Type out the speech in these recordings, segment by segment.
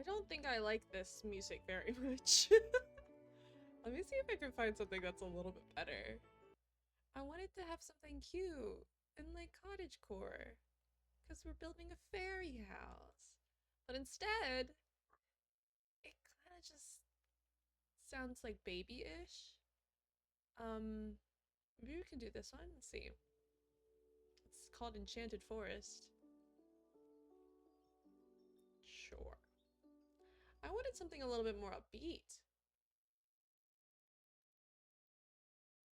I don't think I like this music very much. Let me see if I can find something that's a little bit better. I wanted to have something cute and like cottagecore, because we're building a fairy house. But instead, it kind of just sounds like baby-ish. Maybe we can do this one. Let's see. It's called Enchanted Forest. Sure. I wanted something a little bit more upbeat.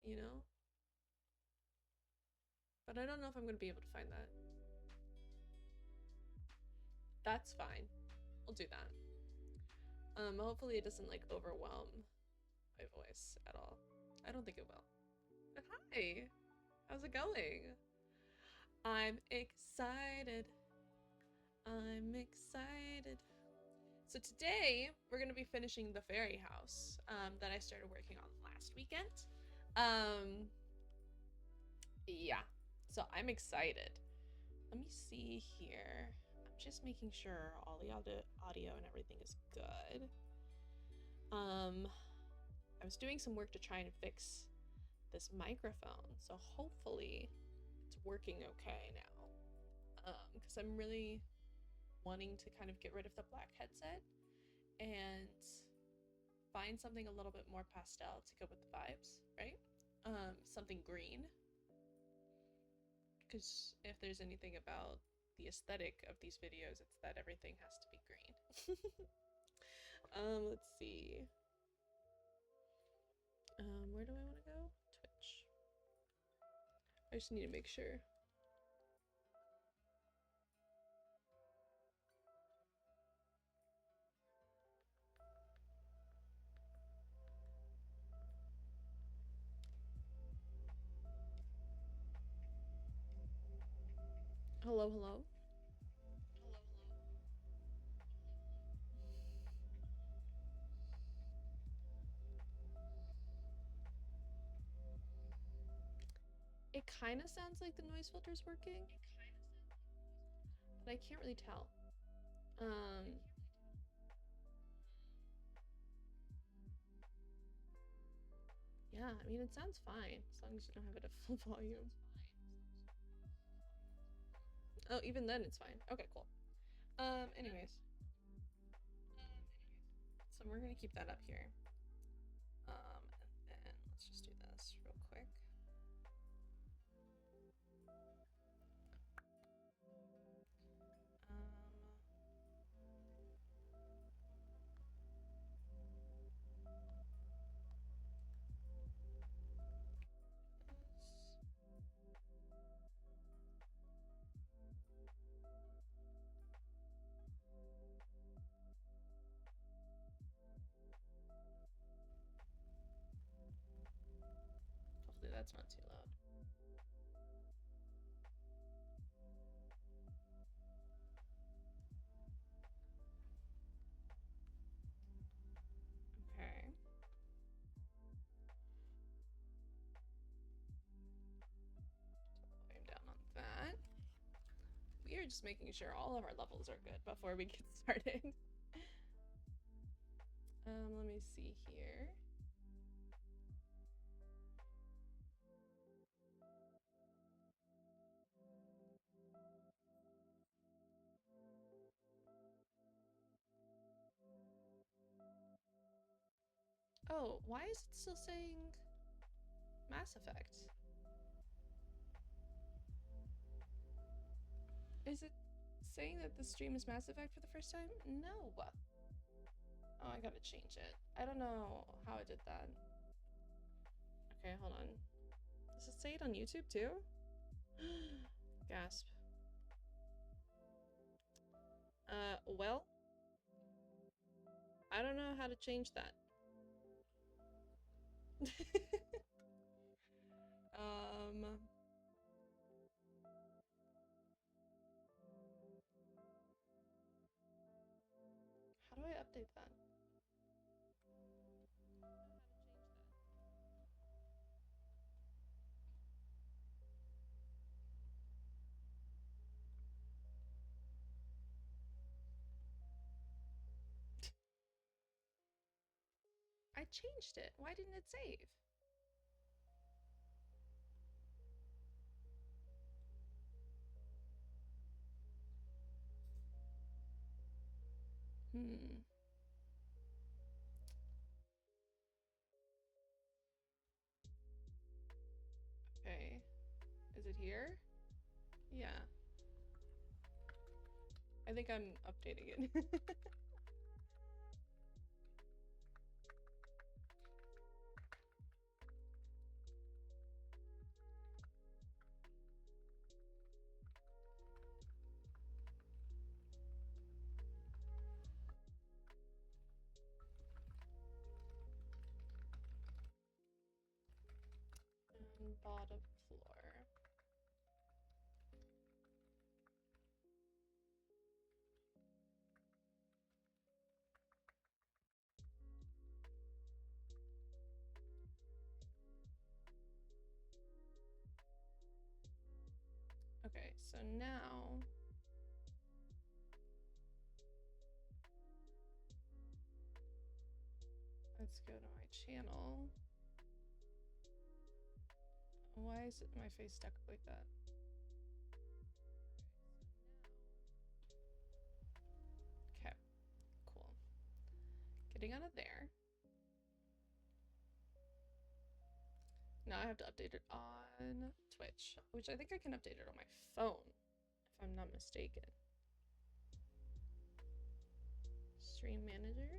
You know? But I don't know if I'm gonna be able to find that. That's fine. We'll do that. Hopefully it doesn't like overwhelm my voice at all. I don't think it will. But hi! How's it going? I'm excited. I'm excited. So today we're gonna be finishing the fairy house that I started working on last weekend. Yeah. So I'm excited. Let me see here. I'm just making sure all the audio and everything is good. I was doing some work to try and fix this microphone, so hopefully it's working okay now. Because I'm really wanting to kind of get rid of the black headset and find something a little bit more pastel to go with the vibes, right? Something green. Because if there's anything about the aesthetic of these videos, it's that everything has to be green. Let's see. Where do I want to go? Twitch. I just need to make sure. Hello, hello. It kind of sounds like the noise filter's working, but I can't really tell. Yeah, I mean, it sounds fine as long as you don't have it at full volume. Oh, even then it's fine. Okay, cool. Anyways. So we're gonna keep that up here. And then let's just do this real quick. Hopefully that's not too loud. Okay. Volume down on that. We are just making sure all of our levels are good before we get started. Let me see here. Oh, why is it still saying Mass Effect? Is it saying that the stream is Mass Effect for the first time? No. Oh, I gotta change it. I don't know how I did that. Okay, hold on. Does it say it on YouTube too? Gasp. Well, I don't know how to change that. How do I update that? changed it. Why didn't it save? Okay. Is it here? Yeah. I think I'm updating it. And bottom floor. Okay, so now let's go to my channel. Why is my face stuck like that? Okay, cool. Getting out of there. Now I have to update it on Twitch, which I think I can update it on my phone, if I'm not mistaken. Stream manager.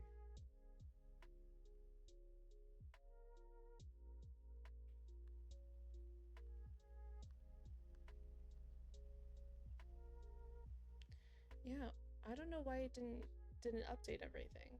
Yeah, I don't know why it didn't update everything.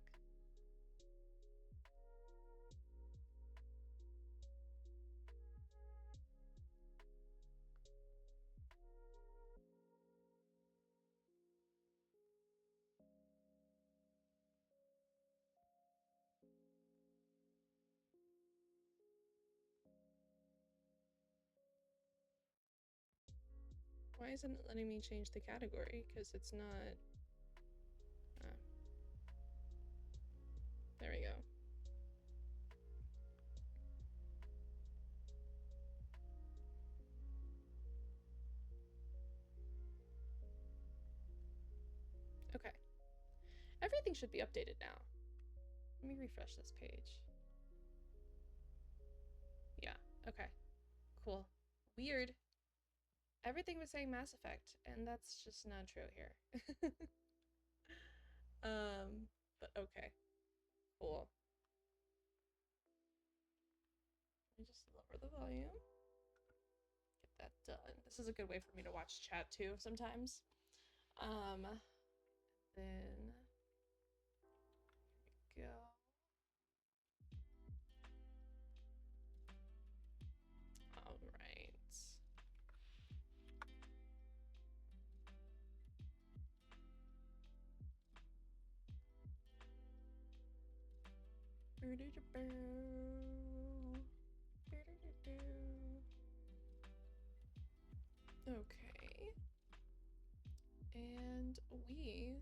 Why isn't it letting me change the category? Because it's not... There we go. Okay. Everything should be updated now. Let me refresh this page. Yeah, okay. Cool. Weird. Everything was saying Mass Effect, and that's just not true here. But okay. Cool. Let me just lower the volume. Get that done. This is a good way for me to watch chat too sometimes. Then here we go. All right. Okay. And we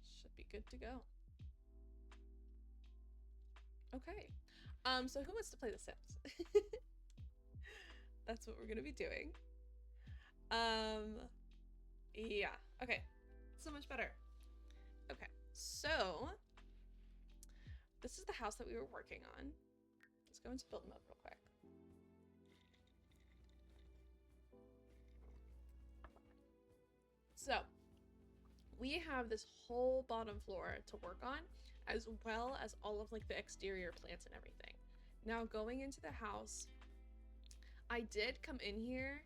should be good to go. Okay. So who wants to play The Sims? That's what we're gonna be doing. Yeah. Okay. So much better. Okay. So this is the house that we were working on. Let's go into build mode real quick. So we have this whole bottom floor to work on, as well as all of like the exterior plants and everything. Now going into the house, I did come in here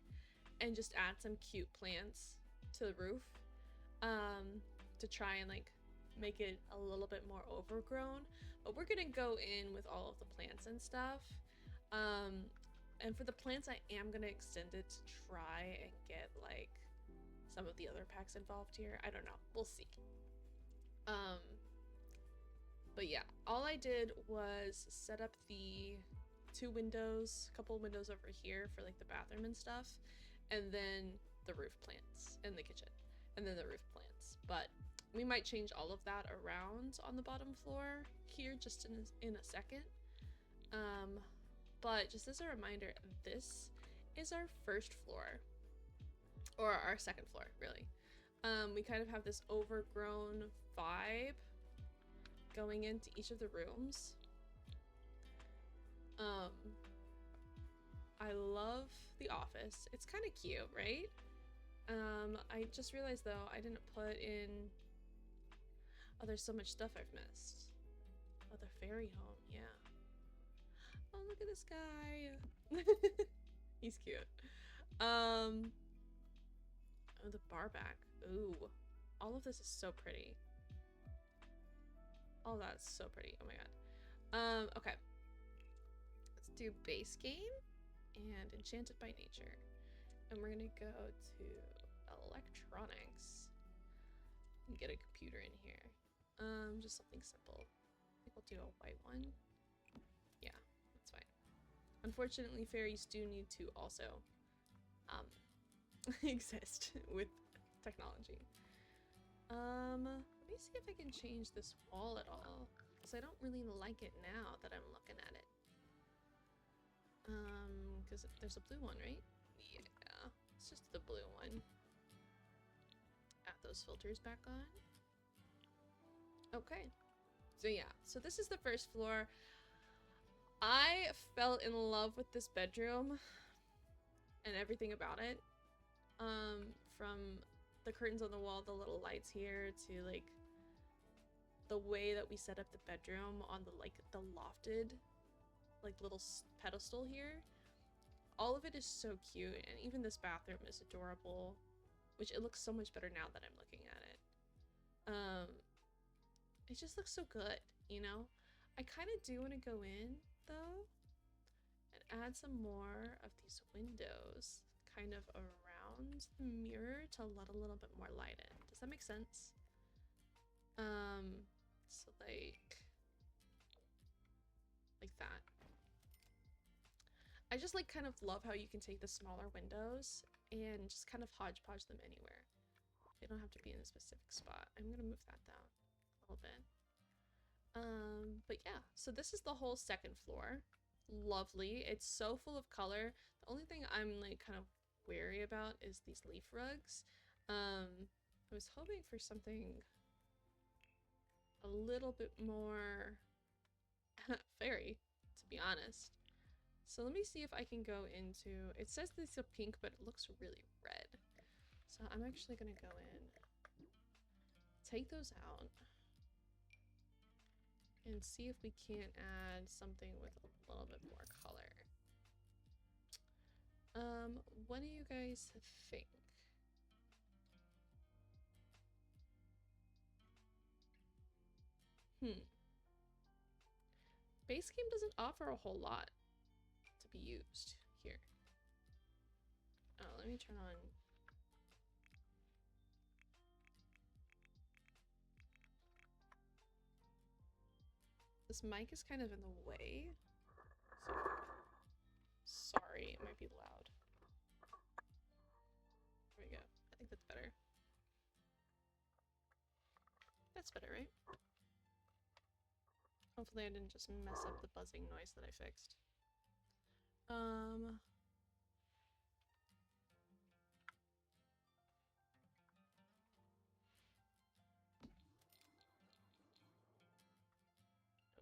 and just add some cute plants to the roof to try and like make it a little bit more overgrown, but we're gonna go in with all of the plants and stuff. And for the plants, I am gonna extend it to try and get like some of the other packs involved here. I don't know, we'll see. But yeah, all I did was set up the two windows, a couple windows over here for like the bathroom and stuff, and then the roof plants in the kitchen, and then the roof plants. But We might change all of that around on the bottom floor here just in a second. But just as a reminder, this is our first floor, or our second floor, really. We kind of have this overgrown vibe going into each of the rooms. I love the office. It's kind of cute, right? I just realized though I didn't put in. Oh, there's so much stuff I've missed. Oh, the fairy home, yeah. Oh, look at this guy. He's cute. Oh, the bar back. Ooh, all of this is so pretty. Oh, that's so pretty. Oh my god. Okay. Let's do base game and Enchanted by Nature. And we're gonna go to electronics and get a computer in here. Just something simple. I think we'll do a white one. Yeah, that's fine. Unfortunately, fairies do need to also exist with technology. Let me see if I can change this wall at all, because I don't really like it now that I'm looking at it. Because there's a blue one, right? Yeah, it's just the blue one. Add those filters back on. Okay, so yeah, so this is the first floor. I fell in love with this bedroom and everything about it. From the curtains on the wall, the little lights here, to like the way that we set up the bedroom on the the lofted like little pedestal here. All of it is so cute, and even this bathroom is adorable, which it looks so much better now that I'm looking at it. It just looks so good, you know? I kind of do want to go in though and add some more of these windows kind of around the mirror to let a little bit more light in. Does that make sense? So like that. I just like kind of love how you can take the smaller windows and just kind of hodgepodge them anywhere. They don't have to be in a specific spot. I'm gonna move that down a little bit. But yeah, so this is the whole second floor. Lovely. It's so full of color. The only thing I'm like kind of wary about is these leaf rugs. I was hoping for something a little bit more fairy, to be honest. So let me see if I can go into, it says this is a pink, but it looks really red. So I'm actually gonna go in, take those out, and see if we can't add something with a little bit more color. What do you guys think? Base game doesn't offer a whole lot to be used here. Oh, let me turn on. This mic is kind of in the way. So, sorry, it might be loud. There we go. I think that's better. That's better, right? Hopefully I didn't just mess up the buzzing noise that I fixed. Oh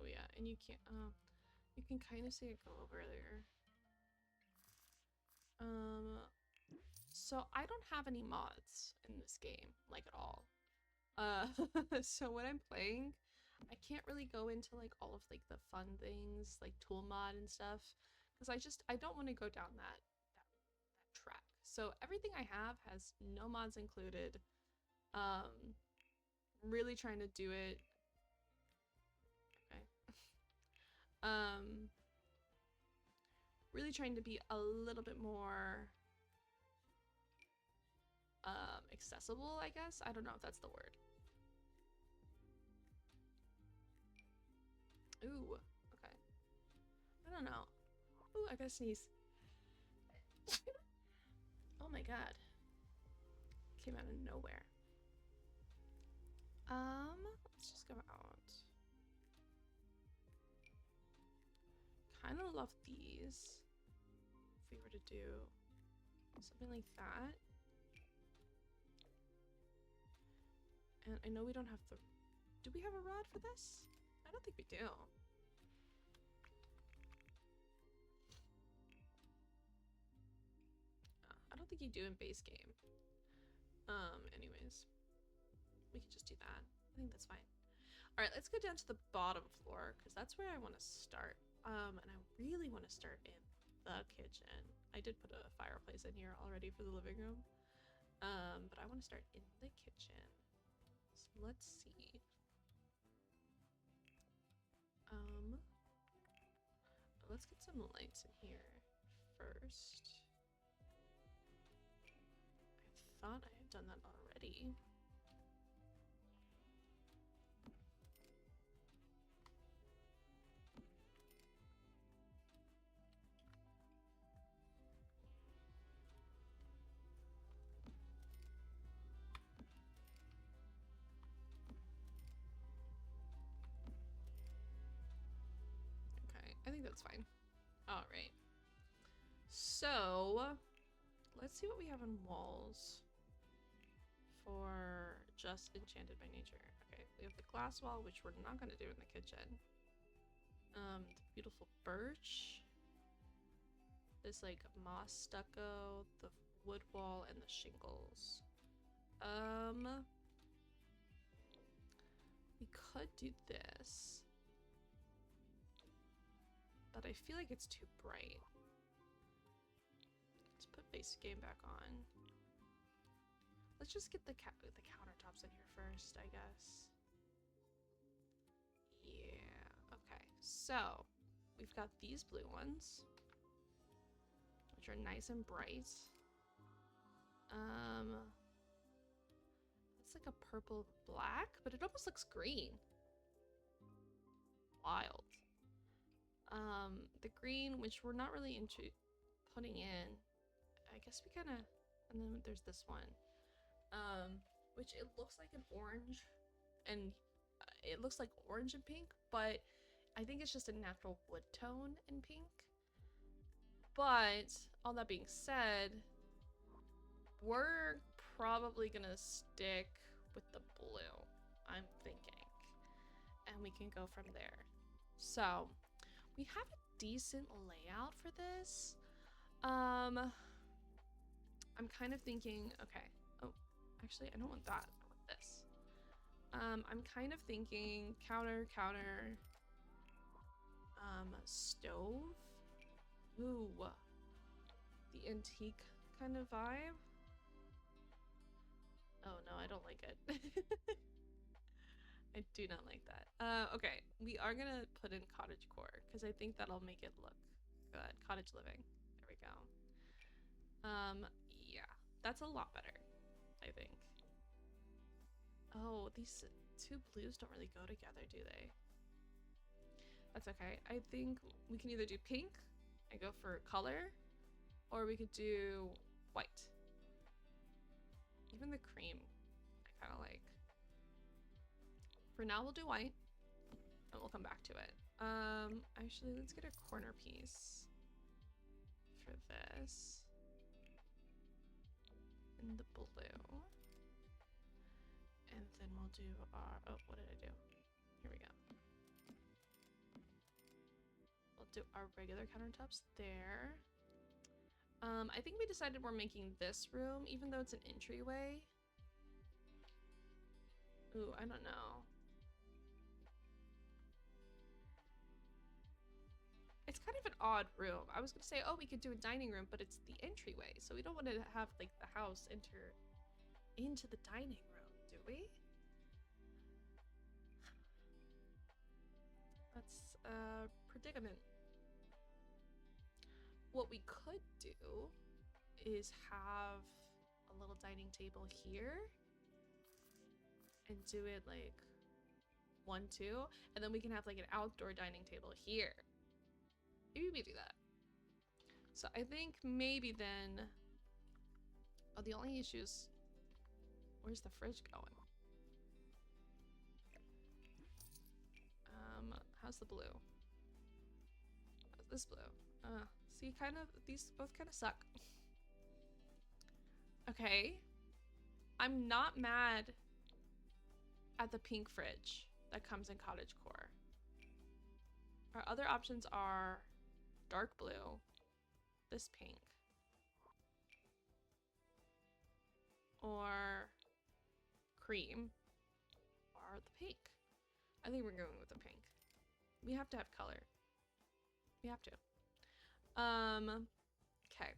yeah, and you can't, you can kind of see it go over there. So I don't have any mods in this game, like at all. So when I'm playing, I can't really go into like all of like the fun things, like tool mod and stuff, because I don't want to go down that track. So everything I have has no mods included. Really trying to do it. Okay. Really trying to be a little bit more accessible, I guess. I don't know if that's the word. Ooh, okay. I don't know. Ooh, I gotta sneeze. Oh my god. Came out of nowhere. Let's just go out. Kind of love these. If we were to do something like that. And I know we don't have the... Do we have a rod for this? I don't think we do. I don't think you do in base game. Anyways. We can just do that. I think that's fine. Alright, let's go down to the bottom floor, because that's where I want to start. And I really want to start in the kitchen. I did put a fireplace in here already for the living room. But I want to start in the kitchen. So let's see. Let's get some lights in here first. I thought I had done that already. I think that's fine. All right. So let's see what we have on walls for just Enchanted by Nature. Okay, we have the glass wall, which we're not going to do in the kitchen. The beautiful birch. This like moss stucco, the wood wall, and the shingles. We could do this. But I feel like it's too bright. Let's put basic game back on. Let's just get the countertops in here first, I guess. Yeah, okay. So, we've got these blue ones, which are nice and bright. It's like a purple black, but it almost looks green. Wild. The green, which we're not really into putting in, I guess we kind of, and then there's this one, which it looks like an orange, and it looks like orange and pink, but I think it's just a natural wood tone in pink. But all that being said, we're probably gonna stick with the blue, I'm thinking, and we can go from there. So we have a decent layout for this. I'm kind of thinking, okay. Oh, actually, I don't want that. I want this. I'm kind of thinking counter, stove. Ooh, the antique kind of vibe. Oh no, I don't like it. I do not like that. Okay, we are gonna put in cottagecore because I think that'll make it look good. Cottage living. There we go. Yeah, that's a lot better, I think. Oh, these two blues don't really go together, do they? That's okay. I think we can either do pink and go for color, or we could do white. Even the cream, I kind of like. For now, we'll do white, and we'll come back to it. Actually, let's get a corner piece for this. In the blue. And then we'll do our, oh, what did I do? Here we go. We'll do our regular countertops there. I think we decided we're making this room, even though it's an entryway. Ooh, I don't know. It's kind of an odd room. I was gonna say, oh, we could do a dining room, but it's the entryway, so we don't want to have like the house enter into the dining room, do we? That's a predicament. What we could do is have a little dining table here and do it like 1, 2, and then we can have like an outdoor dining table here. Maybe we do that. So I think maybe then, oh, the only issue is, where's the fridge going? How's the blue? How's this blue? See, kind of, these both kind of suck. Okay. I'm not mad at the pink fridge that comes in cottagecore. Our other options are dark blue, this pink, or cream, or the pink. I think we're going with the pink. We have to have color. We have to. Okay.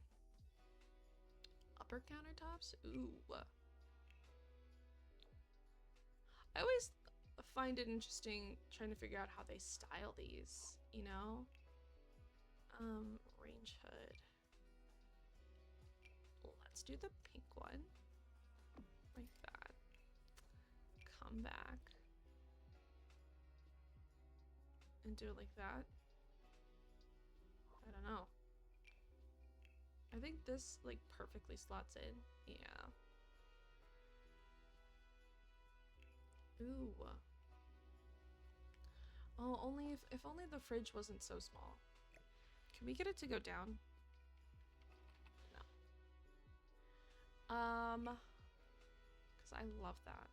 Upper countertops? Ooh. I always find it interesting trying to figure out how they style these, you know? Range hood. Let's do the pink one. Like that. Come back. And do it like that. I don't know. I think this like perfectly slots in. Yeah. Ooh. Oh, only if only the fridge wasn't so small. Can we get it to go down? No. Because I love that.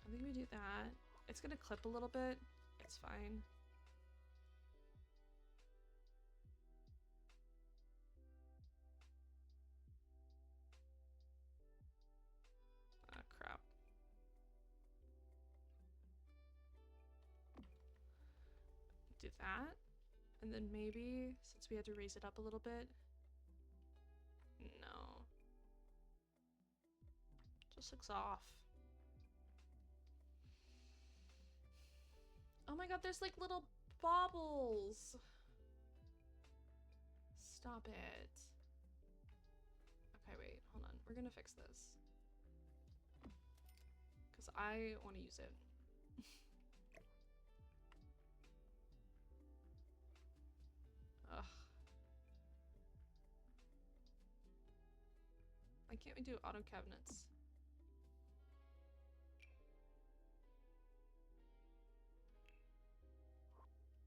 I think we do that. It's gonna clip a little bit. It's fine. Ah, crap. Do that. And then maybe, since we had to raise it up a little bit. No. Just looks off. Oh my god, there's like little baubles. Stop it. Okay, wait, hold on. We're gonna fix this. Because I want to use it. Ugh. Why can't we do auto cabinets?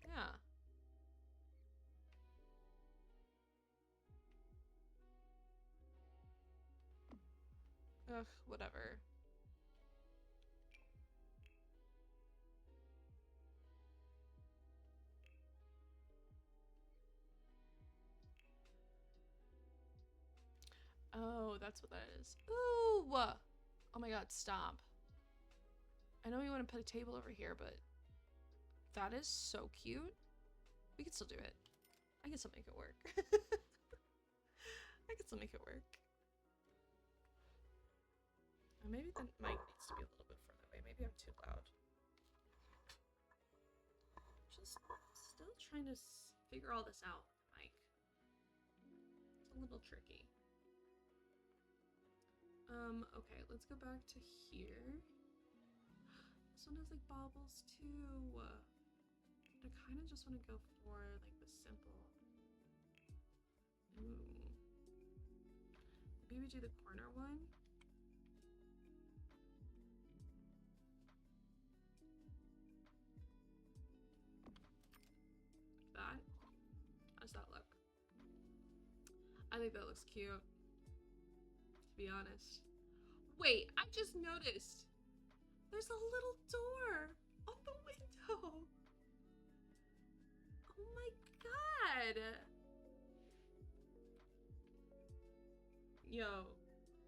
Yeah. Ugh, whatever. Oh, that's what that is. Ooh! Oh my god, stop. I know we want to put a table over here, but that is so cute. We can still do it. I can still make it work. I can still make it work. Maybe the mic needs to be a little bit further away. Maybe I'm too loud. Just still trying to figure all this out, Mike. It's a little tricky. Okay, let's go back to here. This one has like baubles too. But I kind of just want to go for like the simple. Ooh. Maybe we do the corner one. Like that. How's that look? I think that looks cute. To be honest. Wait, I just noticed. There's a little door on the window. Oh my god. Yo,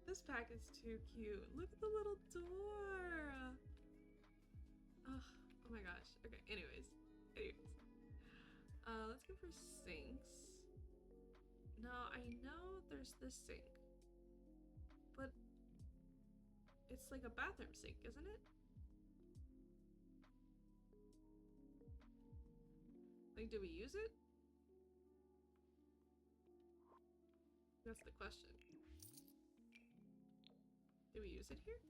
this pack is too cute. Look at the little door. Ugh, oh my gosh. Okay, anyways. Let's go for sinks. Now, I know there's this sink. But it's like a bathroom sink, isn't it? Like, do we use it? That's the question. Do we use it here?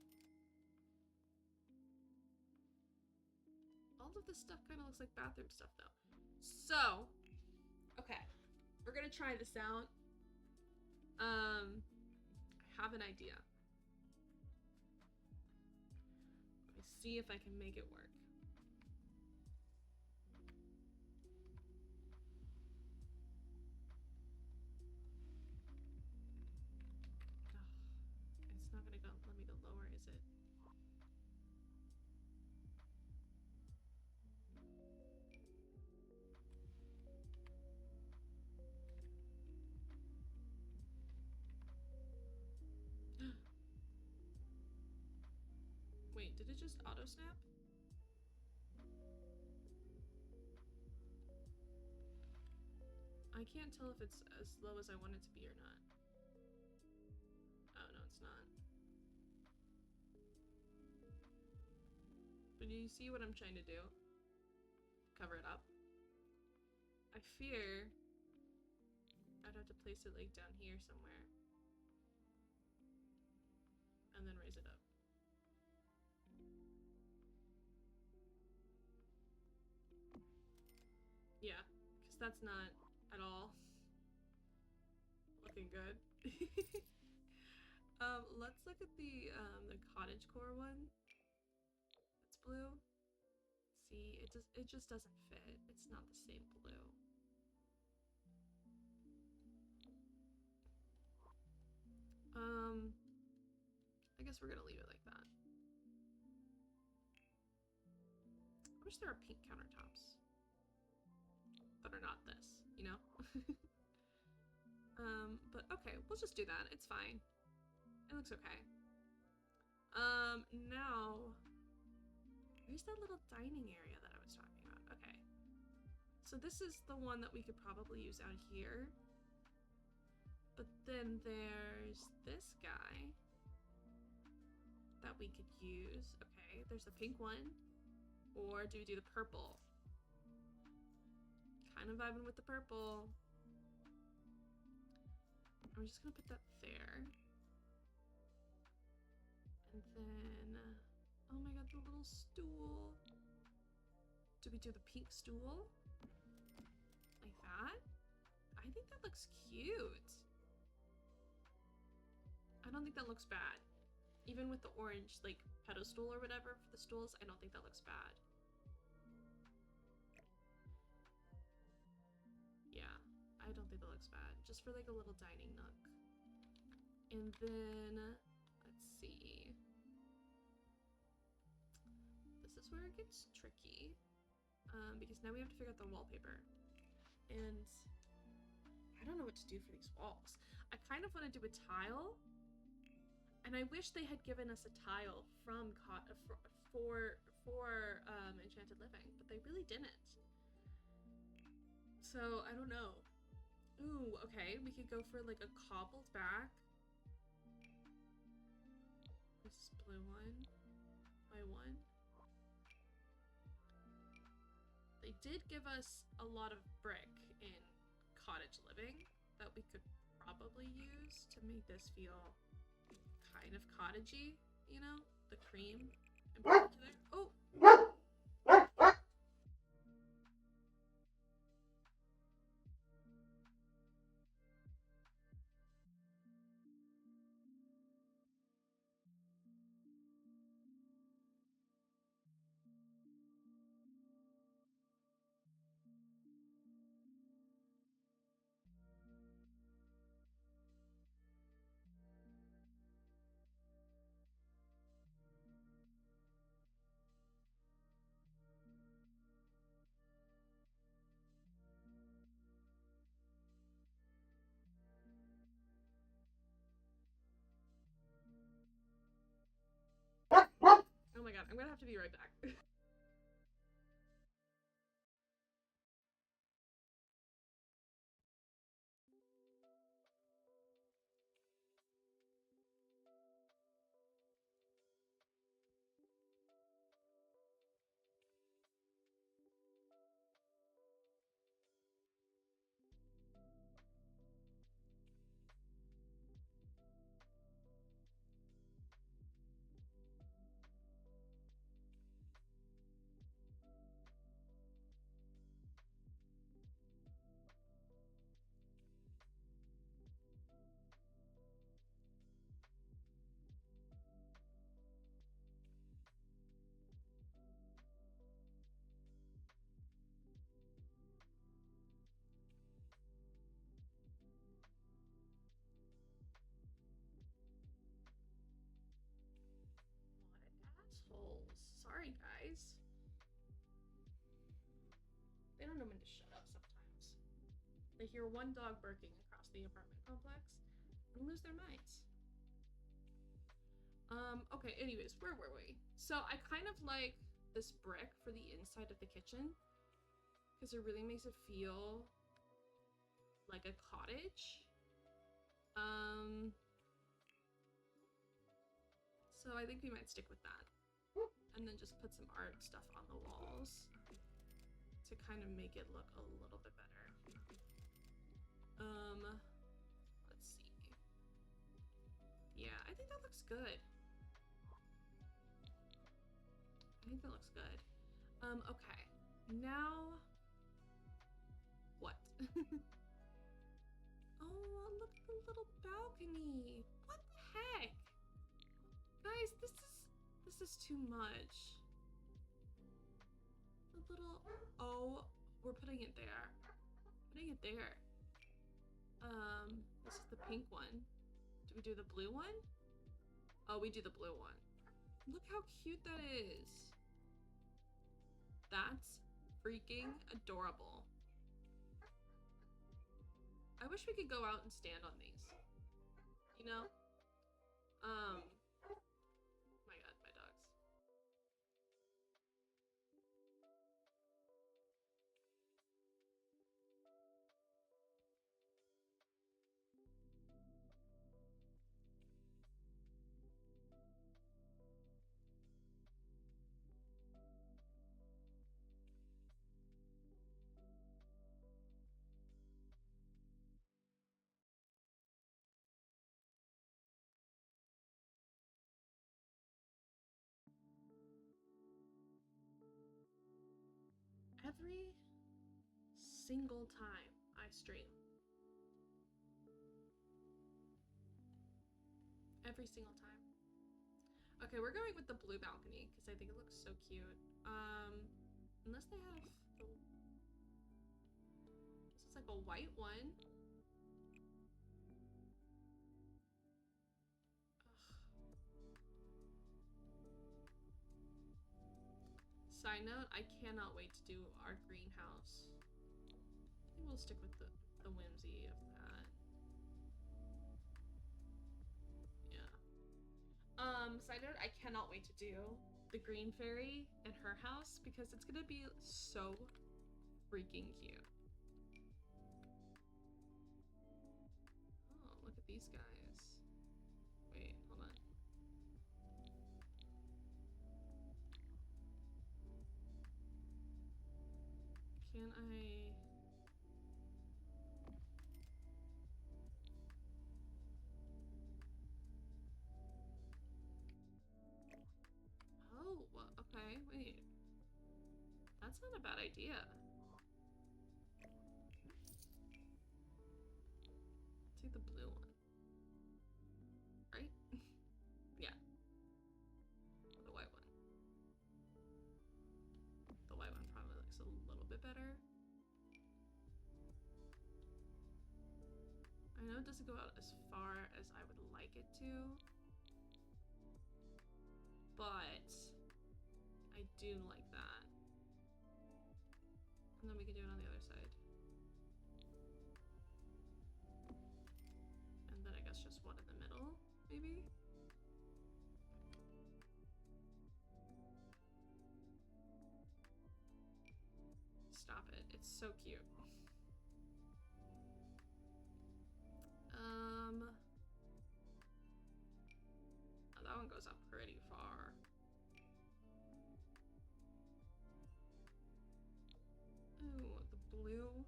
All of this stuff kind of looks like bathroom stuff, though. So, okay. We're gonna try this out. I have an idea. see if I can make it work. It's not gonna go. Let me go lower, is it? Wait, did it just auto snap? I can't tell if it's as low as I want it to be or not. Oh no, it's not. But do you see what I'm trying to do? Cover it up. I fear I'd have to place it like down here somewhere. And then raise it up. Yeah, because that's not at all looking good. Let's look at the cottagecore one. It's blue. See, it just doesn't fit. It's not the same blue. I guess we're gonna leave it like that. I wish there were pink countertops that are not this, you know? But okay, we'll just do that. It's fine. It looks okay. Now, where's that little dining area that I was talking about? Okay. So this is the one that we could probably use out here. But then there's this guy that we could use. Okay, there's the pink one. Or do we do the purple? Kind of vibing with the purple. I'm just gonna put that there. And then, oh my god, the little stool. Do we do the pink stool? Like that? I think that looks cute. I don't think that looks bad. Even with the orange, like, pedestal or whatever for the stools, I don't think that looks bad. Yeah, I don't think that looks bad. Just for, like, a little dining nook. And then, let's see. This is where it gets tricky. Because now we have to figure out the wallpaper. And I don't know what to do for these walls. I kind of want to do a tile. And I wish they had given us a tile from for Enchanted Living, but they really didn't. So I don't know. Ooh, okay, we could go for like a cobbled back. This is blue one by one. They did give us a lot of brick in Cottage Living that we could probably use to make this feel kind of cottagey, you know? The cream in particular. Oh! Oh my god, I'm gonna have to be right back. They hear one dog barking across the apartment complex and lose their minds. Okay, anyways, where were we? So I kind of like this brick for the inside of the kitchen because it really makes it feel like a cottage. So I think we might stick with that. And then just put some art stuff on the walls to kind of make it look a little bit better. Let's see. Yeah, I think that looks good. I think that looks good. Okay. Now what? Oh, look at the little balcony. What the heck? Guys, this is too much. The little, oh, we're putting it there. Putting it there. This is the pink one. Do we do the blue one? Oh, we do the blue one. Look how cute that is. That's freaking adorable. I wish we could go out and stand on these. You know? My god, my dogs. Every single time I stream. Every single time. Okay, we're going with the blue balcony because I think it looks so cute. Unless they have this is like a white one. Side note, I cannot wait to do our greenhouse. I think we'll stick with the whimsy of that. Yeah. Side note, I cannot wait to do the green fairy in her house because it's gonna be so freaking cute. Oh, look at these guys. Wait, hold on. Can I... Oh, well, okay, wait. That's not a bad idea. Take the blue one. Right? Yeah. Or the white one. The white one probably looks a little bit better. I know it doesn't go out as far as I would like it to, but I do like that. And then we can do it on the other side. And then I guess just one in the middle, maybe? Stop it, it's so cute. Oh, that one goes up pretty far. Ooh, the blue,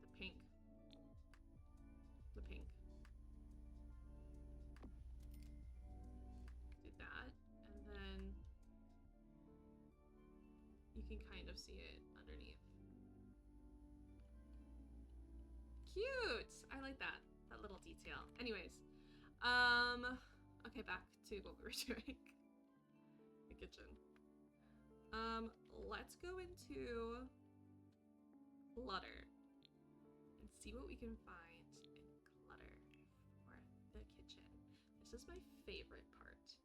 the pink, the pink. Do that, and then you can kind of see it underneath. Cute! I like that little detail. Anyways, okay, back to what we were doing. The kitchen. Let's go into clutter and see what we can find in clutter for the kitchen. This is my favorite part.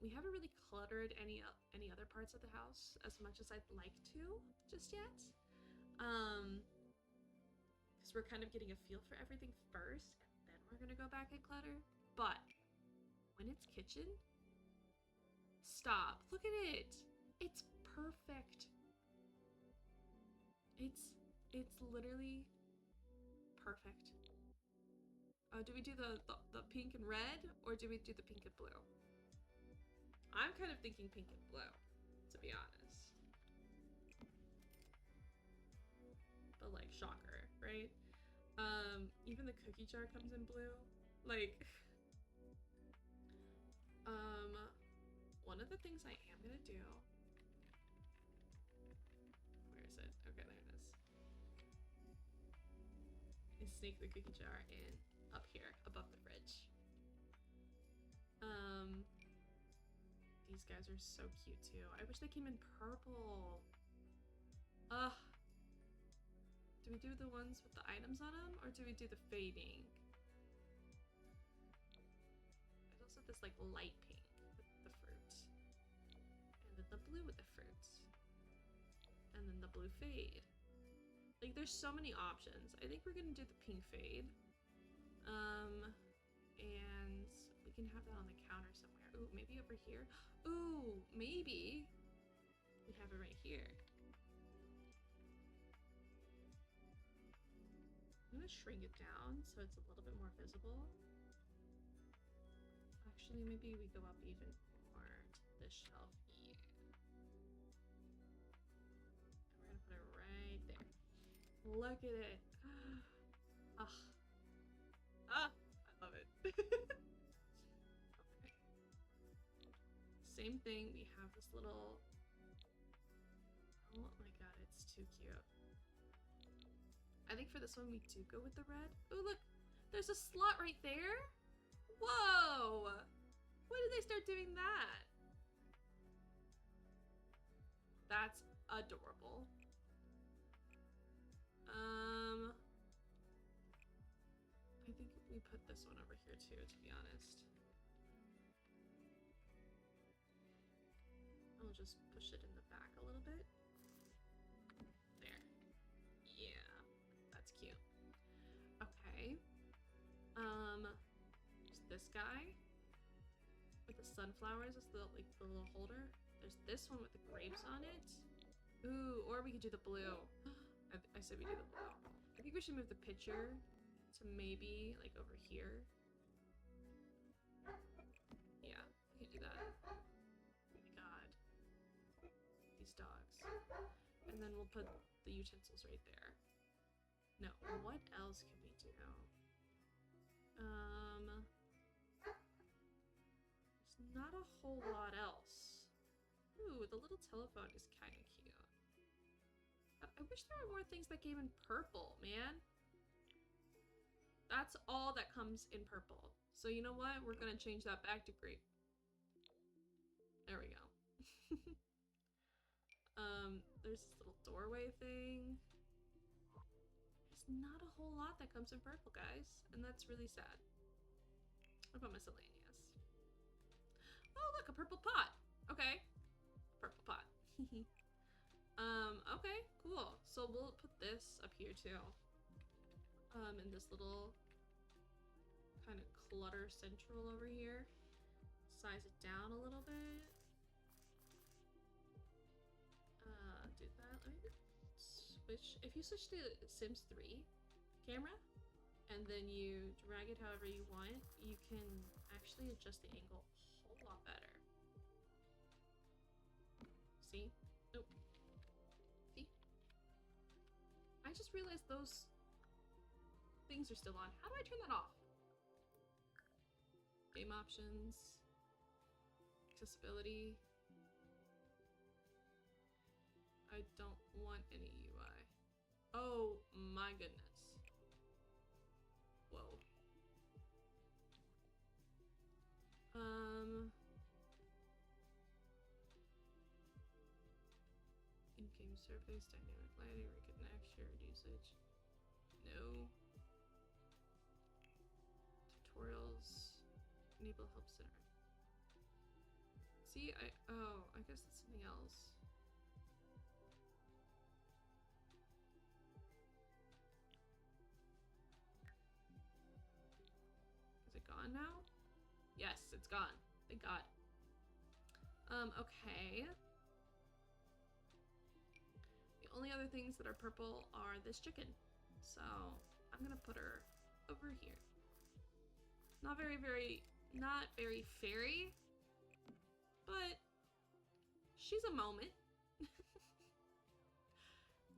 We haven't really cluttered any other parts of the house as much as I'd like to just yet. we're kind of getting a feel for everything first, and then we're gonna go back and clutter. But when it's kitchen, stop. Look at it. It's perfect. It's literally perfect. Do we do the pink and red, or do we do the pink and blue? I'm kind of thinking pink and blue, to be honest. But like, shocker, right? Even the cookie jar comes in blue. Like, one of the things I am gonna do. Where is it? Okay, there it is. Is sneak the cookie jar in up here above the fridge. These guys are so cute too. I wish they came in purple. Ugh. Do we do the ones with the items on them, or do we do the fading? There's also this like light pink with the fruit, and then the blue with the fruit, and then the blue fade. Like, there's so many options. I think we're gonna do the pink fade. And we can have that on the counter somewhere. Ooh, maybe over here. Ooh, maybe we have it right here. I'm gonna shrink it down so it's a little bit more visible. Actually, maybe we go up even more to this shelf here. And we're gonna put it right there. Look at it. Ah. Ah, I love it. Okay. Same thing, we have this little... Oh my god, it's too cute. I think for this one we do go with the red. Oh look, there's a slot right there. Whoa! When did they start doing that? That's adorable. I think we put this one over here too, to be honest. I'll just push it in the back a little bit. There. Yeah, that's cute. Okay. There's this guy with the sunflowers. It's the like the little holder. There's this one with the grapes on it. Ooh, or we could do the blue. I said we do the blue. I think we should move the picture to maybe like over here. Yeah, we can do that. Oh my god. These dogs. And then we'll put the utensils right there. No, what else can we do? There's not a whole lot else. Ooh, the little telephone is kind of cute. I wish there were more things that came in purple, man. That's all that comes in purple. So you know what? We're gonna change that back to green. There we go. There's this little doorway thing. There's not a whole lot that comes in purple, guys. And that's really sad. What about miscellaneous? Oh, look, a purple pot. Okay. Purple pot. Okay, cool. So we'll put this up here too. In this little kind of clutter central over here. Size it down a little bit. Do that. Let me switch. If you switch to Sims 3 camera, and then you drag it however you want, you can actually adjust the angle a whole lot better. See? Nope. See? I just realized those things are still on. How do I turn that off? Game options. Accessibility. I don't want any UI. Oh my goodness. Whoa. In-game surface, dynamic lighting, reconnect, shared usage. No. Tutorials. Enable help center. See, I guess that's something else. gone now? Yes, it's gone. Thank God. Okay. The only other things that are purple are this chicken. So I'm gonna put her over here. Not very fairy, but she's a moment.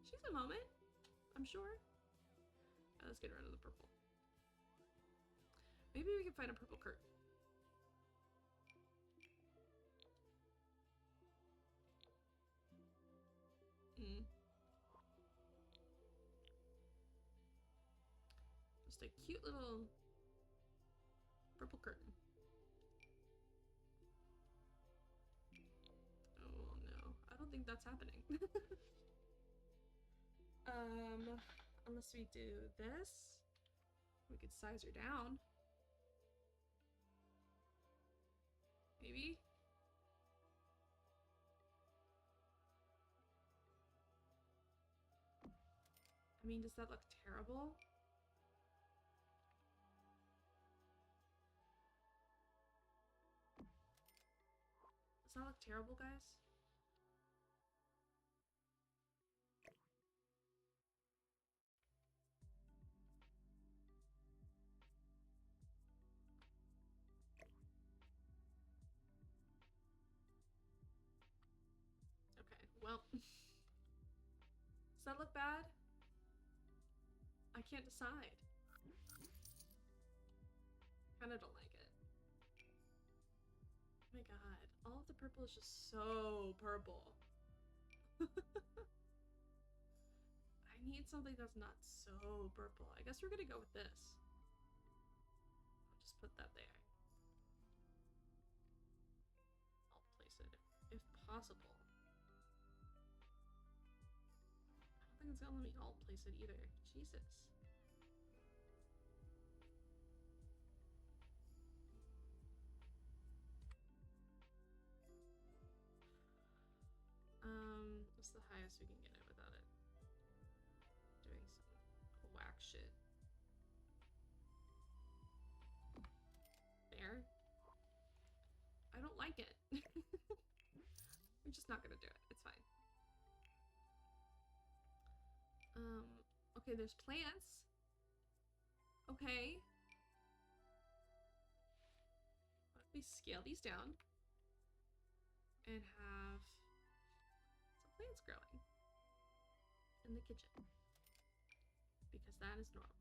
She's a moment, I'm sure. Let's get rid of the purple. Maybe we can find a purple curtain. Just a cute little purple curtain. Oh no, I don't think that's happening. Unless we do this, we could size her down. Maybe? I mean, does that look terrible? Does that look terrible, guys? Okay, well. Does that look bad? I can't decide. Kinda don't like it. Oh my god, all of the purple is just so purple. I need something that's not so purple. I guess we're gonna go with this. I'll just put that there. I'll place it if possible. I don't think it's gonna let me alt place it either. Jesus. What's the highest we can get it without it doing some whack shit? There. I don't like it. I'm just not gonna do it. It's fine. Okay, there's plants. Okay. What if we scale these down and have some plants growing in the kitchen? Because that is normal.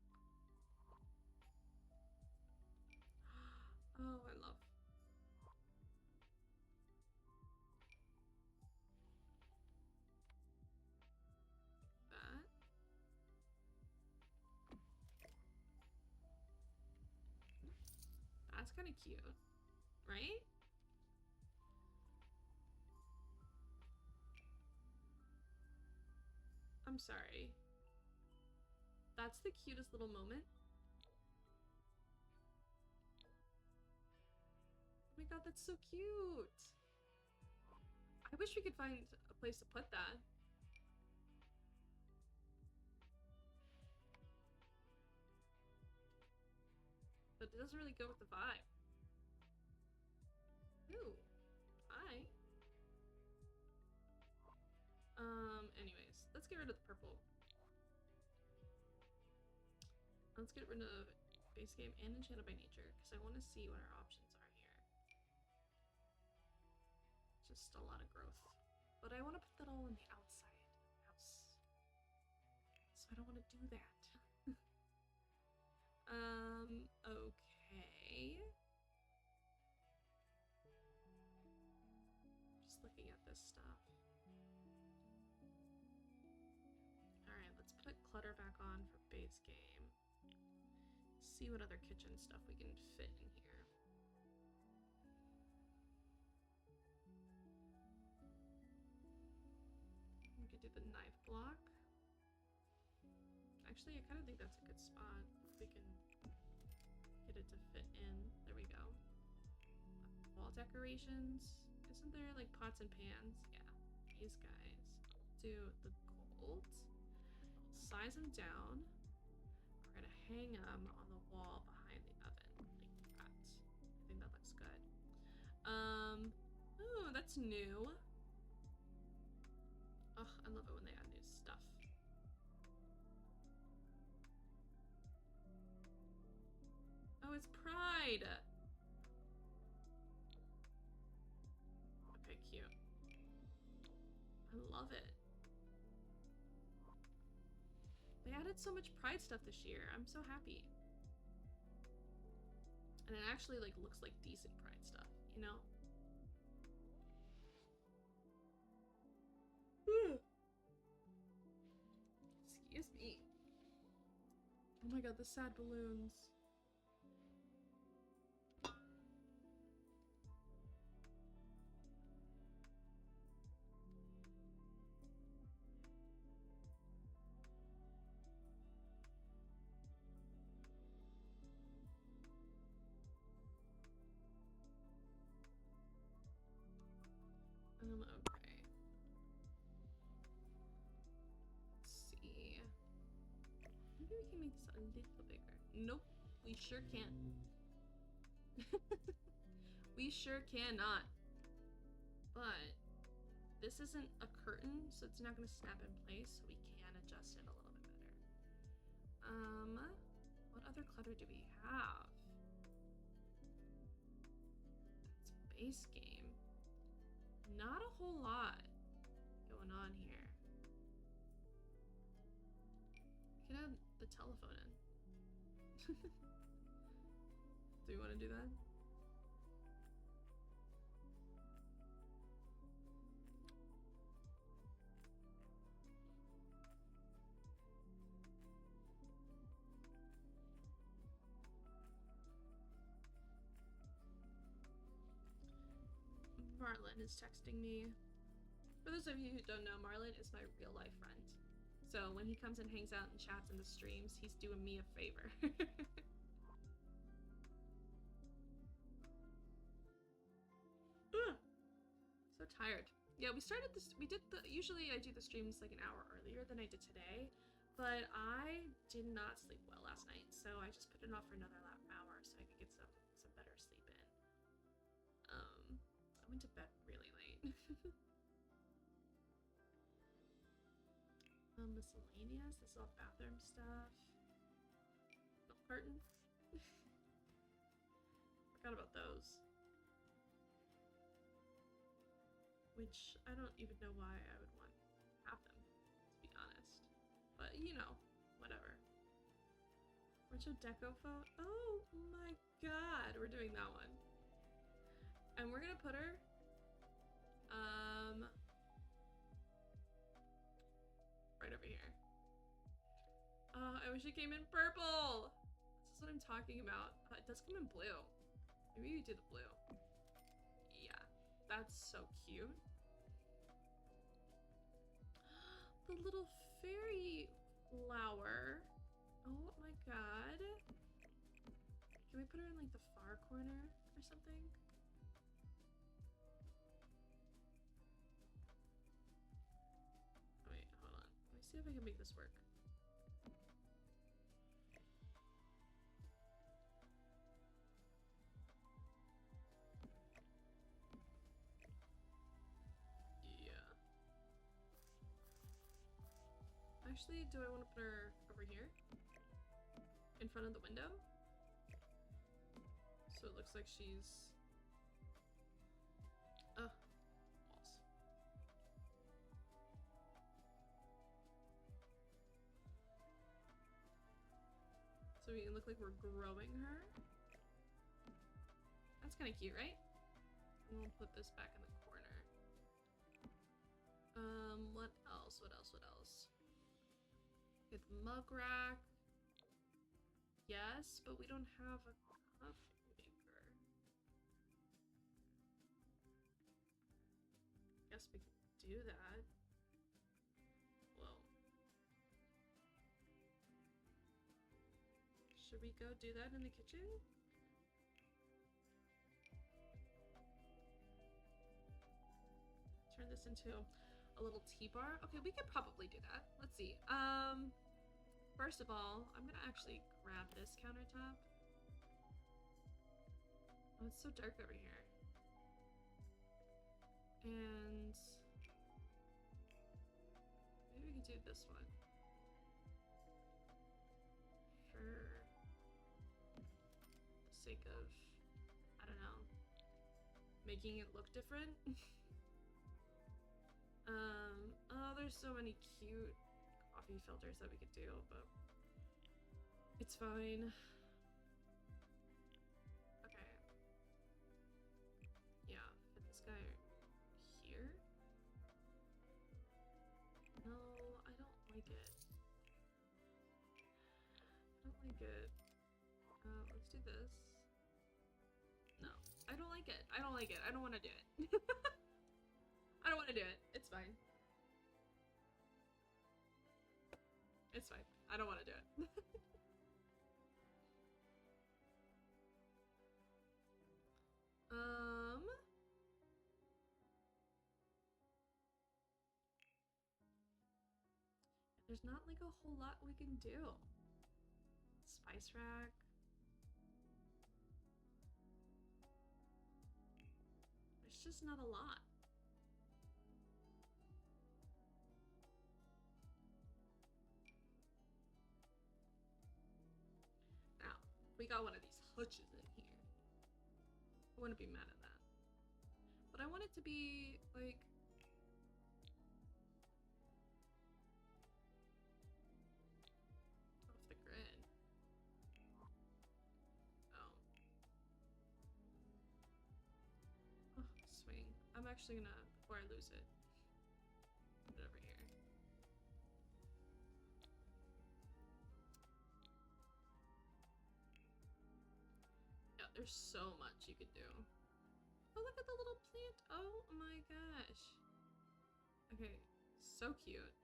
Oh, I love. That. That's kind of cute, right? I'm sorry. That's the cutest little moment. Oh my god, that's so cute. I wish we could find a place to put that. But it doesn't really go with the vibe. Ooh, hi. Anyways, let's get rid of the purple. Let's get rid of base game and Enchanted by Nature, because I want to see what our options are here. Just a lot of growth. But I want to put that all on the outside of the house. So I don't want to do that. Okay. Just looking at this stuff. Alright, let's put clutter back on for base game. See what other kitchen stuff we can fit in here. We could do the knife block. Actually, I kind of think that's a good spot. If we can get it to fit in. There we go. Wall decorations. Isn't there like pots and pans? Yeah, these guys. Do the gold. We'll size them down. We're gonna hang them on the wall behind the oven, like That's new. Ugh, I love it when they add new stuff. Oh, it's Pride! Okay, cute. I love it. They added so much Pride stuff this year. I'm so happy. And it actually like looks like decent Pride stuff, you know? Excuse me. Oh my god, the sad balloons. Okay. Let's see. Maybe we can make this a little bigger. Nope, we sure can't. We sure cannot. But this isn't a curtain, so it's not gonna snap in place, so we can adjust it a little bit better. What other clutter do we have? That's base game. Not a whole lot going on here. We could add the telephone in. Do you want to do that? Marlon is texting me. For those of you who don't know, Marlon is my real life friend. So when he comes and hangs out and chats in the streams, he's doing me a favor. So tired. Yeah, we started this, usually I do the streams like an hour earlier than I did today, but I did not sleep well last night, so I just put it off for another hour so I could get some better sleep in. I went to bed really late. Miscellaneous, this is all bathroom stuff. Milk carton. Forgot about those. Which I don't even know why I would want to have them, to be honest. But you know, whatever. Retro deco photo. Oh my god, we're doing that one. And we're gonna put her right over here. I wish it came in purple. This is what I'm talking about. It does come in blue. Maybe we do the blue. Yeah, that's so cute. The little fairy flower. Oh my god. Can we put her in like the far corner or something? Oh, wait, hold on. Let me see if I can make this work. Actually, do I want to put her over here? In front of the window? So it looks like she's... walls. So we can look like we're growing her. That's kind of cute, right? And we'll put this back in the corner. What else? What else? What else? Get the mug rack. Yes, but we don't have a coffee maker. Guess we could do that. Whoa. Should we go do that in the kitchen? Turn this into a little tea bar. Okay, we could probably do that. Let's see. First of all, I'm gonna actually grab this countertop. Oh, it's so dark over here. And maybe we could do this one for the sake of, I don't know, making it look different. Oh, there's so many cute coffee filters that we could do, but it's fine. Okay. Yeah, fit this guy here. No, I don't like it. I don't like it. Let's do this. No, I don't like it. I don't like it. I don't want to do it. I don't want to do it. It's fine. It's fine. I don't want to do it. There's not like a whole lot we can do. Spice rack. There's just not a lot. Now, we got one of these hutches in here. I wouldn't be mad at that. But I want it to be like off the grid. Oh. Oh, swing. I'm actually gonna, before I lose it, put it over here. Yeah, there's so much you could do. Oh, look at the little plant. Oh my gosh. Okay, so cute.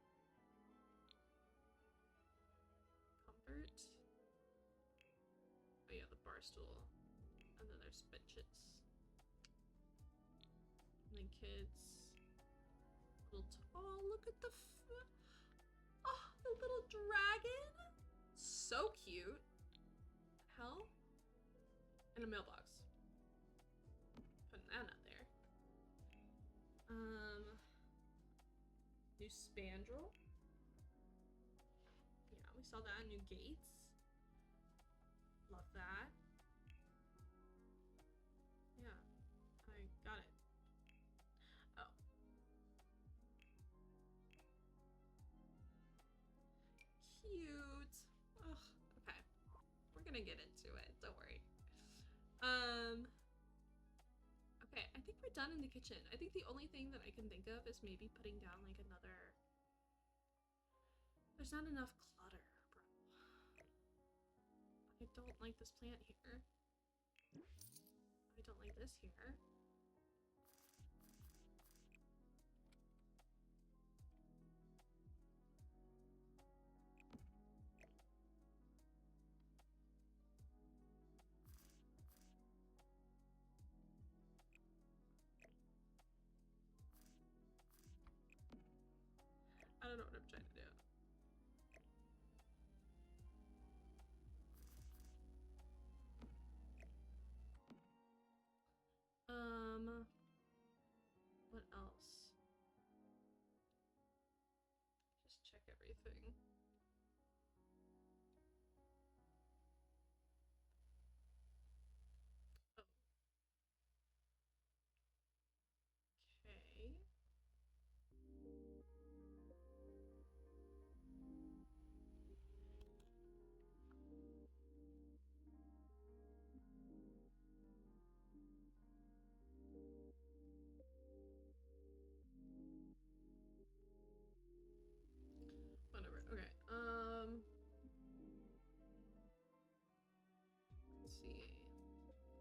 Comfort. Oh yeah, the bar stool. And then there's benches. And then kids. Oh, look at the oh, the little dragon. So cute. Hell. And a mailbox. Putting that out there. New spandrel. Yeah, we saw that. New gates. Love that. Yeah, I got it. Oh. Cute. Ugh, okay. We're gonna get into it, don't worry. Okay, I think we're done in the kitchen. I think the only thing that I can think of is maybe putting down like another... There's not enough clutter, bro. I don't like this plant here. I don't like this here. I don't know what I'm trying to do. What else? Just check everything. Oh. Okay. Whatever. Okay. Let's see.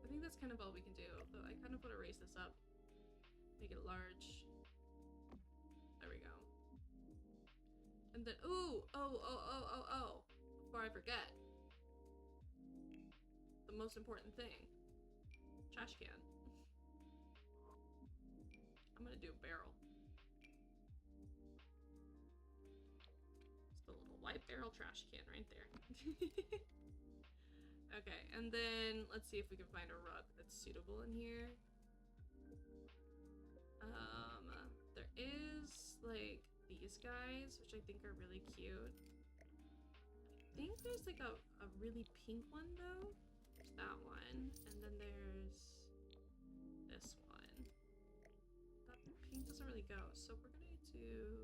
I think that's kind of all we can do, though I kind of want to raise this up. Make it large. There we go. And then, ooh! Oh. Before I forget. The most important thing. Trash can. I'm gonna do a barrel. It's the little white barrel trash can right there. Okay, and then let's see if we can find a rug that's suitable in here. is like these guys, which I think are really cute. I think there's like a really pink one though. There's that one, and then there's this one. That pink doesn't really go, so we're gonna do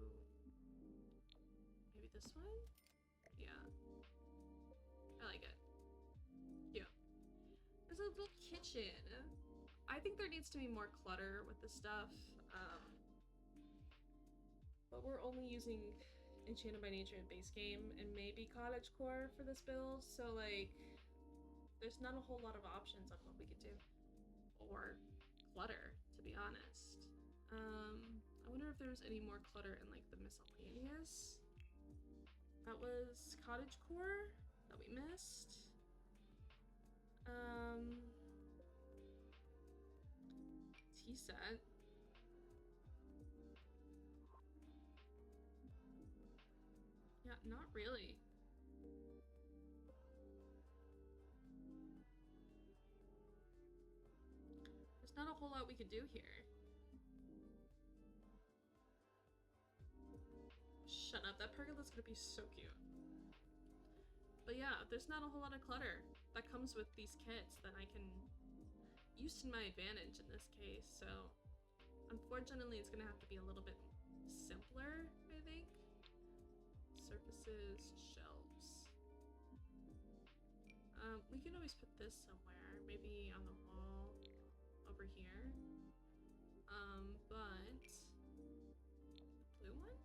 maybe this one? Yeah. I like it. Yeah. There's a little kitchen. I think there needs to be more clutter with the stuff. But we're only using Enchanted by Nature in base game and maybe cottagecore for this build, so like there's not a whole lot of options on what we could do. Or clutter, to be honest. I wonder if there was any more clutter in like the miscellaneous. That was cottagecore that we missed. Tea set. Yeah, not really. There's not a whole lot we could do here. Shut up, that pergola's gonna be so cute. But yeah, there's not a whole lot of clutter that comes with these kits that I can use to my advantage in this case, so unfortunately it's gonna have to be a little bit simpler, I think. Surfaces, shelves. We can always put this somewhere, maybe on the wall over here. But blue one?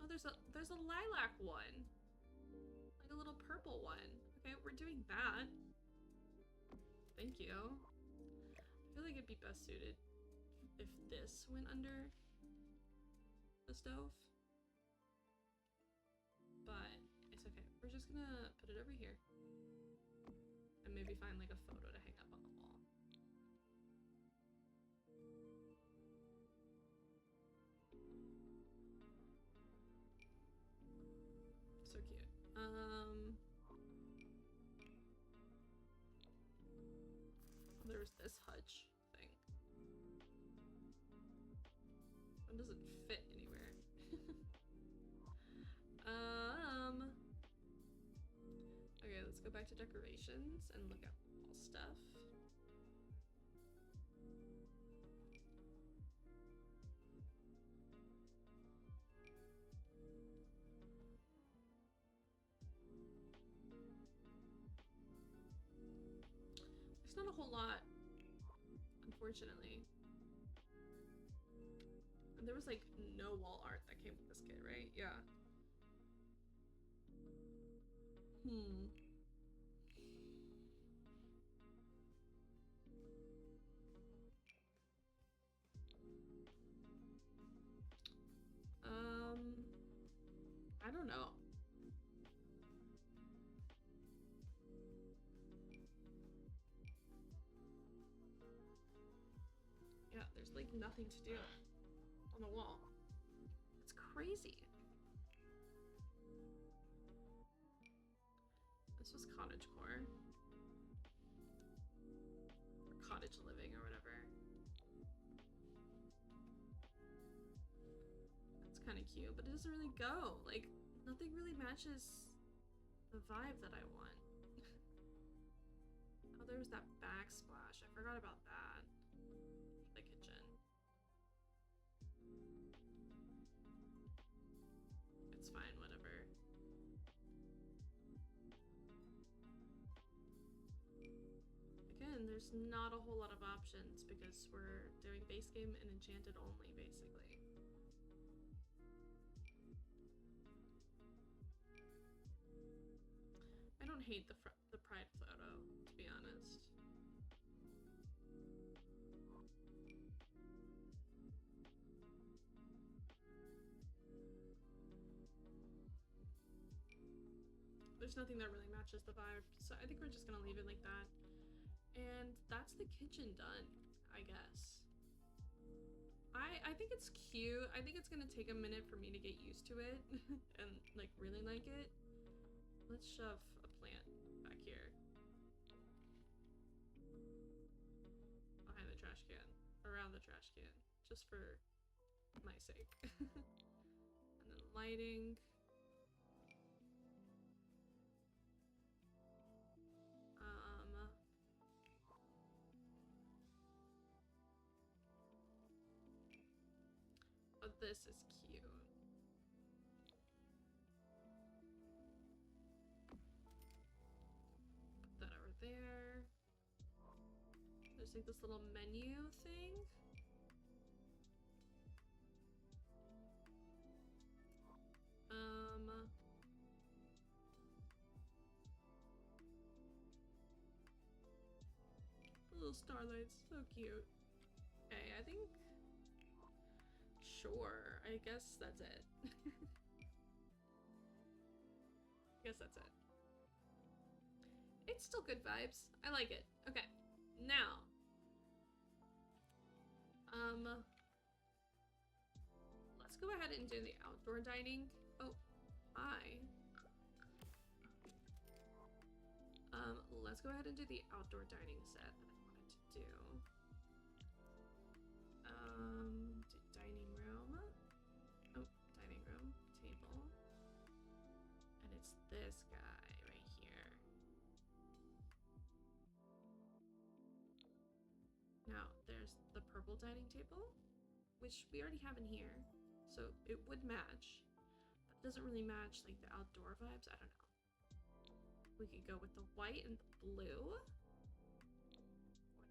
Oh, there's a lilac one. Like a little purple one. Okay, we're doing that. Thank you. I feel like it'd be best suited if this went under the stove. But it's okay. We're just gonna put it over here. And maybe find like a photo to hang up on the wall. So cute. There's this hutch thing. It doesn't fit anywhere. Okay, let's go back to decorations and look at wall stuff. There's not a whole lot, unfortunately. And there was like no wall art that came with this kit, right? Yeah. I don't know. Yeah, there's like nothing to do on the wall. It's crazy. This was cottagecore. Or cottage living or whatever. That's kind of cute, but it doesn't really go. Like, nothing really matches the vibe that I want. Oh, there was that backsplash. I forgot about that. The kitchen. It's fine, whatever. Again, there's not a whole lot of options because we're doing base game and Enchanted only, basically. I don't hate the pride photo, to be honest. There's nothing that really matches the vibe, so I think we're just gonna leave it like that. And that's the kitchen done, I guess. I think it's cute. I think it's gonna take a minute for me to get used to it and like really like it. Let's shove a plant back here. Behind the trash can. Around the trash can. Just for my sake. And then lighting. Oh, this is cute. Put that over there. There's like this little menu thing. Little starlights, so cute. Okay, I think. Sure, I guess that's it. I guess that's it. It's still good vibes. I like it. Okay, now. Let's go ahead and do the outdoor dining. Oh, hi. Let's go ahead and do the outdoor dining set that I wanted to do. Dining room. Oh, dining room, table. And it's this guy right here. Now, there's the purple dining table, which we already have in here, so it would match. But it doesn't really match like the outdoor vibes, I don't know. We could go with the white and the blue. Or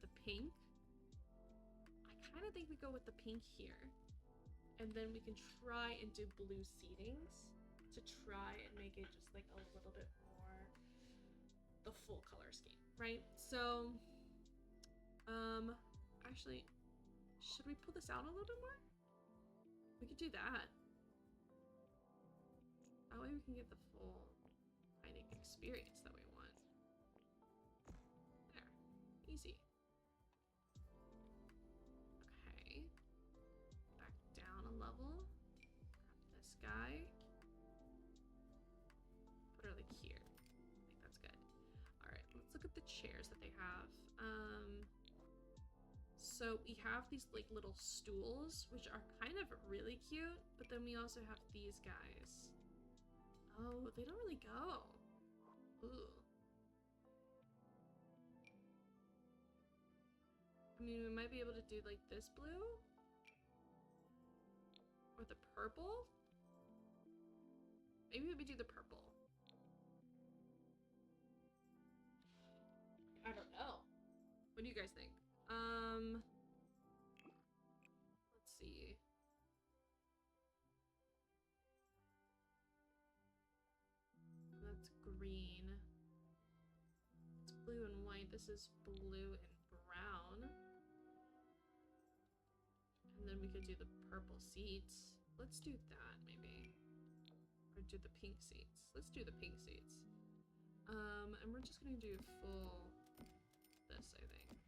the pink. I kind of think we go with the pink here. And then we can try and do blue seatings to try and make it just like a little bit more the full color scheme, right? So, actually, should we pull this out a little bit more? We could do that. That way we can get the full dining experience that we want. There. Easy. Okay. Back down a level. Grab this guy. Put her like here. I think that's good. Alright, let's look at the chairs that they have. So we have these like little stools, which are kind of really cute, but then we also have these guys. Oh, they don't really go. Ooh. I mean, we might be able to do like this blue. Or the purple. Maybe we do the purple. I don't know. What do you guys think? Let's see. That's green. It's blue and white. This is blue and brown. And then we could do the purple seats. Let's do that, maybe. Or do the pink seats. Let's do the pink seats. And we're just gonna do full this, I think.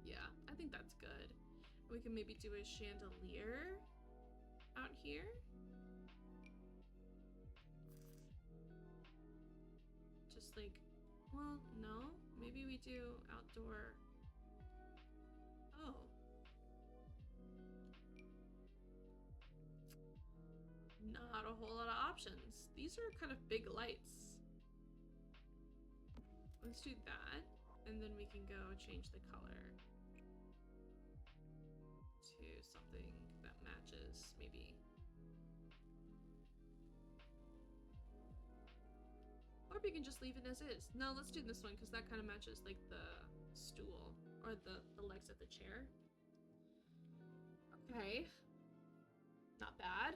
Yeah, I think that's good. We can maybe do a chandelier out here. Just like, well, no, maybe we do outdoor. Oh. Not a whole lot of options. These are kind of big lights. Let's do that, and then we can go change the color to something that matches, maybe. Or we can just leave it as is. No, let's do this one, because that kind of matches like the stool, or the legs of the chair. Okay. Not bad.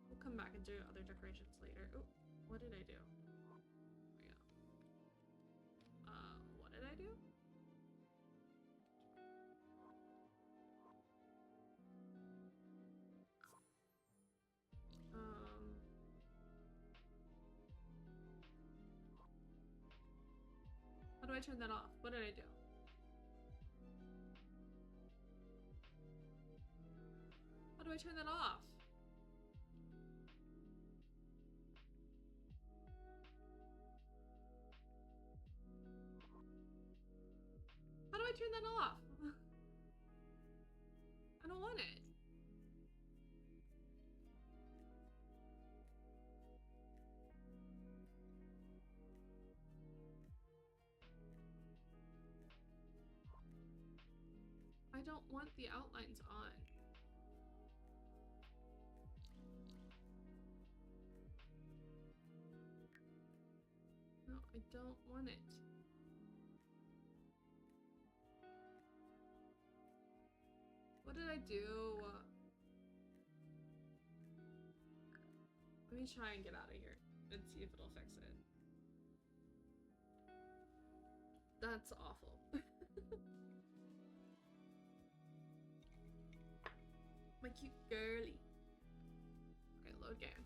We'll come back and do other decorations later. Oh, what did I do? There we go. What did I do? How do I turn that off? What did I do? How do I turn that off? want the outlines on. No, I don't want it. What did I do? Let me try and get out of here and see if it'll fix it. That's awful. My cute girly. Okay, load game.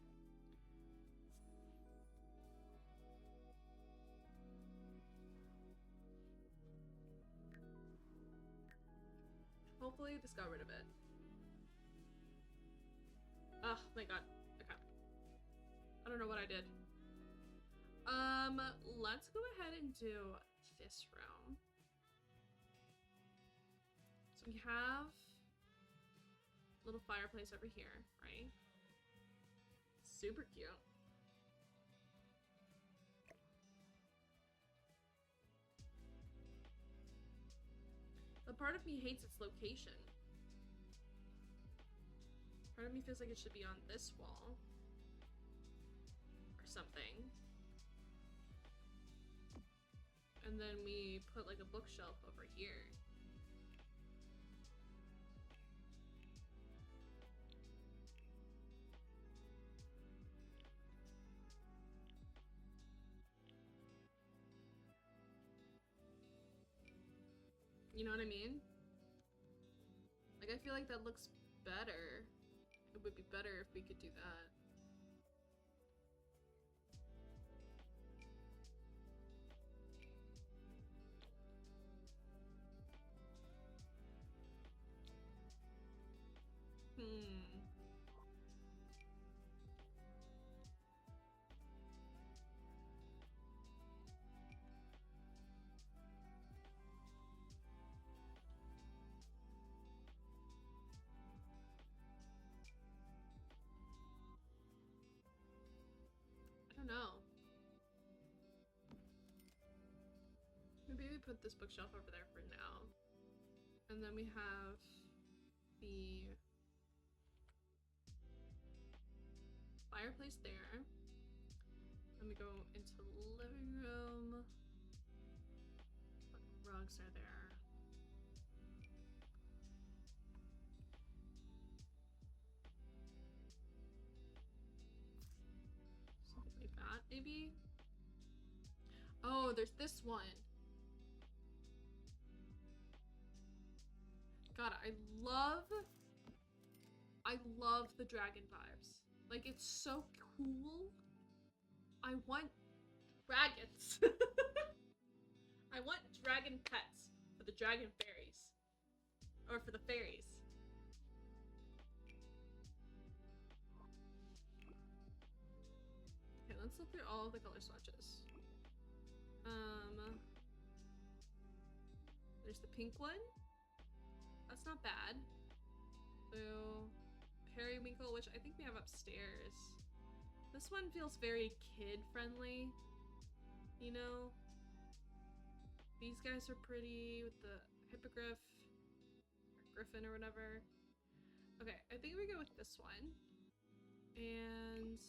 Hopefully this got rid of it. Oh my god. Okay. I don't know what I did. Let's go ahead and do this room. So we have a little fireplace over here, right? Super cute. The part of me hates its location. Part of me feels like it should be on this wall. Or something. And then we put like a bookshelf over here. You know what I mean? Like, I feel like that looks better. It would be better if we could do that. I don't know. Maybe we put this bookshelf over there for now. And then we have the fireplace there. Then we go into the living room. What rugs are there? Something like that, maybe? Oh, there's this one. God, I love the dragon vibes. Like, it's so cool. I want dragons. I want dragon pets for the dragon fairies. Or for the fairies. Okay, let's look through all of the color swatches. There's the pink one. That's not bad. Blue. Periwinkle, which I think we have upstairs. This one feels very kid-friendly. You know? These guys are pretty with the hippogriff. Or griffin or whatever. Okay, I think we go with this one. And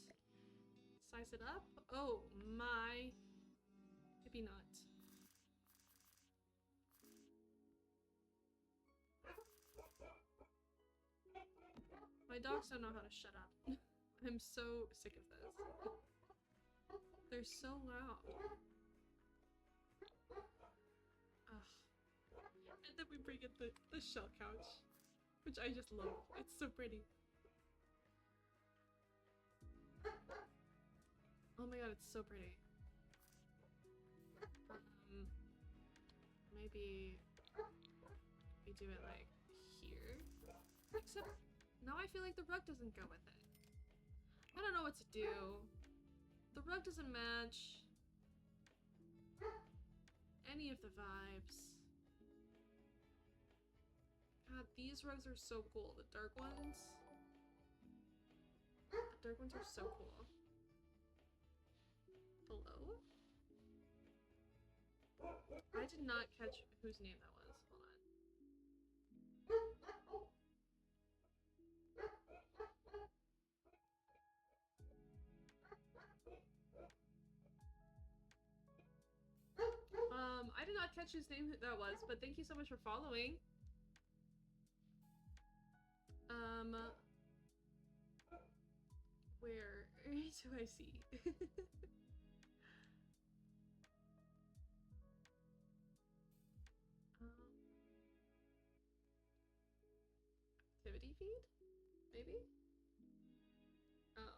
size it up. Oh my. Maybe not. My dogs don't know how to shut up. I'm so sick of this. They're so loud. Ugh. And then we bring in the shell couch, which I just love. It's so pretty. Oh my god, it's so pretty. Maybe we do it like here. Except now I feel like the rug doesn't go with it. I don't know what to do. The rug doesn't match any of the vibes. God, these rugs are so cool. The dark ones. The dark ones are so cool. Hello? I did not catch whose name that was. Hold on. catch whose name that was, but thank you so much for following. Where do I see? Activity feed? Maybe? Oh.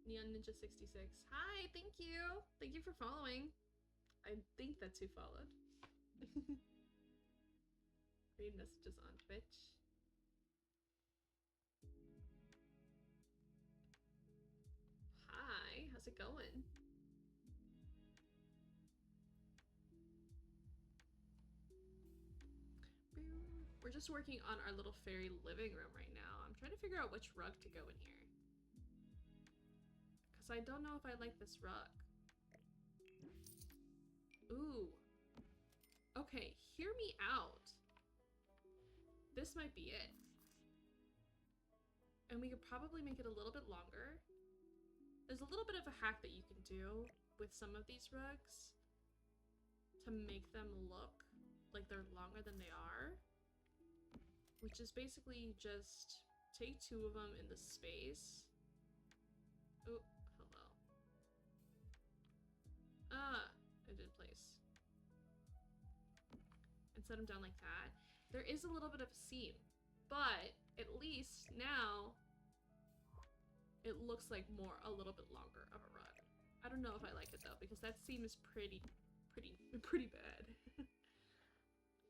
Neon Ninja 66. Hi, thank you. Thank you for following. I think that's who followed. Read messages on Twitch. Hi, how's it going? We're just working on our little fairy living room right now. I'm trying to figure out which rug to go in here. Because I don't know if I like this rug. Ooh. Okay, hear me out. This might be it. And we could probably make it a little bit longer. There's a little bit of a hack that you can do with some of these rugs to make them look like they're longer than they are. Which is basically just take two of them in the space. Oh, hello. It did place. And set them down like that. There is a little bit of a seam, but at least now it looks like a little bit longer of a rug. I don't know if I like it though, because that seam is pretty bad.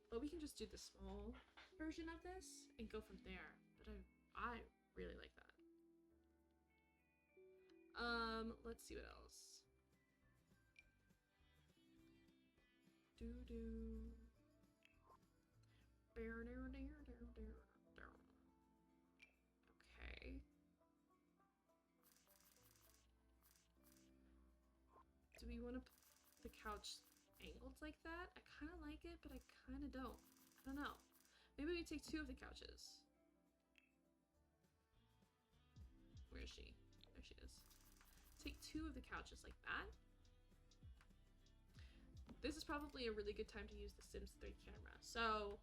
But we can just do the small version of this and go from there. But I really like that. Let's see what else. Okay. Do we want to put the couch angled like that? I kind of like it, but I kind of don't. I don't know. Maybe we take two of the couches. Where is she? There she is. Take two of the couches like that. This is probably a really good time to use the Sims 3 camera. So,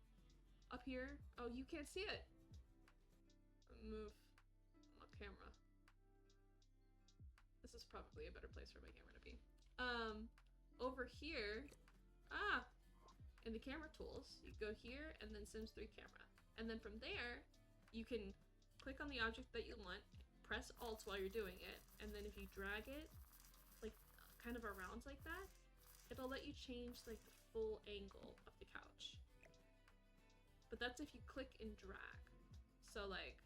up here. Oh, you can't see it. Move my camera. This is probably a better place for my camera to be. Over here, in the camera tools, you go here and then Sims 3 camera. And then from there, you can click on the object that you want, press Alt while you're doing it, and then if you drag it, like, kind of around like that, it'll let you change, like, the full angle of the couch. But that's if you click and drag. So, like,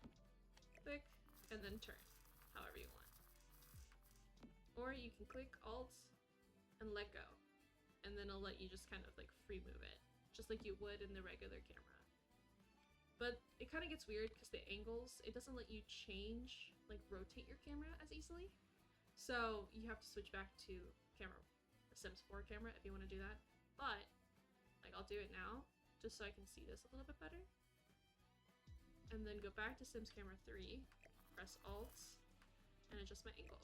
click and then turn, however you want. Or you can click Alt and let go. And then it'll let you just kind of like free move it, just like you would in the regular camera. But it kind of gets weird because the angles, it doesn't let you change, like rotate your camera as easily. So you have to switch back to the Sims 4 camera if you want to do that. But, like, I'll do it now, just so I can see this a little bit better. And then go back to Sims Camera 3, press Alt, and adjust my angle.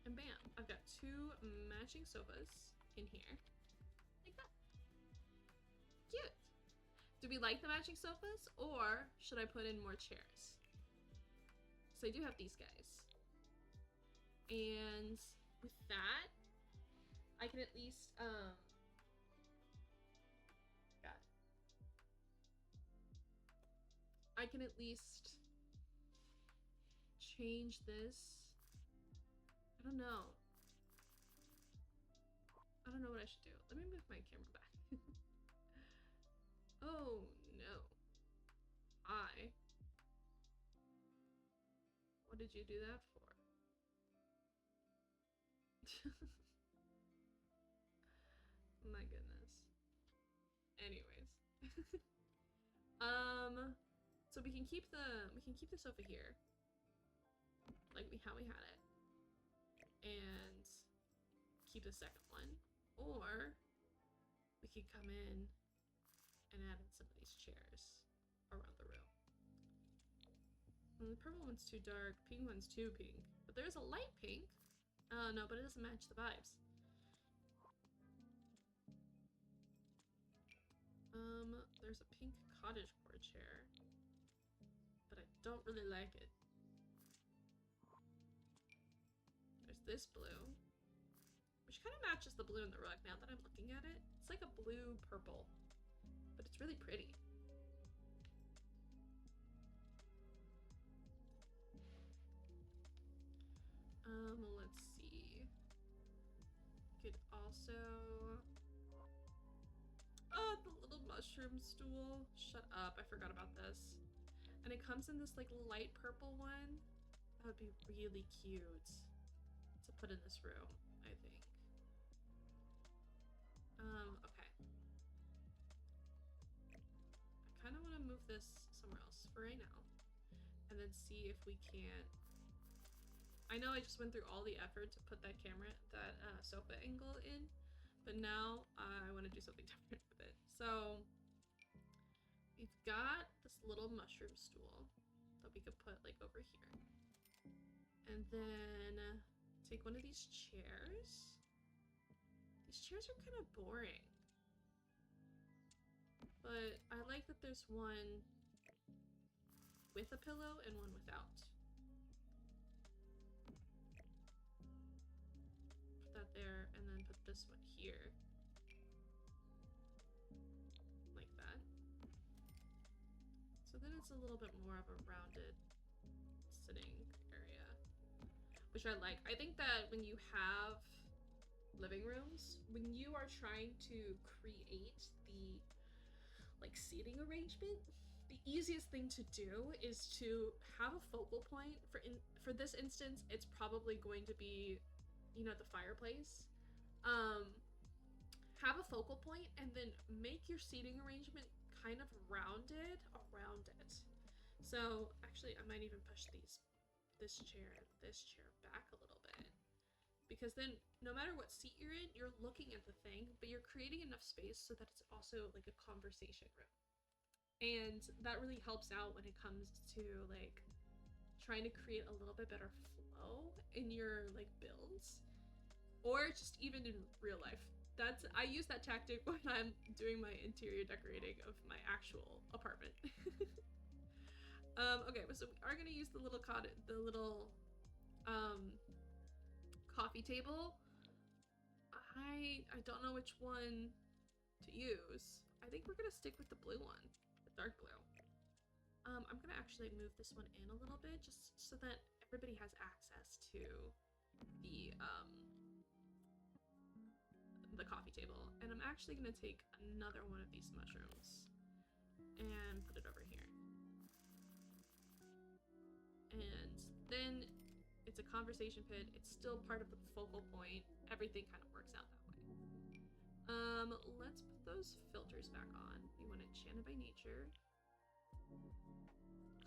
And bam, I've got two matching sofas in here, like that. Cute. Do we like the matching sofas, or should I put in more chairs? So I do have these guys. And with that, I can at least, I can at least change this. I don't know. I don't know what I should do. Let me move my camera back. Oh no. What did you do that for? My goodness. Anyways. So we can keep the sofa here. Like how we had it. And keep the second one, or we could come in and add in some of these chairs around the room. And the purple one's too dark, pink one's too pink, but there's a light pink. No, but it doesn't match the vibes. There's a pink cottagecore chair, but I don't really like it. There's this blue, which kind of matches the blue in the rug now that I'm looking at it. It's like a blue purple, but it's really pretty. Let's see. Could also... Oh, the little mushroom stool. Shut up, I forgot about this. And it comes in this like light purple one. That would be really cute to put in this room, I think. Okay. I kind of want to move this somewhere else for right now. And then see if we can't... I know I just went through all the effort to put that sofa angle in, but now I want to do something different with it. So we've got this little mushroom stool that we could put like over here. And then take one of these chairs. These chairs are kind of boring, but I like that there's one with a pillow and one without. That there, and then put this one here like that, so then it's a little bit more of a rounded sitting area, which I like. I think that when you have living rooms, when you are trying to create the like seating arrangement, the easiest thing to do is to have a focal point. For this instance, it's probably going to be, you know, the fireplace. Have a focal point and then make your seating arrangement kind of rounded around it. So actually I might even push this chair back a little bit, because then no matter what seat you're in, you're looking at the thing, but you're creating enough space so that it's also like a conversation room. And that really helps out when it comes to like trying to create a little bit better flow in your like builds, or just even in real life. I use that tactic when I'm doing my interior decorating of my actual apartment. Okay, so we are gonna use the little coffee table. I don't know which one to use. I think we're gonna stick with the blue one, the dark blue. I'm gonna actually move this one in a little bit just so that everybody has access to the coffee table. And I'm actually gonna take another one of these mushrooms and put it over here. And then it's a conversation pit. It's still part of the focal point. Everything kind of works out that way. Let's put those filters back on. We want Enchanted by Nature,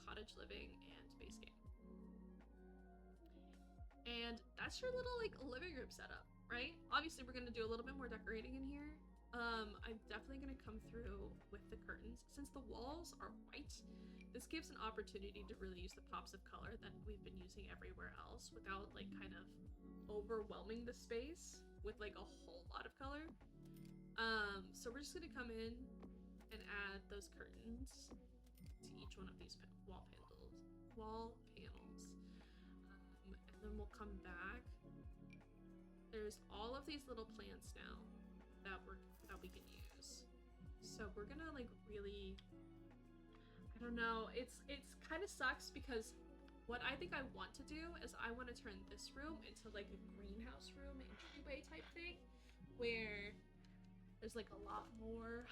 Cottage Living, and Base Game. And that's your little like living room setup, right? Obviously we're gonna do a little bit more decorating in here. I'm definitely gonna come through with the curtains. Since the walls are white, this gives an opportunity to really use the pops of color that we've been using everywhere else without like kind of overwhelming the space with like a whole lot of color. So we're just gonna come in and add those curtains to each one of these wall panels. And then we'll come back. There's all of these little plants now that we can use. So we're gonna like really, I don't know, it's kind of sucks because what I think I want to do is I want to turn this room into like a greenhouse room entryway type thing, where there's like a lot more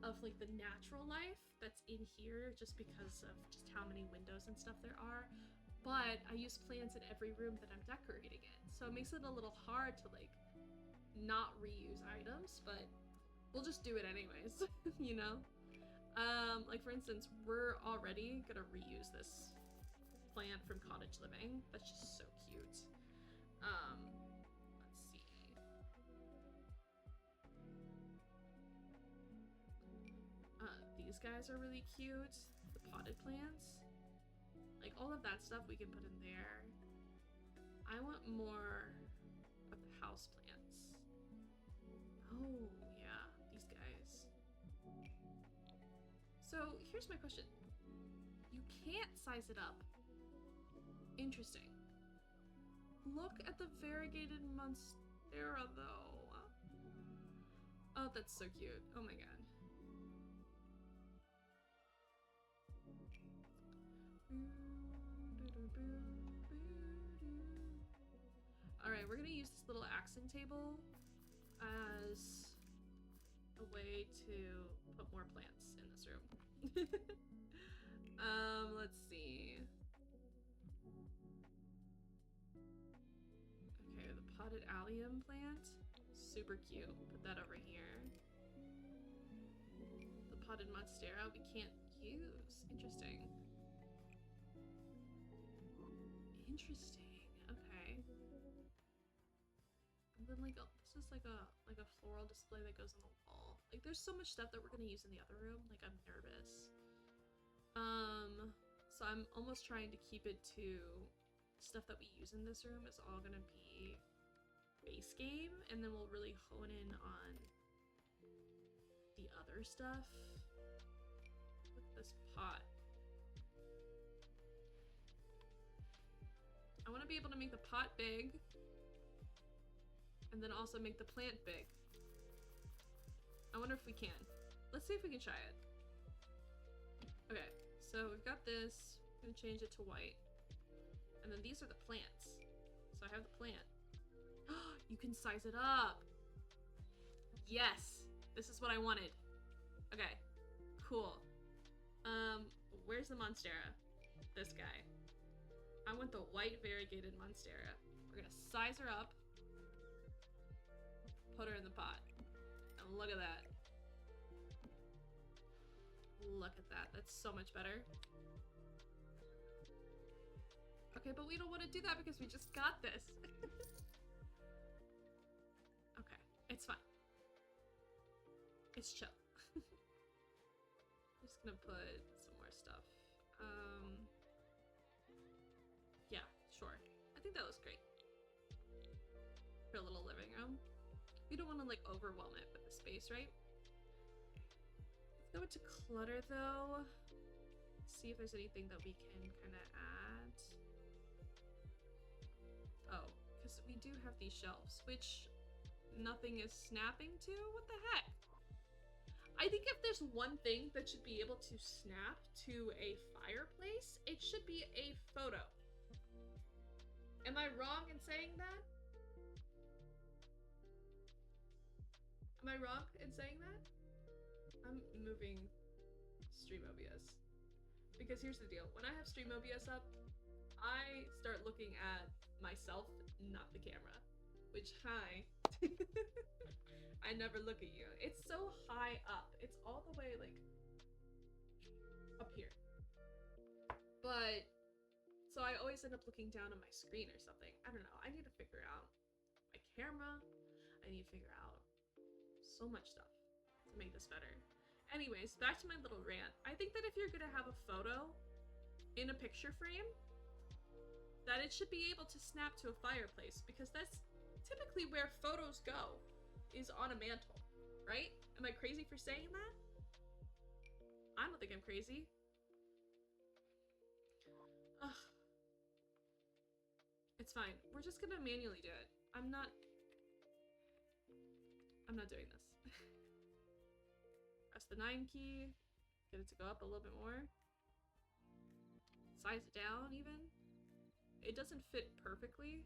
of like the natural life that's in here just because of just how many windows and stuff there are. But I use plants in every room that I'm decorating in, so it makes it a little hard to like not reuse items, but we'll just do it anyways. You know, like for instance, we're already gonna reuse this plant from Cottage Living. That's just so cute. Let's see. These guys are really cute. The potted plants. Like all of that stuff we can put in there. I want more house plants. Oh, yeah, these guys. So here's my question. You can't size it up. Interesting. Look at the variegated monstera, though. Oh, that's so cute. Oh my god. Alright, we're gonna use this little accent table as a way to put more plants in this room. Let's see. Okay, the potted allium plant. Super cute. Put that over here. The potted monstera we can't use. Interesting. Interesting. Okay. And then like this is like a floral display that goes on the wall. Like there's so much stuff that we're gonna use in the other room. Like I'm nervous. So I'm almost trying to keep it to stuff that we use in this room is all gonna be base game, and then we'll really hone in on the other stuff with this pot. I want to be able to make the pot big and then also make the plant big. I wonder if we can. Let's see if we can try it. Okay, so we've got this. I'm gonna change it to white. And then these are the plants. So I have the plant. You can size it up. Yes, this is what I wanted. Okay, cool. Where's the monstera? This guy. I want the white variegated monstera. We're gonna size her up. Put her in the pot. And look at that. Look at that. That's so much better. Okay, but we don't want to do that because we just got this. Okay, it's fine. It's chill. I'm just gonna put some more stuff. Yeah, sure. I think that looks great. For a little living room. We don't want to like overwhelm it with the space, right? Let's go into clutter though. See if there's anything that we can kind of add. Oh, because we do have these shelves, which nothing is snapping to? What the heck? I think if there's one thing that should be able to snap to a fireplace, it should be a photo. Am I wrong in saying that? Am I wrong in saying that? I'm moving Stream OBS. Because here's the deal. When I have Stream OBS up, I start looking at myself, not the camera. Which, hi. I never look at you. It's so high up. It's all the way, like, up here. But, so I always end up looking down on my screen or something. I don't know. I need to figure out my camera. I need to figure out so much stuff to make this better. Anyways, back to my little rant. I think that if you're gonna have a photo in a picture frame, that it should be able to snap to a fireplace, because that's typically where photos go, is on a mantle, right? Am I crazy for saying that? I don't think I'm crazy. Ugh. It's fine. We're just gonna manually do it. I'm not doing this. Press the 9 key, get it to go up a little bit more. Size it down even. It doesn't fit perfectly,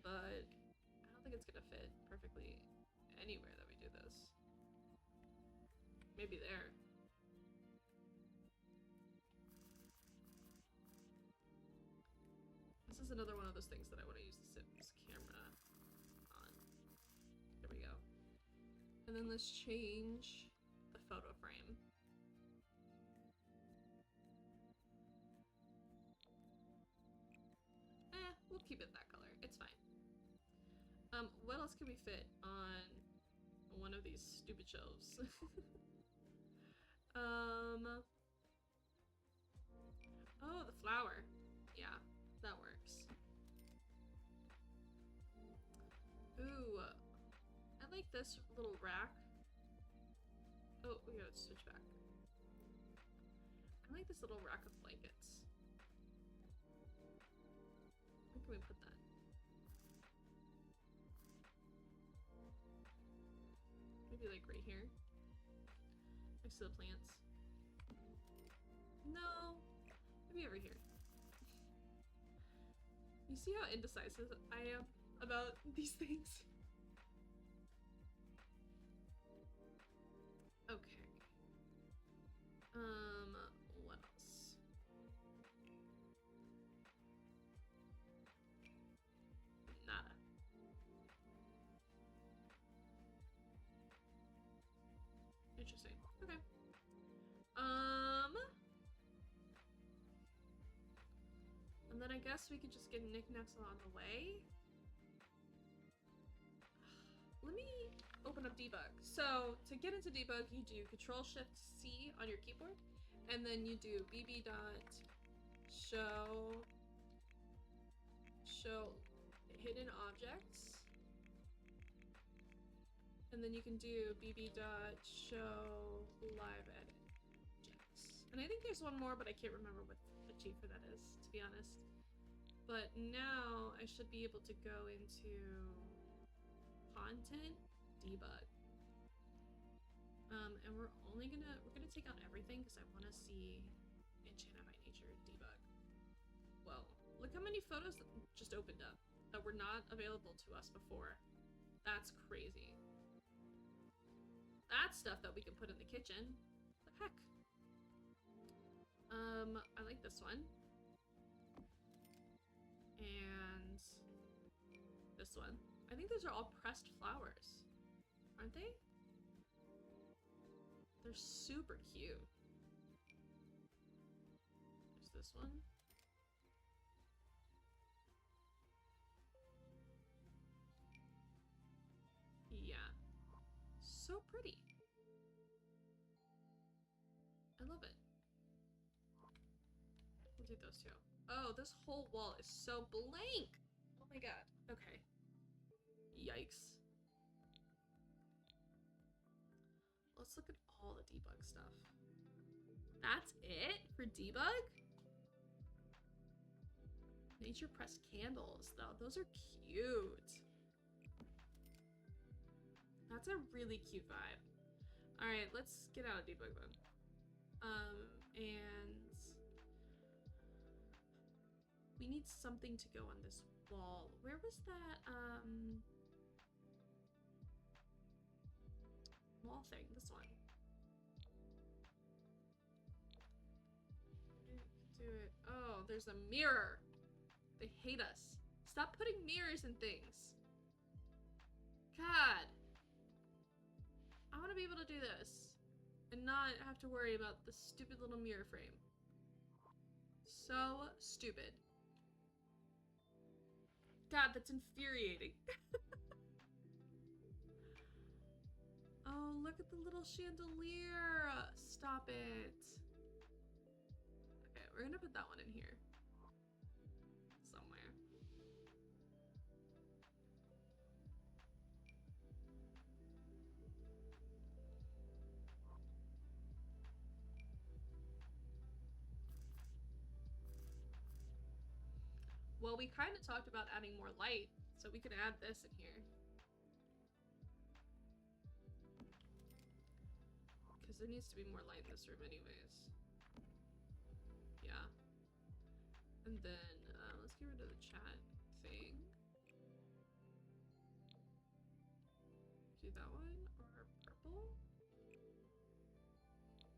but I don't think it's gonna fit perfectly anywhere that we do this. Maybe there. This is another one of those things that I want to use this camera on. There we go. And then let's change the photo frame. We'll keep it that color. It's fine. What else can we fit on one of these stupid shelves? Oh, the flower. Yeah, that works. Ooh, I like this little rack. Oh, we gotta switch back. I like this little rack of blankets. Where can we put that? Maybe like right here. Next to the plants. No. Maybe over here. You see how indecisive I am about these things? Okay. What else? Nada. Interesting. Okay. And then I guess we could just get knickknacks along the way. Let me open up debug. So to get into debug, you do Control-Shift-C on your keyboard, and then you do bb dot show hidden objects, and then you can do bb dot show live edit objects. And I think there's one more, but I can't remember what the chief for that is, to be honest. But now I should be able to go into content debug. And we're gonna take out everything because I want to see Enchanted by Nature debug. Well, look how many photos that just opened up that were not available to us before. That's crazy. That's stuff that we can put in the kitchen. What the heck? I like this one. And this one. I think those are all pressed flowers, aren't they? They're super cute. There's this one. Yeah. So pretty. I love it. We'll do those two. Oh, this whole wall is so blank. Oh my god. Okay. Yikes. Let's look at all the debug stuff. That's it for debug? Nature pressed candles, though. Those are cute. That's a really cute vibe. Alright, let's get out of debug then. And we need something to go on this wall. Where was that, wall thing? This one. Do it. Oh, there's a mirror. They hate us. Stop putting mirrors in things. God. I want to be able to do this and not have to worry about the stupid little mirror frame. So stupid. God, that's infuriating. Oh, look at the little chandelier. Stop it. Okay, we're gonna put that one in here. Somewhere. Well, we kind of talked about adding more light, so we could add this in here. Because there needs to be more light in this room anyways. Yeah. And then, let's get rid of the chat thing. Do that one, or purple.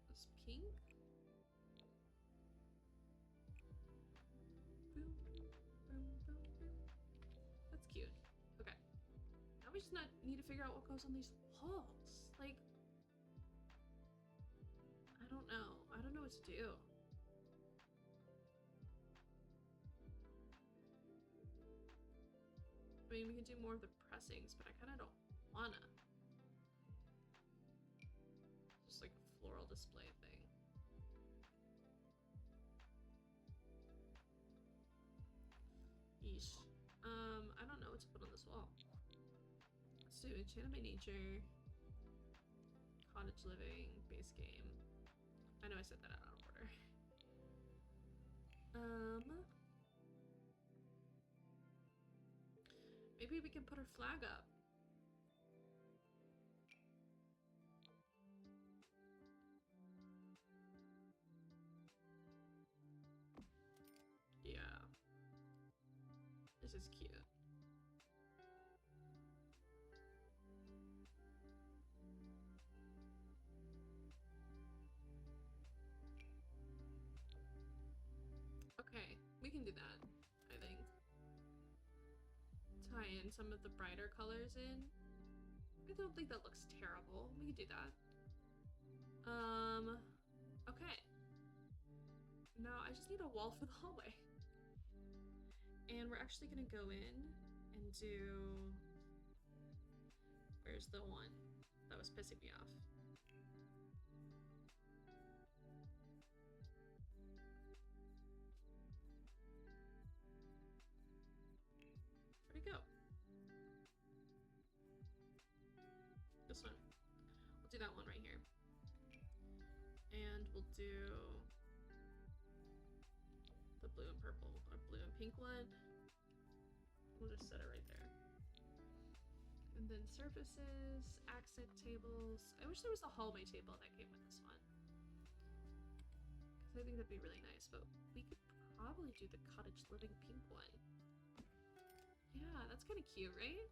This pink. Boom, boom, boom, boom. That's cute. Okay. Now we just need to figure out what goes on these walls. Like, I don't know. I don't know what to do. I mean, we can do more of the pressings, but I kind of don't wanna. Just like a floral display thing. Yeesh. I don't know what to put on this wall. do Enchanted by Nature, Cottage Living, base game. I know I said that out of order. Maybe we can put our flag up. Yeah. This is cute. Okay, we can do that, I think. Tie in some of the brighter colors in. I don't think that looks terrible. We could do that. Okay. Now I just need a wall for the hallway. And we're actually gonna go in and do... Where's the one that was pissing me off? Where'd it go? This one. We'll do that one right here. And we'll do the blue and purple, or blue and pink one. We'll just set it right there. And then surfaces, accent tables. I wish there was a hallway table that came with this one. Because I think that'd be really nice, but we could probably do the cottage living pink one. Yeah, that's kind of cute, right?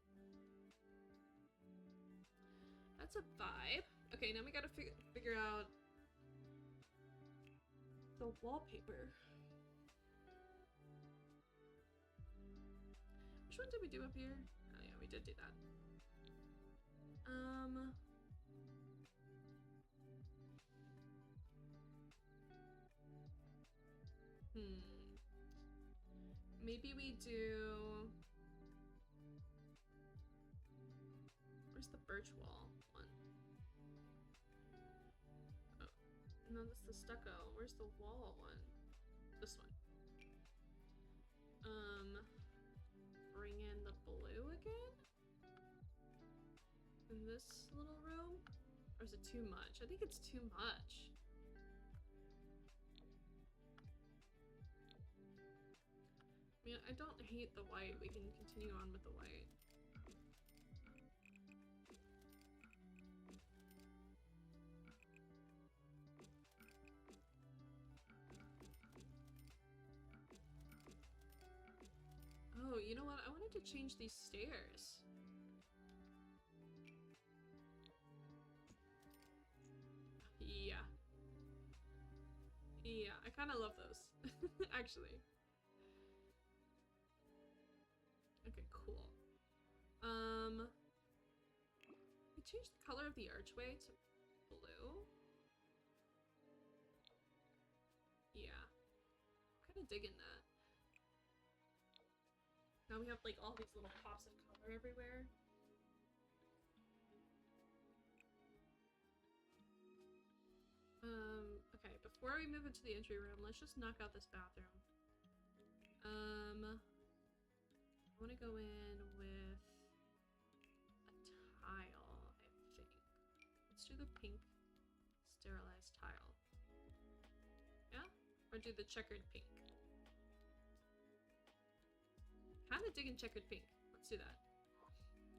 That's a vibe. Okay, now we gotta figure out the wallpaper. Which one did we do up here? Oh yeah, we did do that. Maybe we do... Where's the birch wall one? Oh, no, that's the stucco. Where's the wall one? This one. Bring in the blue again? In this little room? Or is it too much? I think it's too much. I mean, I don't hate the white. We can continue on with the white. Oh, you know what? I wanted to change these stairs. Yeah. Yeah, I kind of love those, actually. Okay, cool. We changed the color of the archway to blue. Yeah. I'm kind of digging that. Now we have like all these little pops of color everywhere. Okay, before we move into the entry room, let's just knock out this bathroom. I want to go in with a tile, I think. Let's do the pink sterilized tile. Yeah? Or do the checkered pink? Kind of digging checkered pink. Let's do that.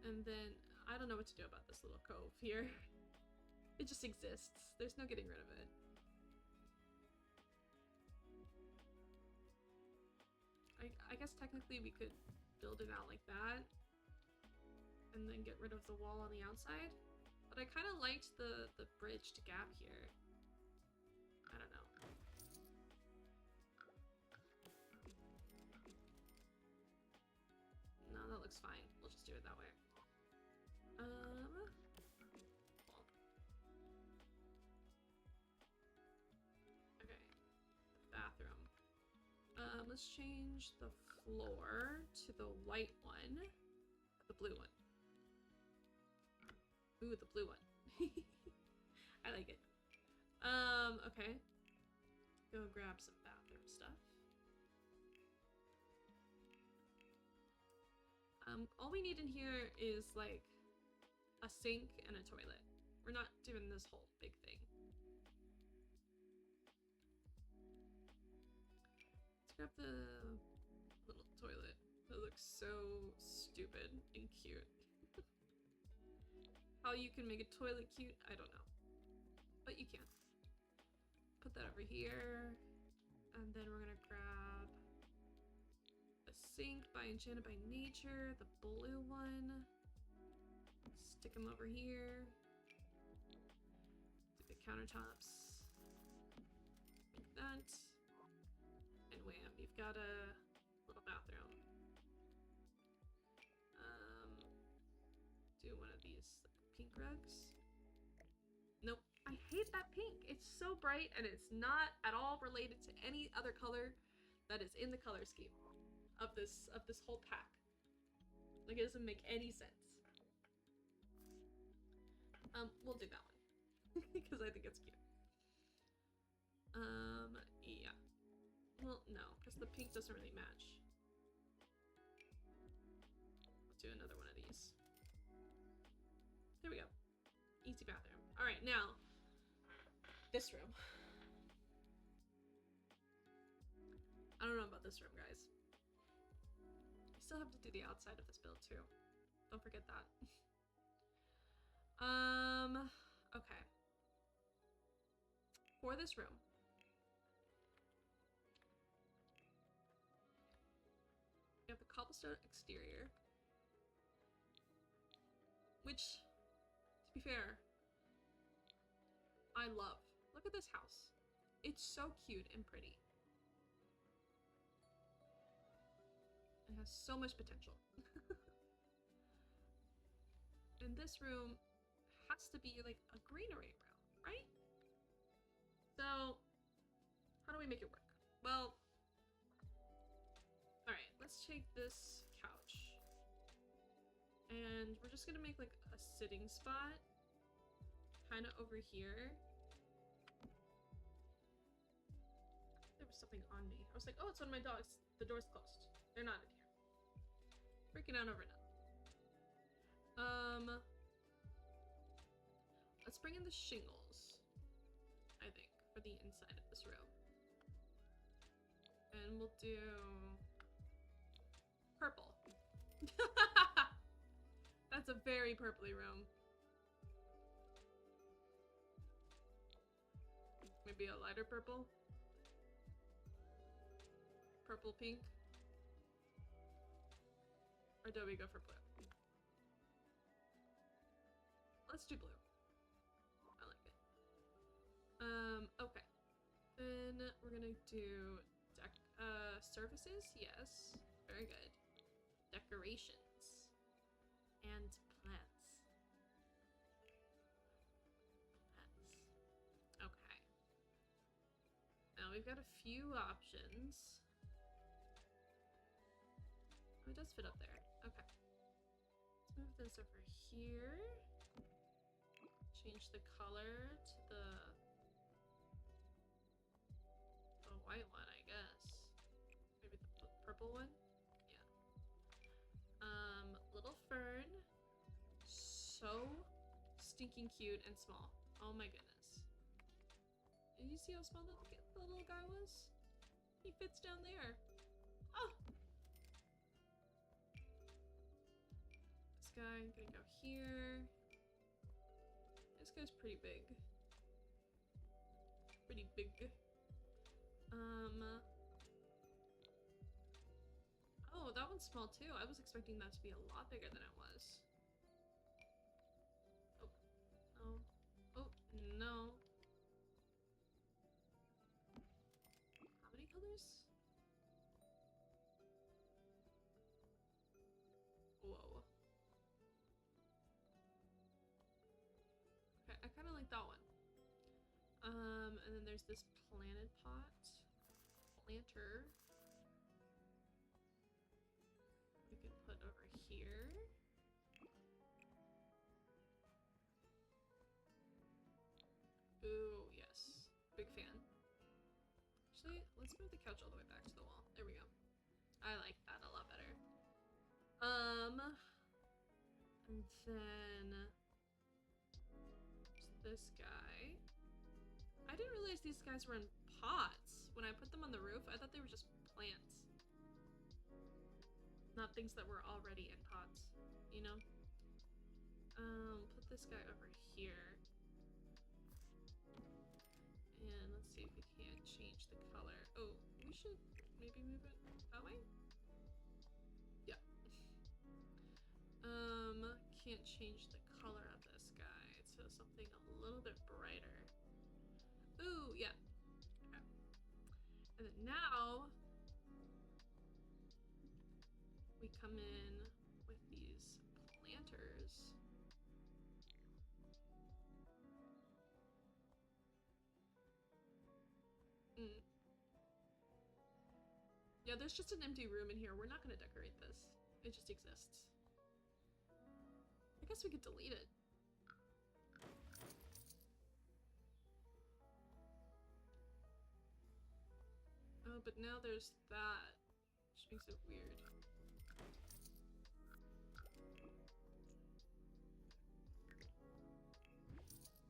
And then, I don't know what to do about this little cove here. It just exists. There's no getting rid of it. I guess technically we could build it out like that. And then get rid of the wall on the outside. But I kind of liked the bridged gap here. I don't know. No, that looks fine. We'll just do it that way. Okay. Bathroom. Let's change the floor to the white one. The blue one. Ooh, the blue one. I like it. Okay. Go grab some bathroom stuff. All we need in here is like a sink, and a toilet. We're not doing this whole big thing. Let's grab the little toilet. That looks so stupid and cute. How you can make a toilet cute, I don't know. But you can. Put that over here. And then we're gonna grab a sink by Enchanted by Nature, the blue one. Stick them over here. Do the countertops. Like that. And wham, you've got a little bathroom. Do one of these pink rugs. Nope, I hate that pink. It's so bright and it's not at all related to any other color that is in the color scheme of this whole pack. Like, it doesn't make any sense. We'll do that one because I think it's cute. Yeah. Well, no, because the pink doesn't really match. Let's do another one of these. There we go. Easy bathroom. All right, now this room. I don't know about this room, guys. I still have to do the outside of this build too. Don't forget that. Okay. For this room, we have the cobblestone exterior, which, to be fair, I love. Look at this house. It's so cute and pretty. It has so much potential. And this room has to be like a greenery room, right? So, how do we make it work? Well, alright, let's take this couch. And we're just gonna make like a sitting spot kind of over here. There was something on me. I was like, oh, it's one of my dogs. The door's closed. They're not in here. Freaking out over nothing. Let's bring in the shingles, I think, for the inside of this room. And we'll do purple. That's a very purpley room. Maybe a lighter purple? Purple pink? Or do we go for blue? Let's do blue. I like it. Okay. Then we're gonna do services, yes. Very good. Decorations. And plants. Okay. Now we've got a few options. Oh, it does fit up there. Okay. Let's move this over here. Change the color to the white one, I guess. Maybe the purple one? Yeah. Little fern. So stinking cute and small. Oh my goodness. Did you see how small the little guy was? He fits down there. Oh! This guy, gonna go here. This guy's pretty big. Pretty big. Oh, that one's small too. I was expecting that to be a lot bigger than it was. Oh, no. Oh, no. How many colors? Whoa. Okay, I kind of like that one. And then there's this planted pot. Planter. We could put over here. Ooh, yes. Big fan. Actually, let's move the couch all the way back to the wall. There we go. I like that a lot better. And then this guy. I didn't realize these guys were in pots. When I put them on the roof, I thought they were just plants. Not things that were already in pots, you know? Put this guy over here. And let's see if we can't change the color. Oh, we should maybe move it that way? Yeah. Can't change the color of this guy to something a little bit brighter. Ooh, yeah. Okay. And then now we come in with these planters. Yeah, there's just an empty room in here. We're not gonna decorate this. It just exists. I guess we could delete it. Oh, but now there's that, which makes it weird.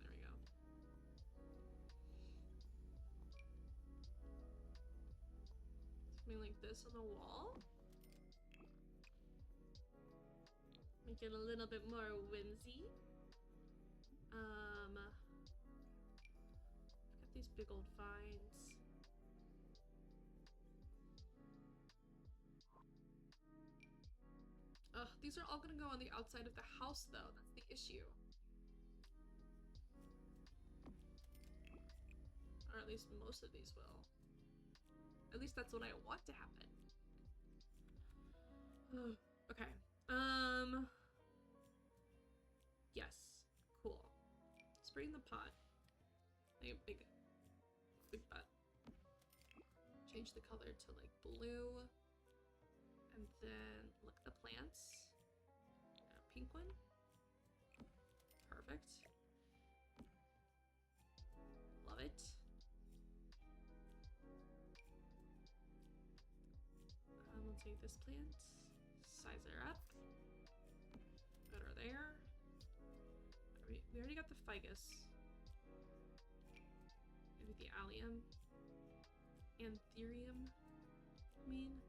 There we go. Something like this on the wall. Make it a little bit more whimsy. I've got these big old vines. Ugh, these are all gonna go on the outside of the house though, that's the issue. Or at least most of these will. At least that's what I want to happen. Okay. Yes. Cool. Spray in the pot. Make a big butt. Change the color to like blue. And then look at the plants. And a pink one. Perfect. Love it. We'll take this plant, size her up, put her there. We already got the ficus. Maybe the allium. Anthurium, I mean.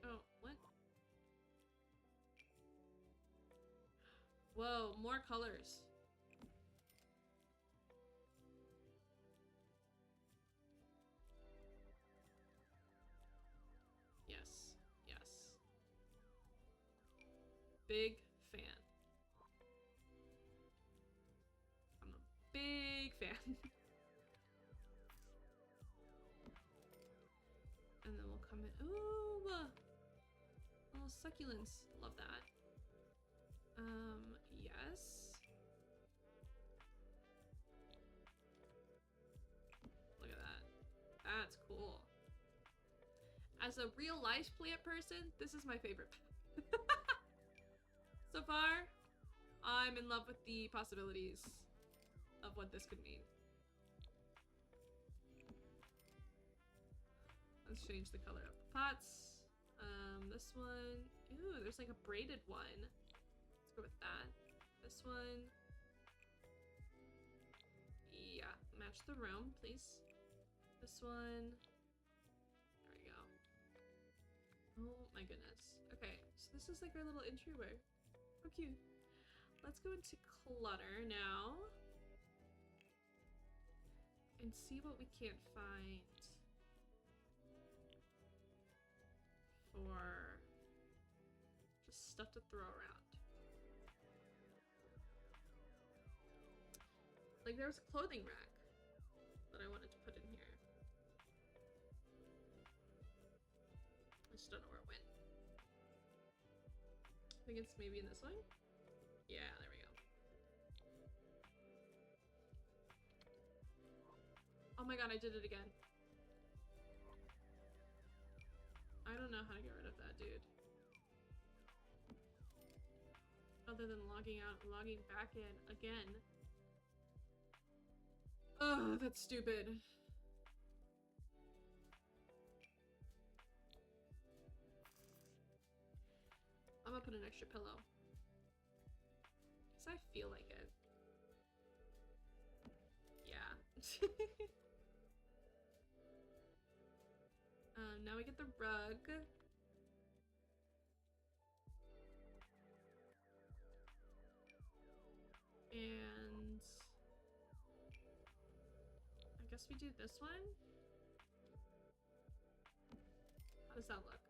Oh, what? Whoa, more colors. Yes, yes. Big fan. I'm a big fan. And then we'll come in. Ooh, little succulents. Love that. Yes. Look at that. That's cool. As a real life plant person, this is my favorite. So far, I'm in love with the possibilities of what this could mean. Let's change the color of the pots. This one. Ooh, there's like a braided one. Let's go with that. This one. Yeah, match the room, please. This one. There we go. Oh my goodness. Okay, so this is like our little entryway. How cute. Let's go into clutter now. And see what we can't find. For just stuff to throw around. Like there was a clothing rack that I wanted to put in here. I just don't know where it went. I think it's maybe in this one? Yeah, there we go. Oh my god, I did it again. I don't know how to get rid of that, dude. Other than logging out and logging back in again. Ugh, that's stupid. I'm gonna put an extra pillow. Because I feel like it. Yeah. Now we get the rug. And I guess we do this one. How does that look?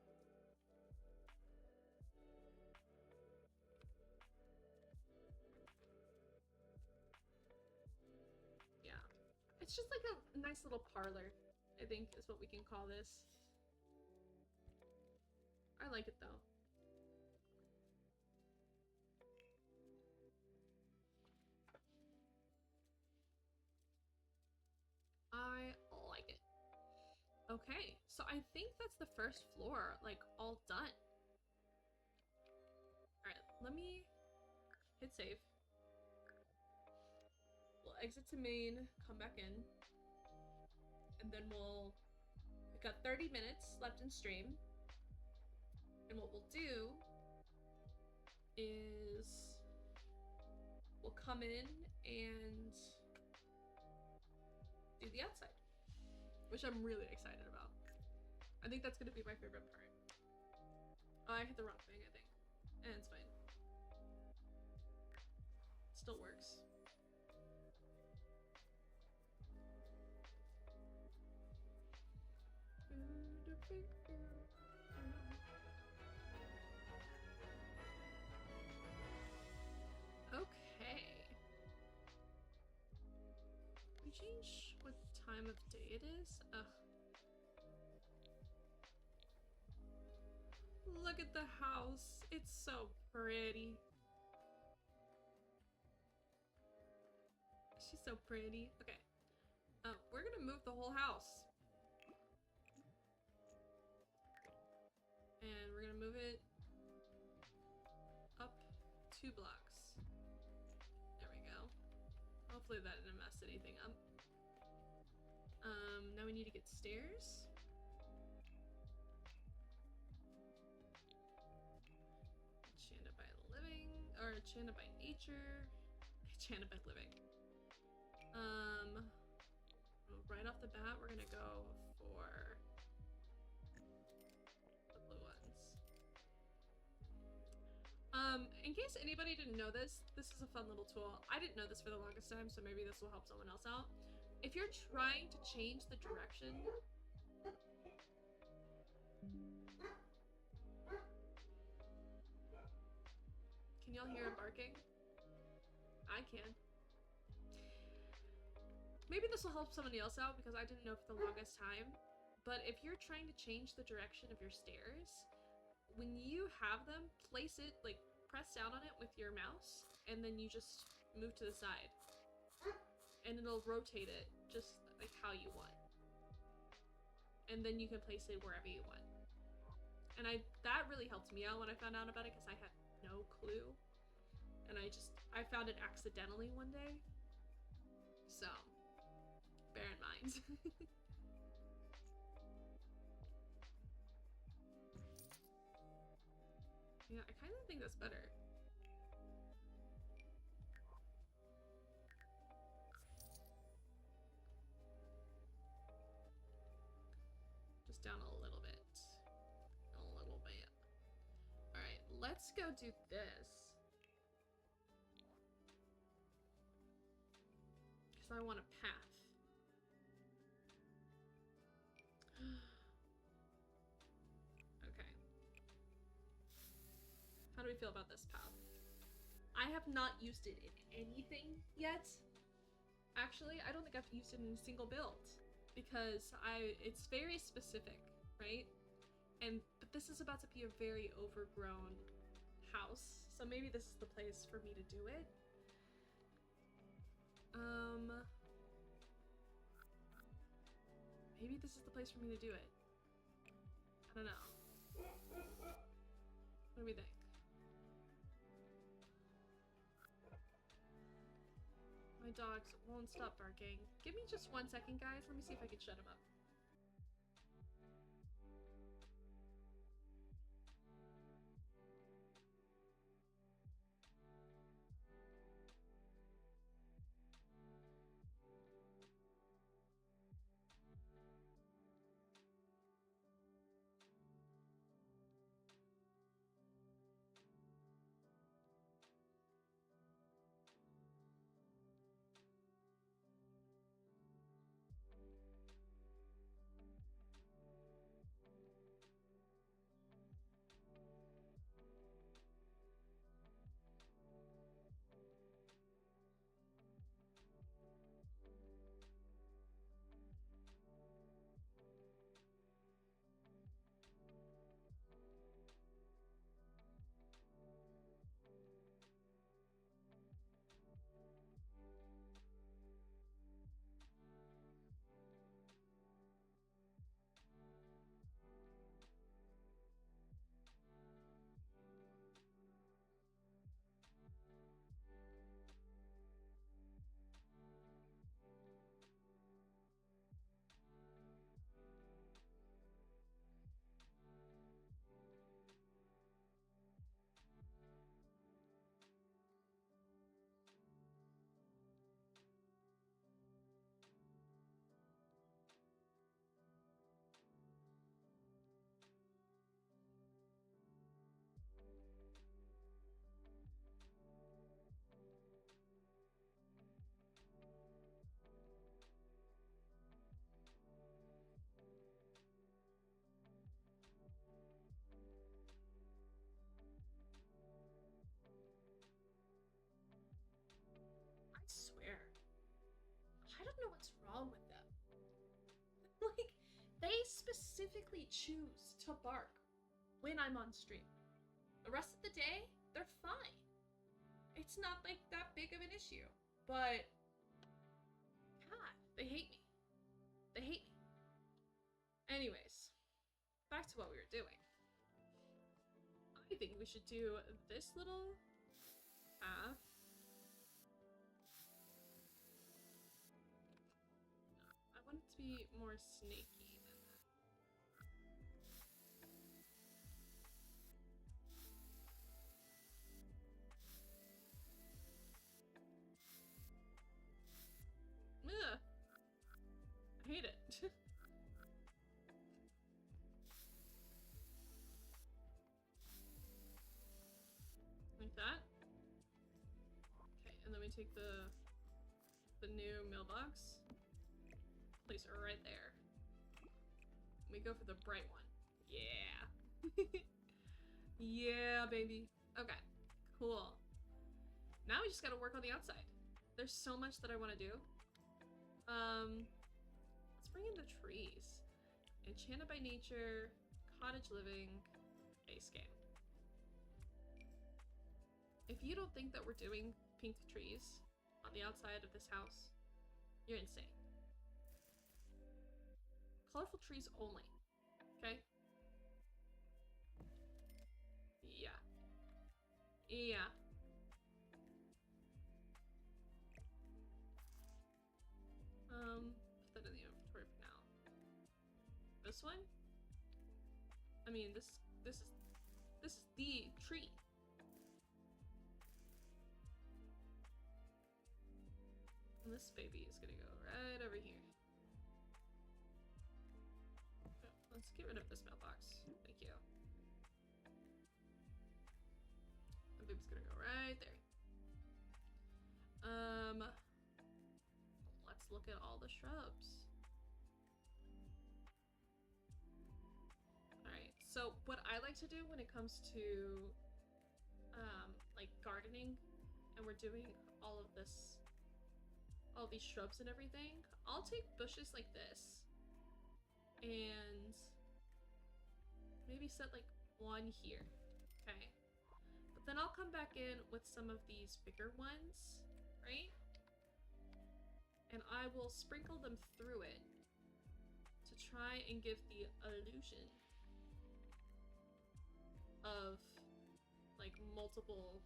Yeah. It's just like a nice little parlor, I think is what we can call this. I like it though. I like it. Okay, so I think that's the first floor, like, all done. Alright, let me hit save. We'll exit to main, come back in, and then we've got 30 minutes left in stream. And what we'll do is we'll come in and do the outside, which I'm really excited about. I think that's gonna be my favorite part. Oh, I hit the wrong thing, I think. And it's fine. Still works. Okay. We change what time of day it is? Ugh. Look at the house. It's so pretty. She's so pretty. Okay. We're gonna move the whole house. And we're gonna move it up 2 blocks. There we go. Hopefully that didn't mess anything up. Now we need to get stairs. Enchanted by living, or enchanted by nature. Enchanted by living. Right off the bat, we're gonna go for the blue ones. In case anybody didn't know this is a fun little tool. I didn't know this for the longest time, so maybe this will help someone else out. If you're trying to change the direction, can y'all hear him barking? I can. Maybe this will help somebody else out because I didn't know for the longest time. But if you're trying to change the direction of your stairs, when you have them, place it, like, press down on it with your mouse, and then you just move to the side. And it'll rotate it just like how you want. And then you can place it wherever you want. And that really helped me out when I found out about it because I had no clue. And I found it accidentally one day. So, bear in mind. Yeah, I kind of think that's better. Just down a little bit. A little bit. Alright, let's go do this. Because I want a path. Okay. How do we feel about this path? I have not used it in anything yet. Actually, I don't think I've used it in a single build because it's very specific, right? But this is about to be a very overgrown house, so maybe this is the place for me to do it. Maybe this is the place for me to do it. I don't know. What do we think? My dogs won't stop barking. Give me just 1 second, guys. Let me see if I can shut them up. don't know what's wrong with them. Like, they specifically choose to bark when I'm on stream. The rest of the day, they're fine. It's not like that big of an issue. But God, they hate me. They hate me. Anyways, back to what we were doing. I think we should do this little path. I want it to be more snaky than that. Ugh. I hate it. Like that. Okay, and then we take the new mailbox, place it right there. We go for the bright one. Yeah. Yeah, baby. Okay, cool. Now we just gotta work on the outside. There's so much that I want to do. Let's bring in the trees. Enchanted by nature, cottage living, base game. If you don't think that we're doing pink trees on the outside of this house, you're insane. Colorful trees only, okay? Yeah. Yeah. Put that in the inventory for now. This one? I mean, this is the tree. And this baby is gonna go right over here. Oh, let's get rid of this mailbox. Thank you. The baby's gonna go right there. Let's look at all the shrubs. Alright, so what I like to do when it comes to like gardening, and we're doing all of this, all these shrubs and everything, I'll take bushes like this and maybe set like one here, okay? But then I'll come back in with some of these bigger ones, right? And I will sprinkle them through it to try and give the illusion of like multiple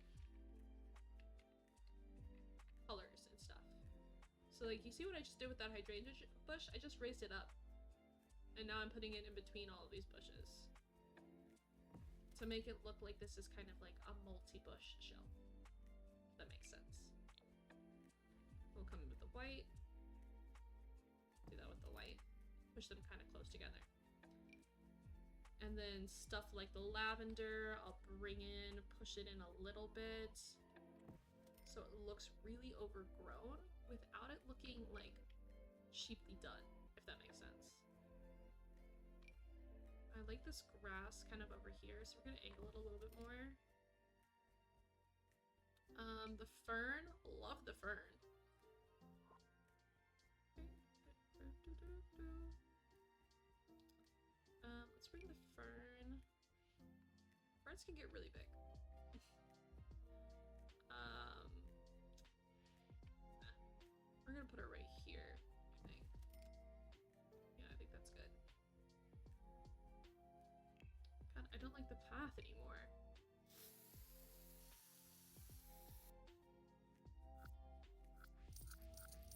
colors and stuff. So like, you see what I just did with that hydrangea bush? I just raised it up. And now I'm putting it in between all of these bushes to make it look like this is kind of like a multi-bush show. If that makes sense. We'll come in with the white. Do that with the white. Push them kind of close together. And then stuff like the lavender, I'll bring in, push it in a little bit. So it looks really overgrown without it looking like cheaply done, if that makes sense. I like this grass kind of over here, so we're gonna angle it a little bit more. The fern, love the fern. Let's bring the fern. Ferns can get really big. We're gonna put it right here, I think. Yeah, I think that's good. God, I don't like the path anymore.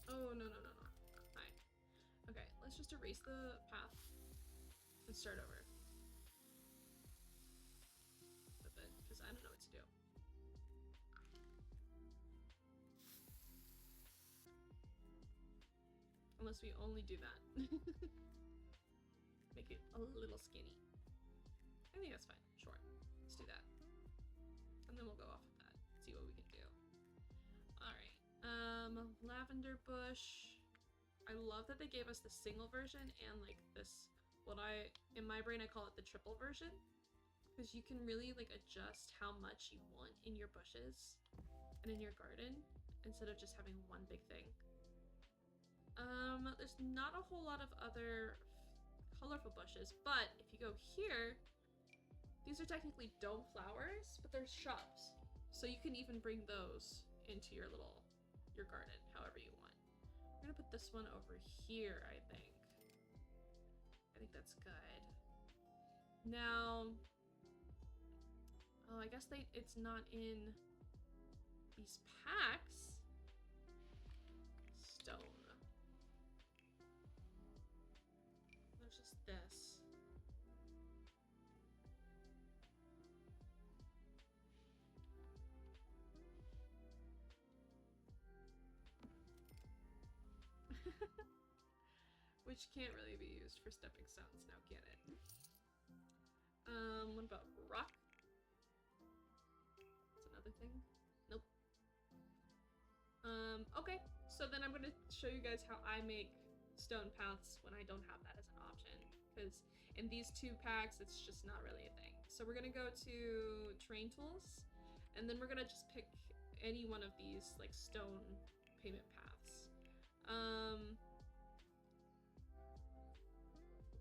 Oh, no. Fine. Okay, let's just erase the path and start over. With it, because I don't know what to do. Unless we only do that. Make it a little skinny. I think that's fine. Sure. Let's do that. And then we'll go off of that. See what we can do. Alright. Lavender bush. I love that they gave us the single version and like this, in my brain I call it the triple version. Because you can really like adjust how much you want in your bushes and in your garden instead of just having one big thing. There's not a whole lot of other colorful bushes, but if you go here, these are technically dome flowers, but they're shrubs. So you can even bring those into your garden, however you want. I'm gonna put this one over here, I think. I think that's good. Now, oh, I guess it's not in these packs. Stone. There's just this. Which can't really be used for stepping stones now, can it? What about rock? That's another thing. Nope. Okay. So then I'm gonna show you guys how I make stone paths when I don't have that as an option. Because in these two packs, it's just not really a thing. So we're gonna go to terrain tools, and then we're gonna just pick any one of these like stone pavement paths.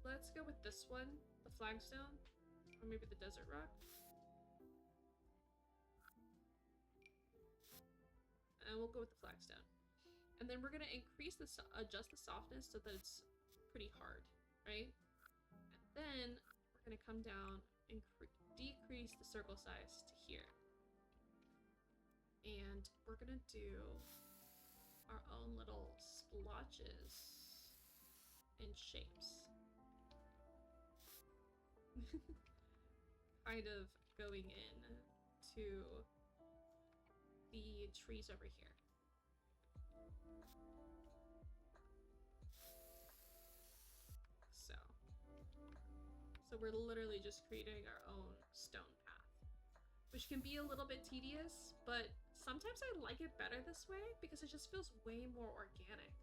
Let's go with this one, the flagstone, or maybe the desert rock. And we'll go with the flagstone. And then we're gonna adjust the softness so that it's pretty hard, right? And then we're gonna come down and decrease the circle size to here. And we're gonna do our own little splotches and shapes. Kind of going in to the trees over here. So we're literally just creating our own stone path, which can be a little bit tedious, but sometimes I like it better this way because it just feels way more organic.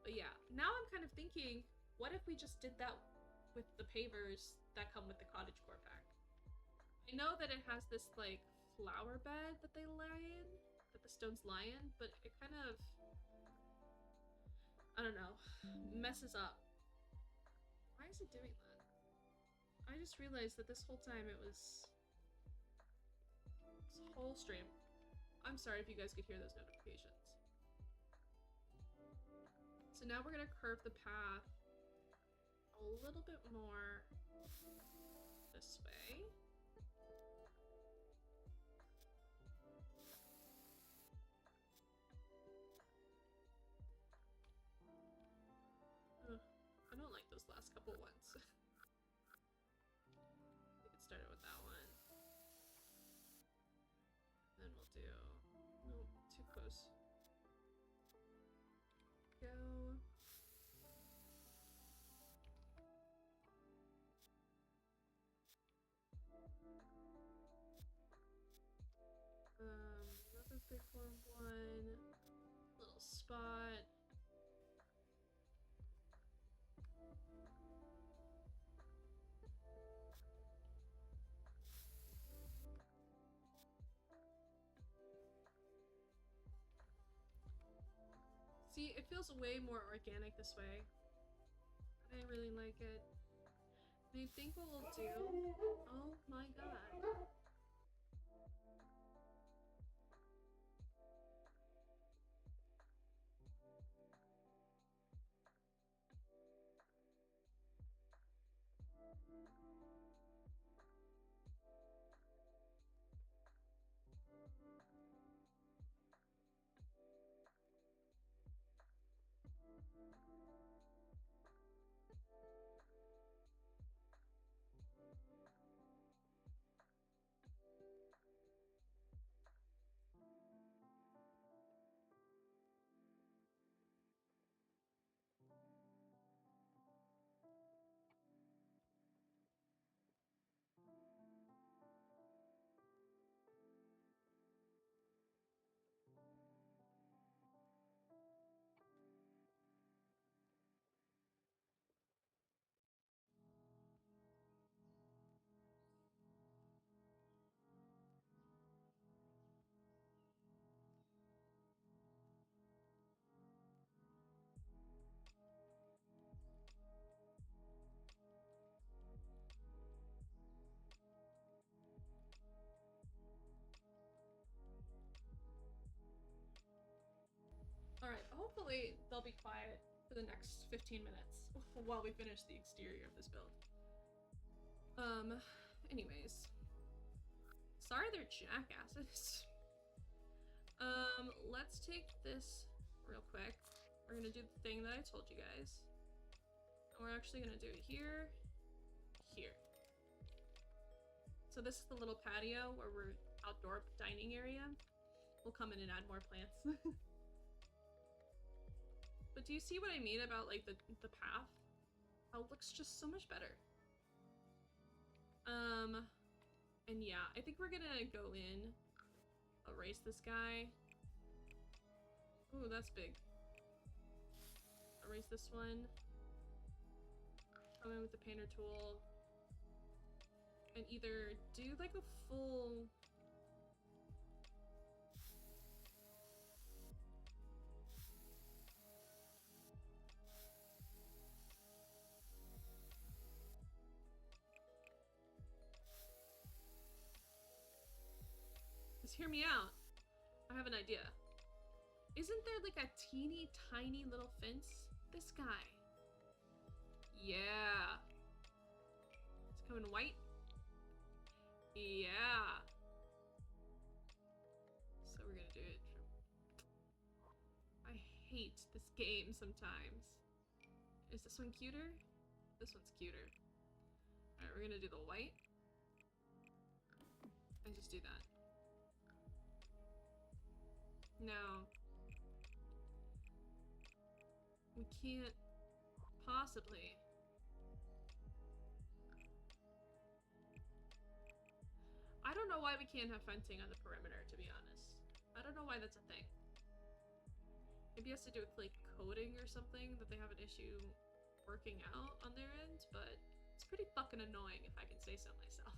But yeah, now I'm kind of thinking, what if we just did that with the pavers that come with the cottagecore pack? I know that it has this like flower bed that they lie in, that the stones lie in, but it kind of, I don't know, messes up. Why is it doing that? I just realized that this whole time it was this whole stream. I'm sorry if you guys could hear those notifications. So now we're gonna curve the path a little bit more this way. I don't like those last couple ones. We could start it with that one. Then we'll do... Nope, too close. Go. Another big one. Little spot. See, it feels way more organic this way. I really like it. And I think what we'll do... Oh my god. hopefully they'll be quiet for the next 15 minutes while we finish the exterior of this build. Anyways. Sorry they're jackasses. Let's take this real quick. We're gonna do the thing that I told you guys. And we're actually gonna do it here. Here. So this is the little patio where we're outdoor dining area. We'll come in and add more plants. But do you see what I mean about like the path? How it looks just so much better. And yeah, I think we're gonna go in, erase this guy. Ooh, that's big. Erase this one. Come in with the painter tool. And either do like a full... Just hear me out. I have an idea. Isn't there like a teeny tiny little fence? This guy. Yeah. It's coming white. Yeah. So we're gonna do it. I hate this game sometimes. Is this one cuter? This one's cuter. Alright, we're gonna do the white. And just do that. Now, we can't possibly. I don't know why we can't have fencing on the perimeter, to be honest. I don't know why that's a thing. Maybe it has to do with like coding or something that they have an issue working out on their end, but it's pretty fucking annoying if I can say so myself.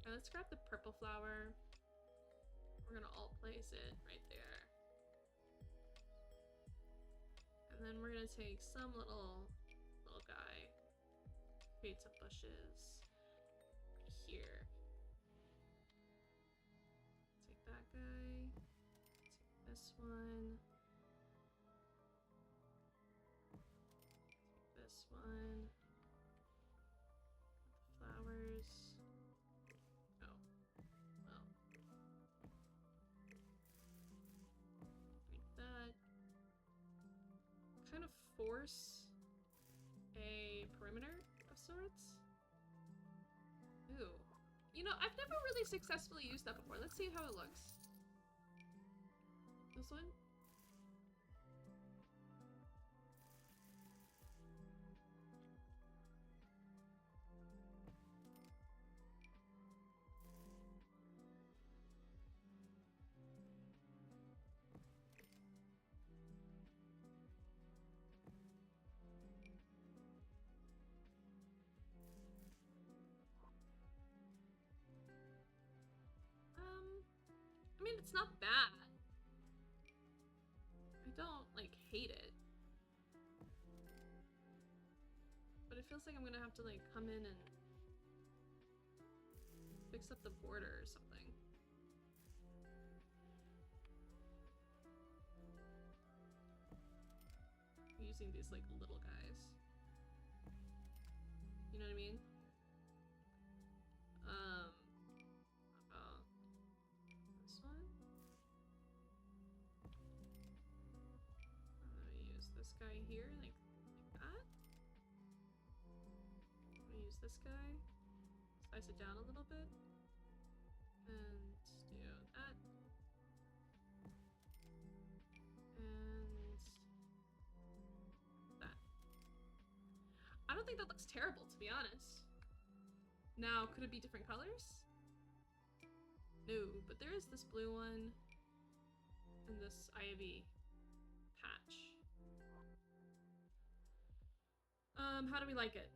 Alright, let's grab the purple flower. We're gonna alt place it right there. And then we're gonna take some little guy, create some bushes right here. Take that guy, take this one, take this one, flowers. Oh, well. Like that. Kind of force a perimeter of sorts. Ooh. You know, I've never really successfully used that before. Let's see how it looks. This one? I mean, it's not bad. I don't, like, hate it. But it feels like I'm gonna have to, like, come in and fix up the border or something. Using these, like, little guys. You know what I mean? This one. And then we use this guy here, like that. We use this guy, slice it down a little bit, and do that. And that. I don't think that looks terrible, to be honest. Now, could it be different colors? No, but there is this blue one and this ivy patch. How do we like it?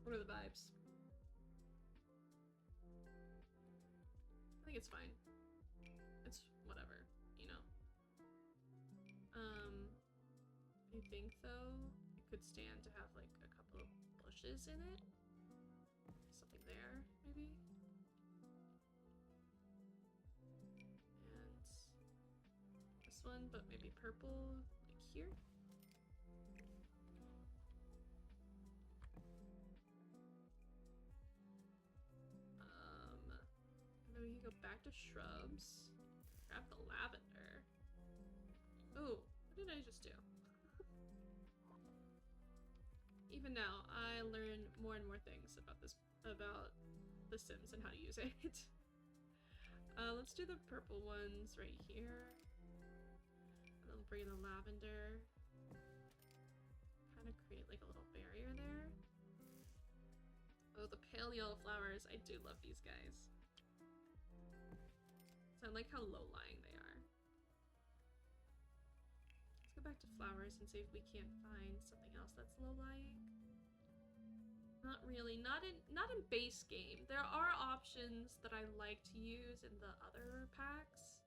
What are the vibes? I think it's fine. It's whatever, you know. I think though it could stand to have like a couple of bushes in it. Something there, maybe. And this one, but maybe purple, like here. And then we can go back to shrubs. Grab the lavender. Oh, what did I just do? Even now, I learn more and more things about The Sims and how to use it. Let's do the purple ones right here. And then we'll bring in the lavender. Kind of create like a little barrier there. Oh, the pale yellow flowers. I do love these guys. So I like how low-lying they are. Let's go back to flowers and see if we can't find something else that's low-lying. Not really. Not in base game. There are options that I like to use in the other packs,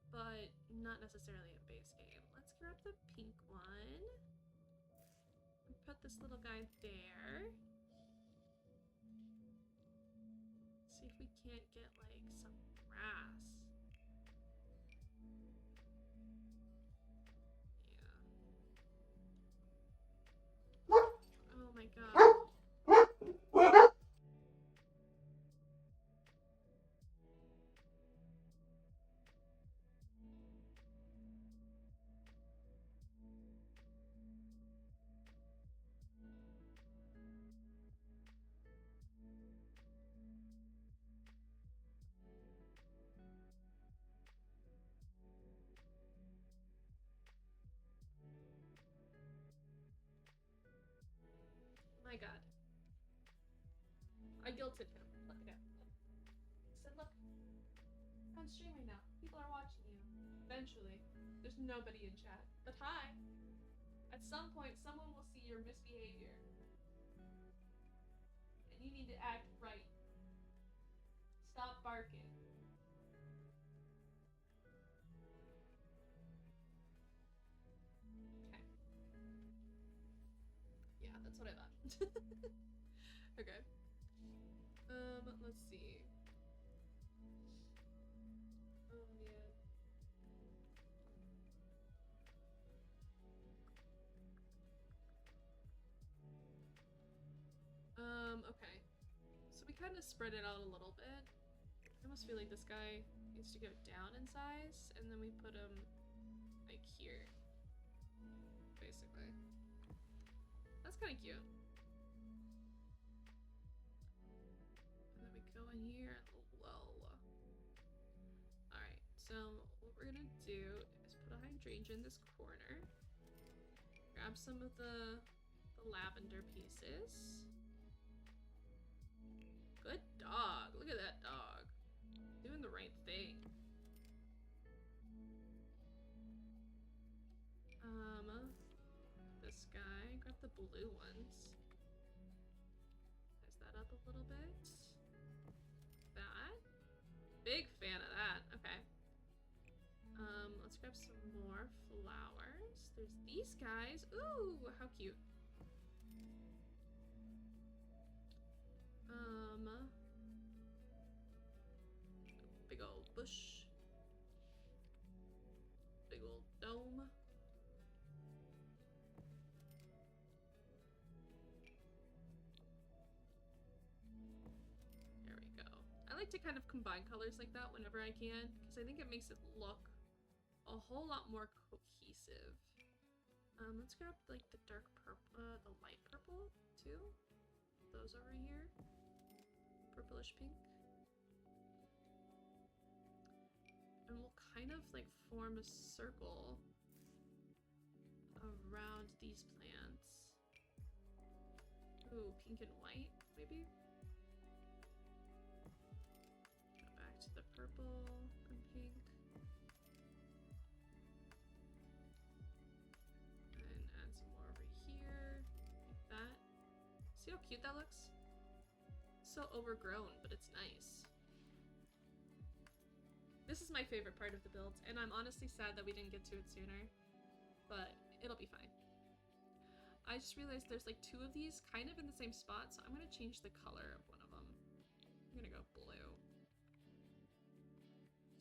but not necessarily in base game. Let's grab the pink one. And put this little guy there. See if we can't get like some grass. Yeah. Oh my god. My god. I guilted him. Look at him. I said, look, I'm streaming now. People are watching you. Eventually. There's nobody in chat. But hi. At some point, someone will see your misbehavior. And you need to act right. Stop barking. Okay. Yeah, that's what I thought. Okay. Let's see. Oh, man. Okay. So we kind of spread it out a little bit. I almost feel like this guy needs to go down in size, and then we put him, like, here. Basically. That's kind of cute. And then we go in here and low. Alright, so what we're gonna do is put a hydrangea in this corner. Grab some of the lavender pieces. Good dog. Look at that dog. Doing the right thing. This guy. Grab the blue ones. Size that up a little bit. That. Big fan of that. Okay. Let's grab some more flowers. There's these guys. Ooh, how cute. Big old bush. Big old dome. There we go. I like to kind of combine colors like that whenever I can, because I think it makes it look a whole lot more cohesive. Let's grab like the dark purple, the light purple too. Those over here. Purplish pink. And we'll kind of like form a circle around these plants. Ooh, pink and white, maybe? Go back to the purple and pink. And add some more over here, like that. See how cute that looks? So overgrown, but it's nice. This is my favorite part of the build, and I'm honestly sad that we didn't get to it sooner, but it'll be fine. I just realized there's like two of these kind of in the same spot, so I'm gonna change the color of one of them. I'm gonna go blue.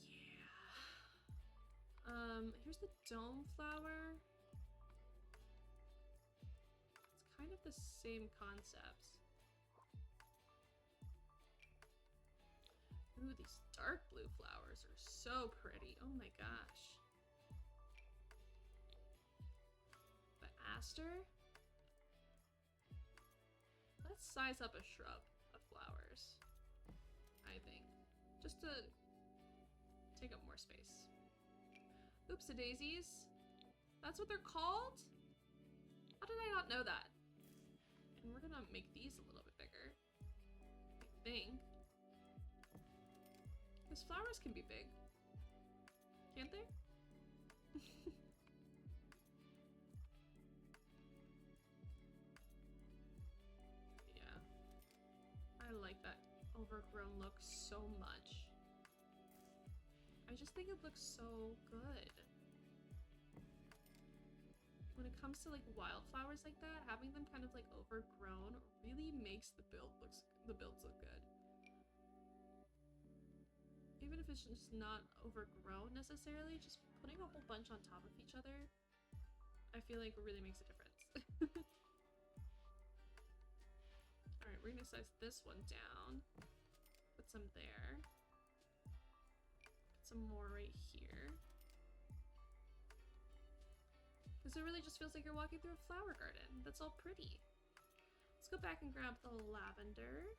Yeah. Here's the dome flower. It's kind of the same concept. Ooh, these dark blue flowers are so pretty. Oh my gosh. The aster? Let's size up a shrub of flowers, I think. Just to take up more space. Oopsie-daisies. That's what they're called? How did I not know that? And we're gonna make these a little bit bigger, I think. Because flowers can be big, can't they? Yeah. I like that overgrown look so much. I just think it looks so good. When it comes to like wildflowers like that, having them kind of like overgrown really makes the builds look good. Even if it's just not overgrown necessarily, just putting a whole bunch on top of each other, I feel like really makes a difference. Alright, we're gonna size this one down. Put some there. Put some more right here. Because it really just feels like you're walking through a flower garden. That's all pretty. Let's go back and grab the lavender.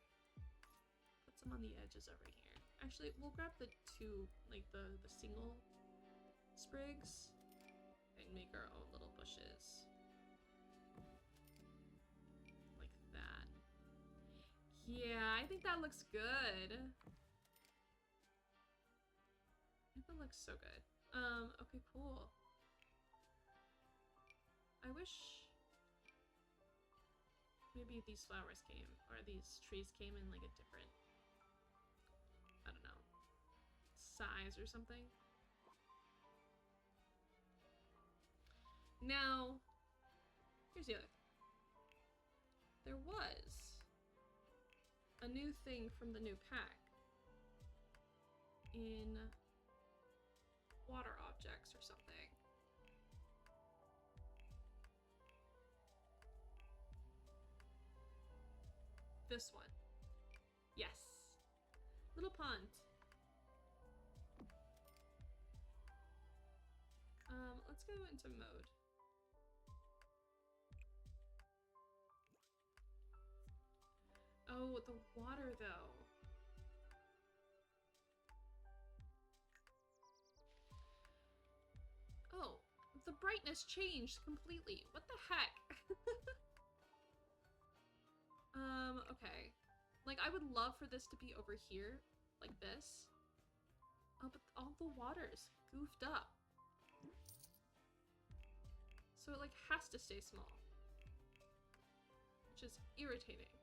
Put some on the edges over here. Actually, we'll grab the two, like the single sprigs and make our own little bushes. Like that. Yeah, I think that looks good. I think that looks so good. Okay, cool. I wish maybe these flowers came, or these trees came in like a different, I don't know, size or something. Now, here's the other thing. There was a new thing from the new pack in water objects or something. This one. Yes. Little pond. Let's go into mode. Oh, the water though. Oh, the brightness changed completely. What the heck? Okay. Like, I would love for this to be over here, like this. Oh, but all the water's goofed up. So it, like, has to stay small. Which is irritating.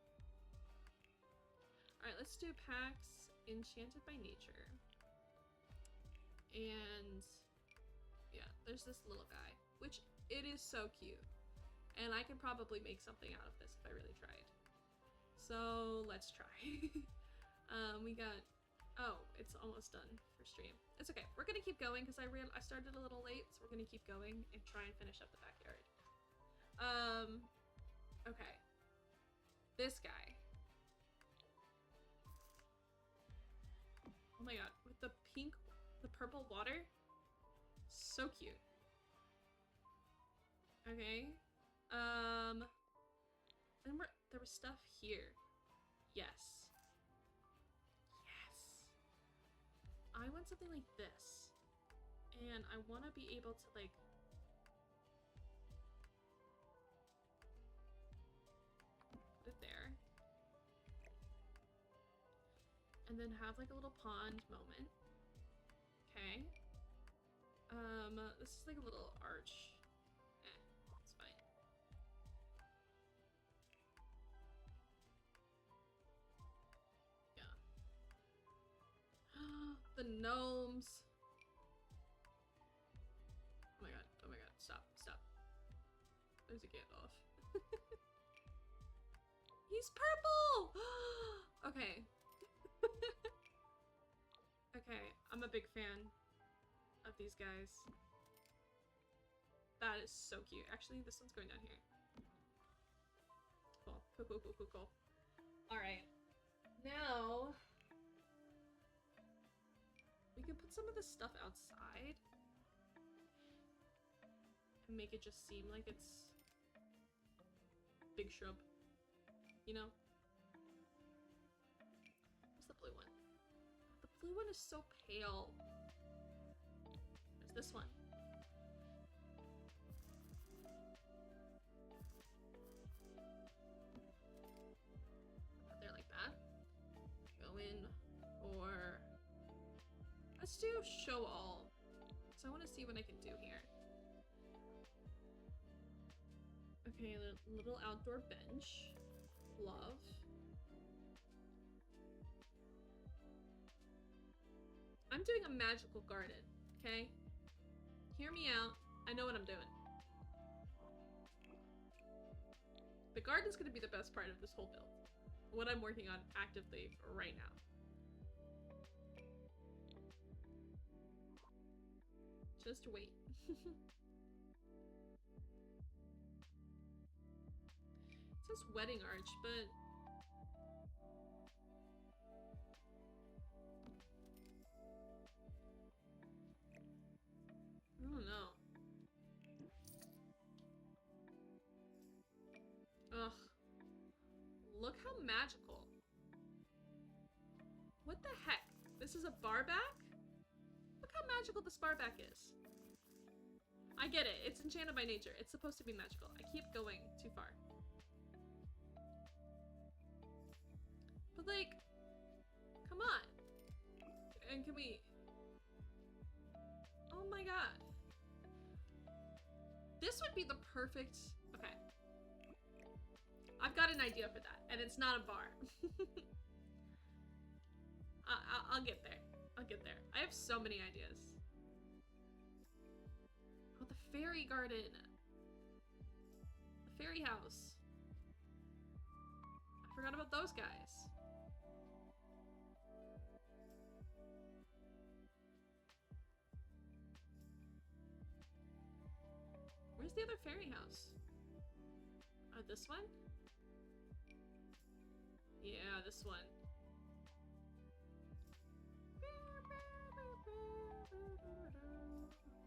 Alright, let's do packs Enchanted by Nature. And yeah, there's this little guy, which it is so cute. And I could probably make something out of this if I really tried. So let's try. We got, oh, it's almost done for stream. It's okay. We're gonna keep going because I started a little late, so we're gonna keep going and try and finish up the backyard. Okay. This guy. Oh my god, with the purple water. So cute. Okay. And there was stuff here. Yes. Yes. I want something like this. And I want to be able to, like, put it there. And then have, like, a little pond moment. Okay. This is like a little arch. It's fine. Yeah. The gnomes. Oh my god, stop. There's a Gandalf. He's purple! Okay. Okay, I'm a big fan of these guys. That is so cute. Actually, this one's going down here. Cool. Cool. Alright. Now, we can put some of this stuff outside and make it just seem like it's big shrub. You know? Where's the blue one? The blue one is so pale. There's this one. There like that. Go in for... Let's do show all. So I want to see what I can do here. Okay, a little outdoor bench. Love. I'm doing a magical garden, okay? Hear me out. I know what I'm doing. The garden's gonna be the best part of this whole build. What I'm working on actively right now. Just wait. It says wedding arch, but... I don't know. Ugh. Look how magical. What the heck? This is a bar back? Look how magical this bar back is. I get it. It's enchanted by nature. It's supposed to be magical. I keep going too far. But like, come on. And can we... Oh my god. This would be the perfect... Okay. I've got an idea for that, and it's not a bar. I'll get there. I'll get there. I have so many ideas. Oh, the fairy garden. The fairy house. I forgot about those guys. Where's the other fairy house? Oh, this one? Yeah, this one.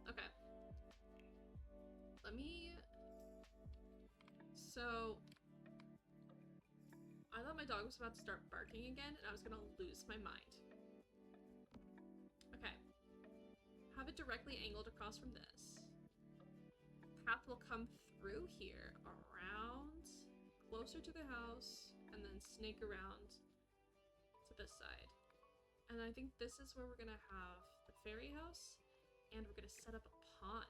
Okay. Let me... So... I thought my dog was about to start barking again, and I was gonna lose my mind. Okay. Have it directly angled across from this. Path will come through here, around, closer to the house, and then snake around to this side. And I think this is where we're gonna have the fairy house, and we're gonna set up a pond.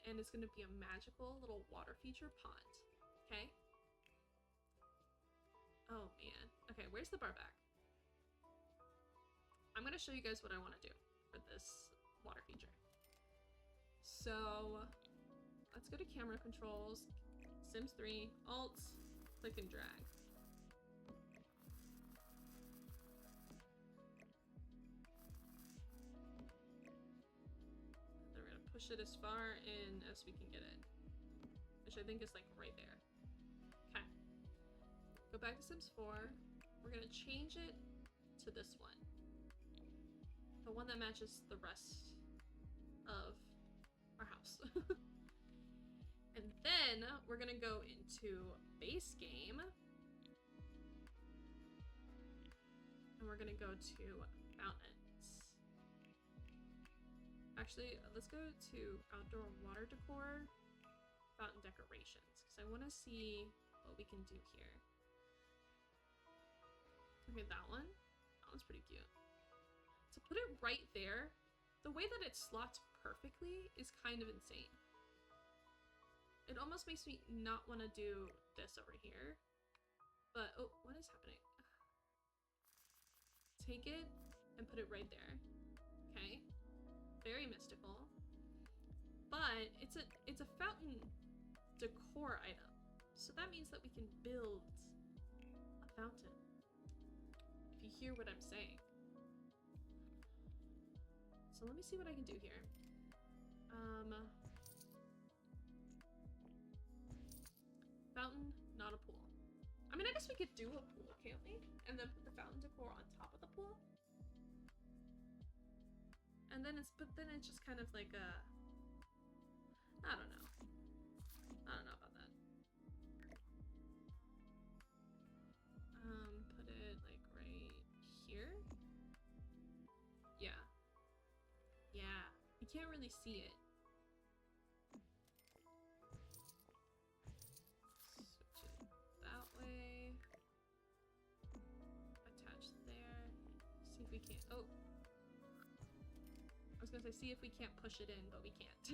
And it's gonna be a magical little water feature pond. Okay? Oh man. Okay, where's the bar back? I'm gonna show you guys what I want to do for this water feature. So let's go to camera controls, Sims 3, Alt, click and drag. Then we're gonna push it as far in as we can get it, which I think is like right there. Okay. Go back to Sims 4. We're gonna change it to this one. The one that matches the rest of our house. And then we're gonna go into base game. And we're gonna go to fountains. Actually, let's go to outdoor water decor, fountain decorations, because I want to see what we can do here. Okay, that one's pretty cute. To put it right there, the way that it slots perfectly is kind of insane. It almost makes me not want to do this over here. But, oh, what is happening? Take it and put it right there. Okay. Very mystical. But it's a fountain decor item. So that means that we can build a fountain. If you hear what I'm saying. So let me see what I can do here. Fountain, not a pool. I mean, I guess we could do a pool, can't we? And then put the fountain decor on top of the pool? And then but then it's just kind of like a, I don't know. I don't know about that. Put it like right here. Yeah. Yeah. You can't really see it. Switch it that way. Attach there. See if we can't. Oh. I was gonna say, see if we can't push it in, but we can't.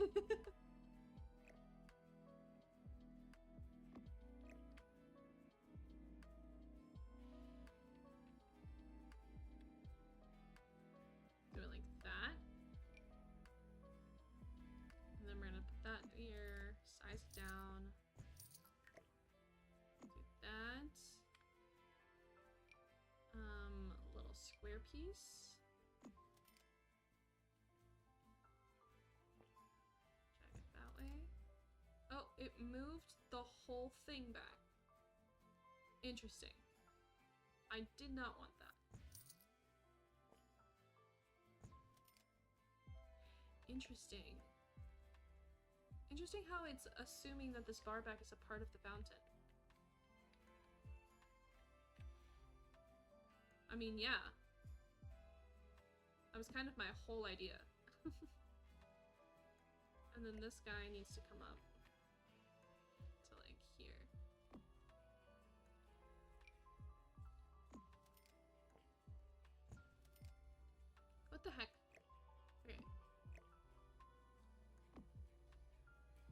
Do it like that. And then we're gonna put that here, size it down. Do that. A little square piece. Drag it that way. Oh, it moved the whole thing back. Interesting. I did not want that. Interesting. Interesting how it's assuming that this bar back is a part of the fountain. I mean, yeah. That was kind of my whole idea. And then this guy needs to come up to like here. What the heck? Okay.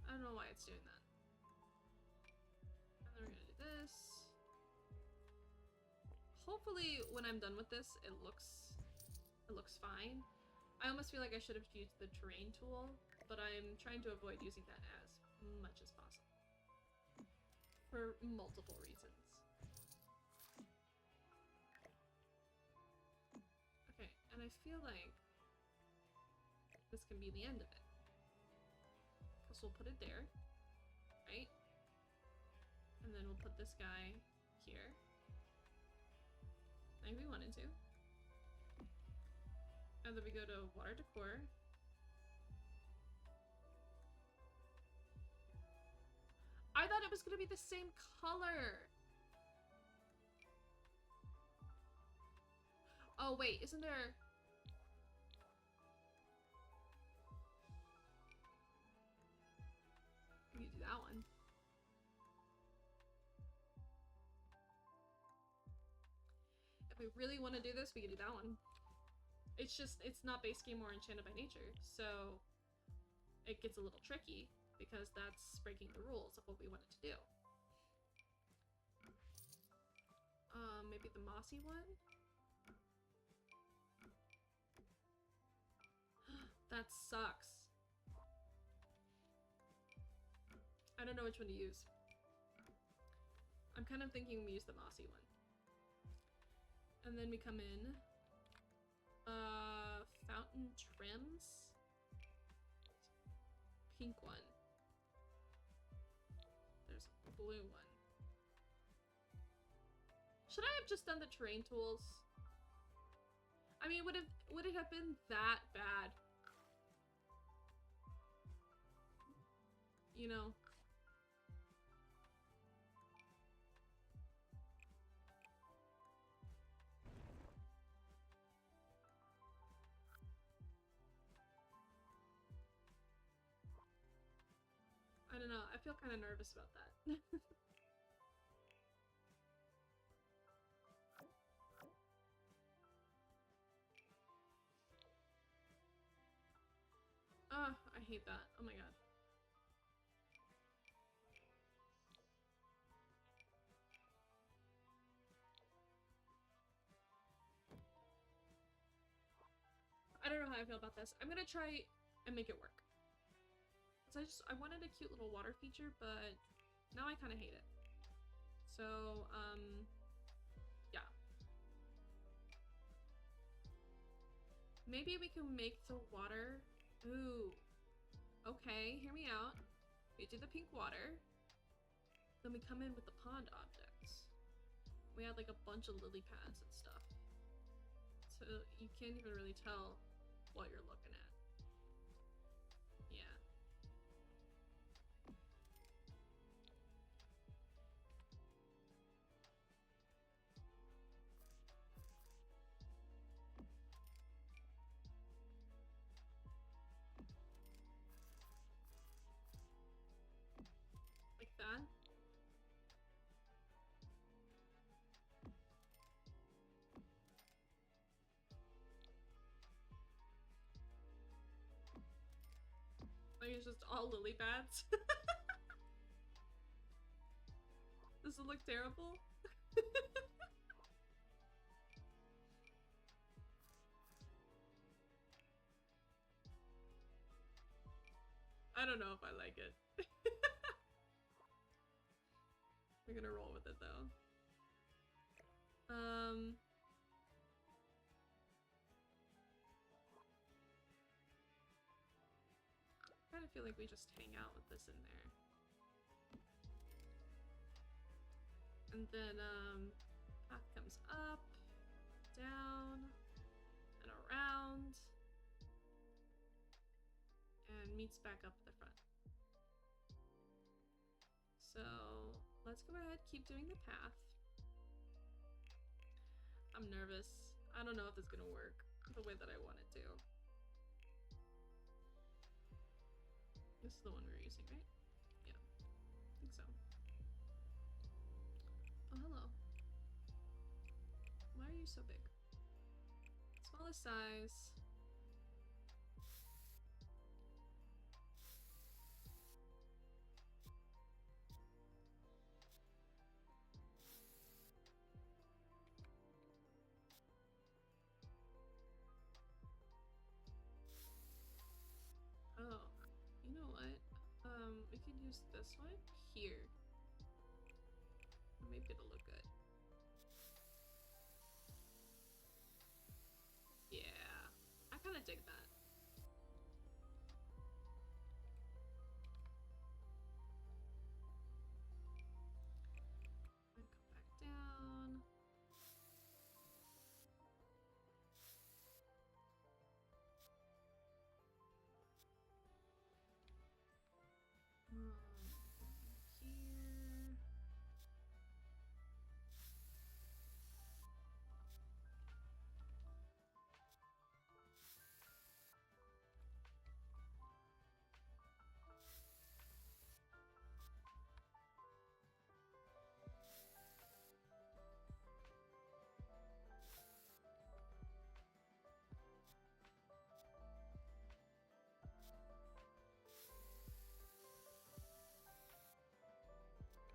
I don't know why it's doing that. And then we're gonna do this. Hopefully when I'm done with this, it looks fine. I almost feel like I should have used the terrain tool, but I'm trying to avoid using that as much as possible. For multiple reasons. Okay, and I feel like this can be the end of it. Because we'll put it there, right? And then we'll put this guy here. Like we wanted to. And then we go to water decor. I thought it was gonna be the same color. Oh wait, isn't there? We can do that one. If we really want to do this, we can do that one. It's just, it's not base game or Enchanted by Nature, so it gets a little tricky because that's breaking the rules of what we wanted to do. Maybe the mossy one? That sucks. I don't know which one to use. I'm kind of thinking we use the mossy one. And then we come in. Fountain trims. Pink one. There's a blue one. Should I have just done the terrain tools? I mean, would it have been that bad? You know? I don't know. I feel kind of nervous about that. Ah, I hate that. Oh my god. I don't know how I feel about this. I'm gonna try and make it work. So I wanted a cute little water feature, but now I kind of hate it. So, yeah. Maybe we can make the water... Ooh. Okay, hear me out. We do the pink water. Then we come in with the pond objects. We had like a bunch of lily pads and stuff. So you can't even really tell what you're looking at. Yeah. Like that. Like it's just all lily pads. Does it look terrible? I don't know if I like it. We're gonna roll with it though. I kind of feel like we just hang out with this in there. And then, path comes up, down, and around, and meets back up at the front. So, let's go ahead, keep doing the path. I'm nervous. I don't know if it's gonna work the way that I want it to. This is the one we're using, right? Yeah, I think so. Oh, hello. Why are you so big? Smallest size. Oh, you know what? We could use this one here. Maybe it'll look good. Yeah, I kind of dig that. And come back down. Here.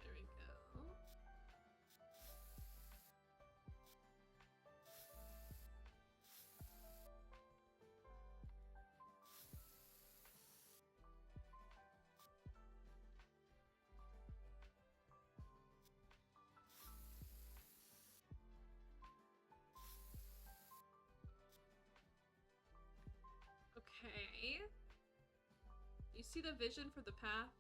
There we go. Okay. You see the vision for the path?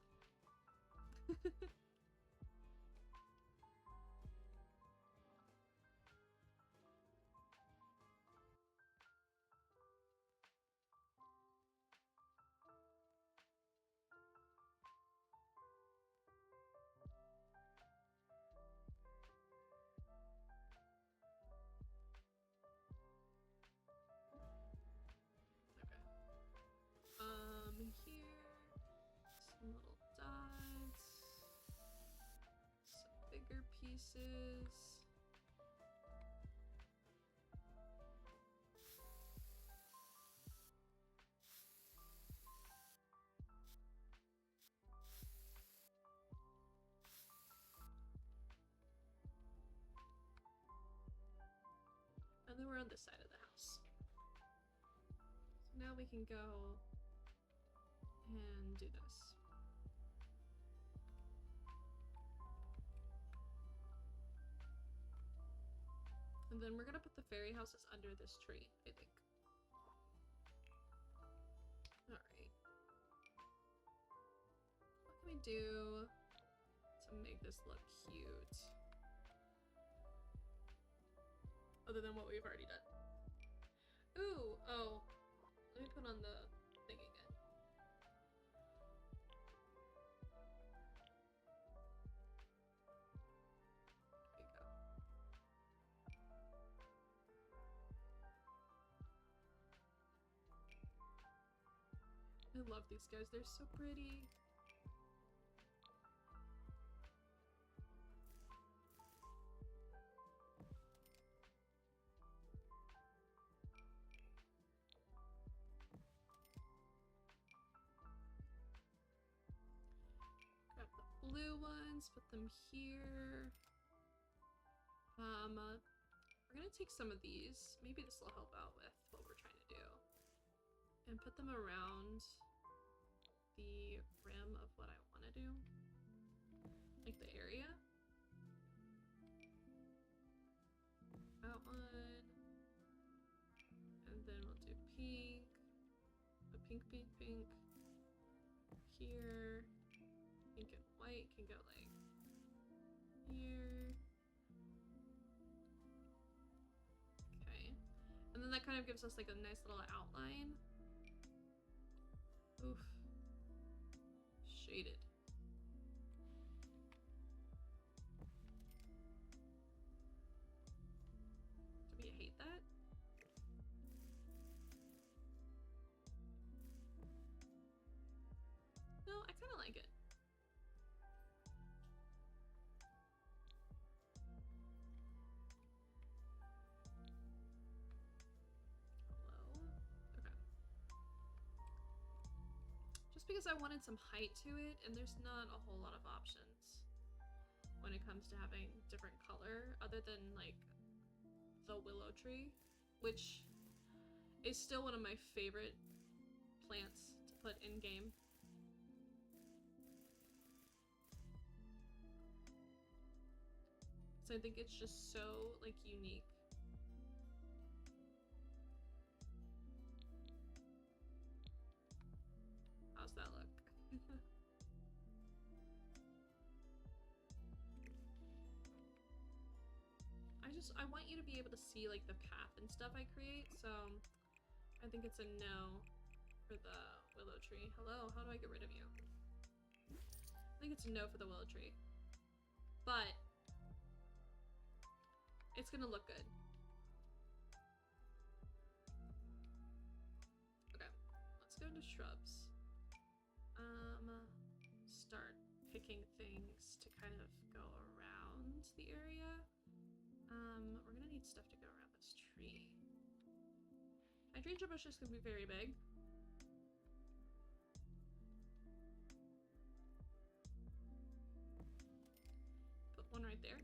Here, some little dots, some bigger pieces. And then we're on this side of the house. So now we can go and do this. And then we're gonna put the fairy houses under this tree, I think. Alright. do to make this look cute? Other than what we've already done. Ooh, oh. Let me put on the thing again. There we go. I love these guys, they're so pretty. Grab the blue ones, put them here. We're gonna take some of these. Maybe this will help out with what we're trying to do. And put them around the rim of what I want to do. Like the area. That one. And then we'll do pink. A pink, pink, pink. Here. Pink and white can go like here. Okay. And then that kind of gives us like a nice little outline. Oof. Shaded. Do we hate that? No, I kind of like it. Hello? Okay. Just because I wanted some height to it, and there's not a whole lot of options when it comes to having different color, other than like the willow tree, which is still one of my favorite plants to put in game. So I think it's just so like unique. How's that look? I want you to be able to see like the path and stuff I create, so I think it's a no for the willow tree. Hello, how do I get rid of you? I think it's a no for the willow tree. But it's gonna look good. Okay, let's go into shrubs. Start picking things to kind of go around the area. We're gonna need stuff to go around this tree. Hydrangea bushes can be very big. Put one right there.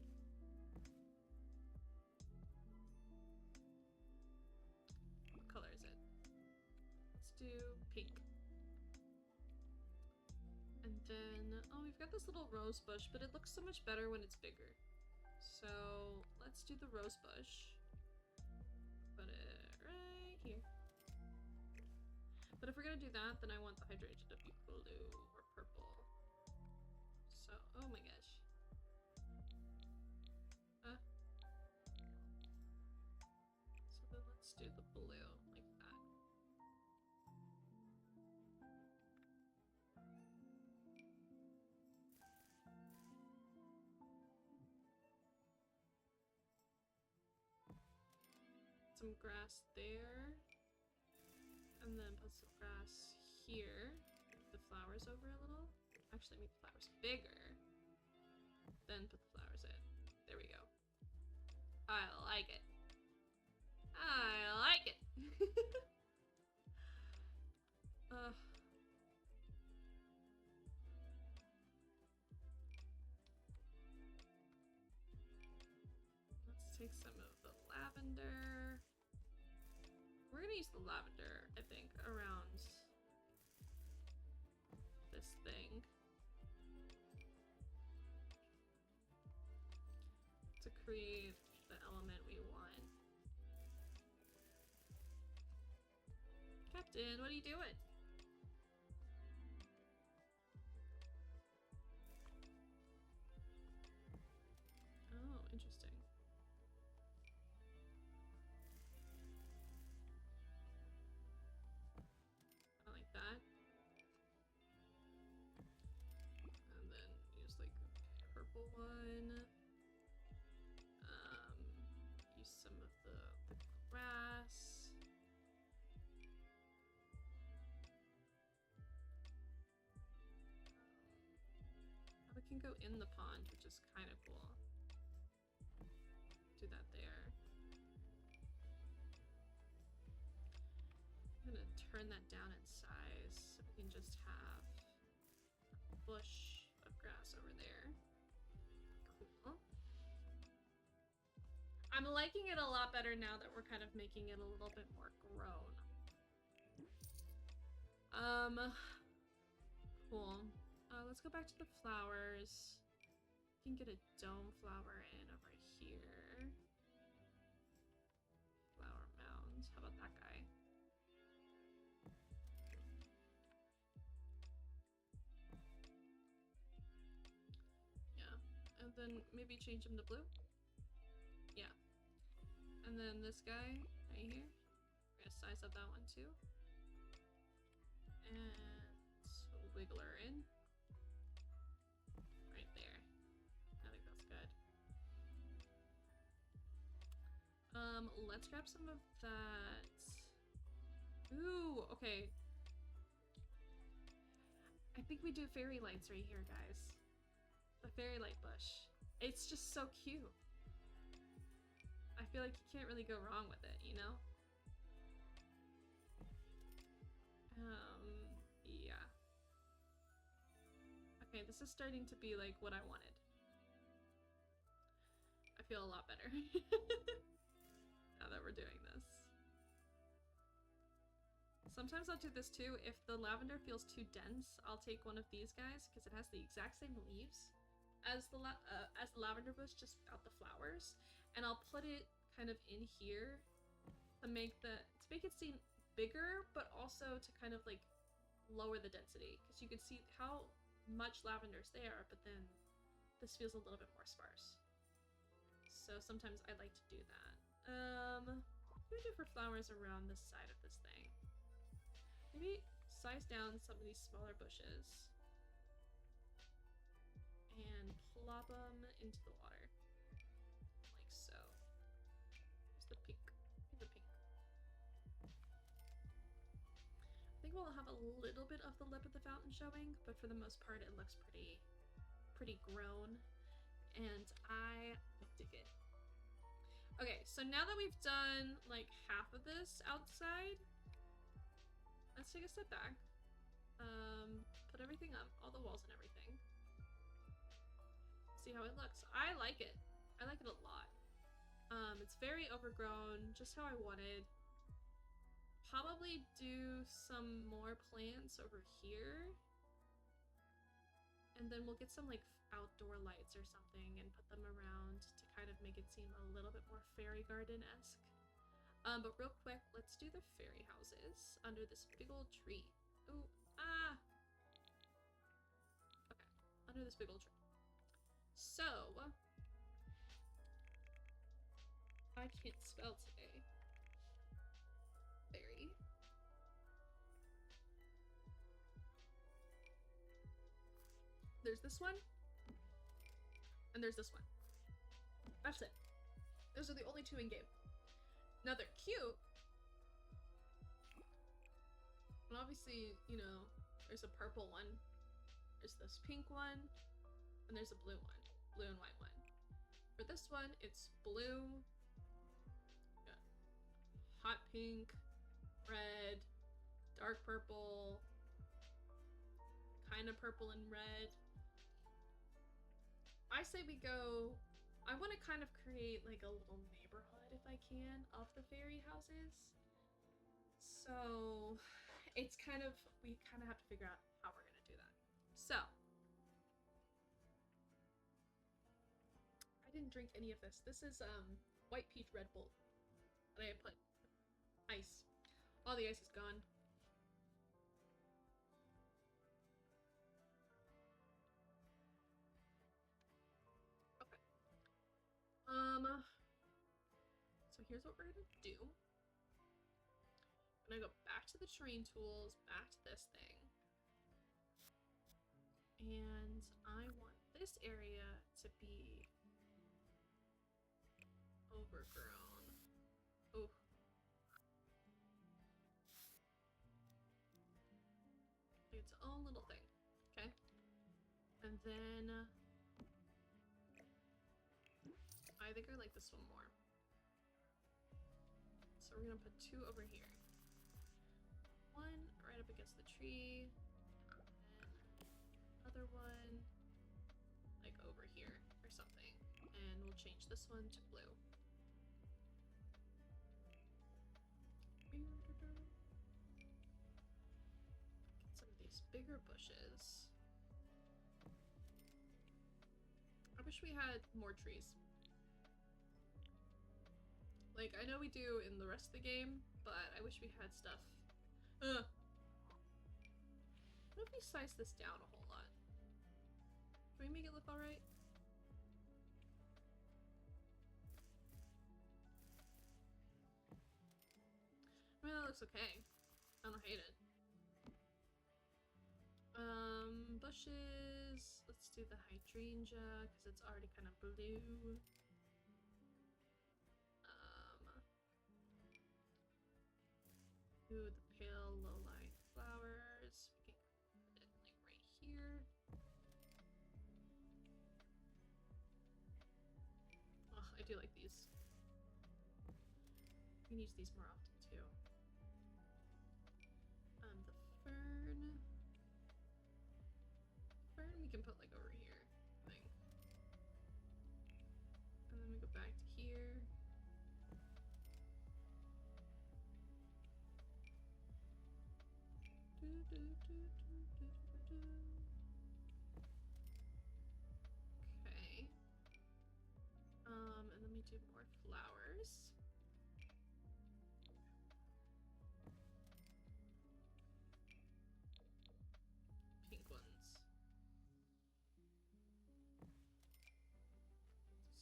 What color is it? Let's do pink. And then, oh, we've got this little rose bush, but it looks so much better when it's bigger. So let's do the rose bush. Put it right here. But if we're gonna do that, then I want the hydrangea to be blue or purple. So, oh my gosh. So then let's do the blue like that. Some grass there, and then put some grass here. Move the flowers over a little. Actually, make the flowers bigger. Then put the flowers in. There we go. I like it. I like it. Let's take some of the lavender. We're gonna use the lavender, I think, around this thing to create the element we want. Captain, what are you doing? can go in the pond, which is kind of cool. Do that there. I'm gonna turn that down in size so we can just have a bush of grass over there. Cool. I'm liking it a lot better now that we're kind of making it a little bit more grown. Cool. Let's go back to the flowers. We can get a dome flower in over here. Flower mound. How about that guy? Yeah. And then maybe change him to blue. Yeah. And then this guy right here. We're gonna size up that one too. And wiggle her in. Right there. I think that's good. Let's grab some of that. Ooh, okay. I think we do fairy lights right here, guys. The fairy light bush. It's just so cute. I feel like you can't really go wrong with it, you know? Yeah. Okay, this is starting to be like what I wanted. I feel a lot better now that we're doing this. Sometimes I'll do this too. If the lavender feels too dense, I'll take one of these guys because it has the exact same leaves as the lavender bush, just without the flowers, and I'll put it kind of in here to make it seem bigger, but also to kind of like lower the density, because you can see how much lavender's there, but then this feels a little bit more sparse. So sometimes I like to do that. What do we do for flowers around this side of this thing? Maybe size down some of these smaller bushes and plop them into the water, like so. Where's the pink? The pink. I think we'll have a little bit of the lip of the fountain showing, but for the most part, it looks pretty grown, and I dig it. Okay, so now that we've done like half of this outside, let's take a step back. Put everything up, all the walls and everything. See how it looks. I like it. I like it a lot. It's very overgrown, just how I wanted. Probably do some more plants over here. And then we'll get some like outdoor lights or something and put them around to kind of make it seem a little bit more fairy garden-esque. But real quick, let's do the fairy houses under this big old tree. Ooh, ah! Okay, under this big old tree. So, I can't spell today. Fairy. There's this one, and there's this one. That's it. Those are the only two in game. Now they're cute, and obviously, you know, there's a purple one, there's this pink one, and there's a blue one, blue and white one. For this one, it's blue, hot pink, red, dark purple, kind of purple and red. I say we go, I want to kind of create like a little neighborhood, if I can, of the fairy houses. So it's kind of, we kind of have to figure out how we're gonna do that. So I didn't drink any of this. This is white peach Red Bull that I put ice. All the ice is gone. Okay. So here's what we're gonna do. I'm gonna go back to the terrain tools, back to this thing. And I want this area to be overgrown. Oh. Its own little thing. Okay. And then I think I like this one more. So we're gonna put 2 over here. 1 right up against the tree, and another one like over here or something. And we'll change this one to blue. Get some of these bigger bushes. I wish we had more trees. Like, I know we do in the rest of the game, but I wish we had stuff. What if we size this down a whole lot? Can we make it look alright? I mean, that looks okay. I don't hate it. Bushes. Let's do the hydrangea because it's already kind of blue. Ooh, the pale low-lying flowers. We can put it like right here. Oh, I do like these. We can use these more often too. The fern. Fern we can put like over here, I think. And then we go back to here. Okay. And then we do more flowers. Pink ones.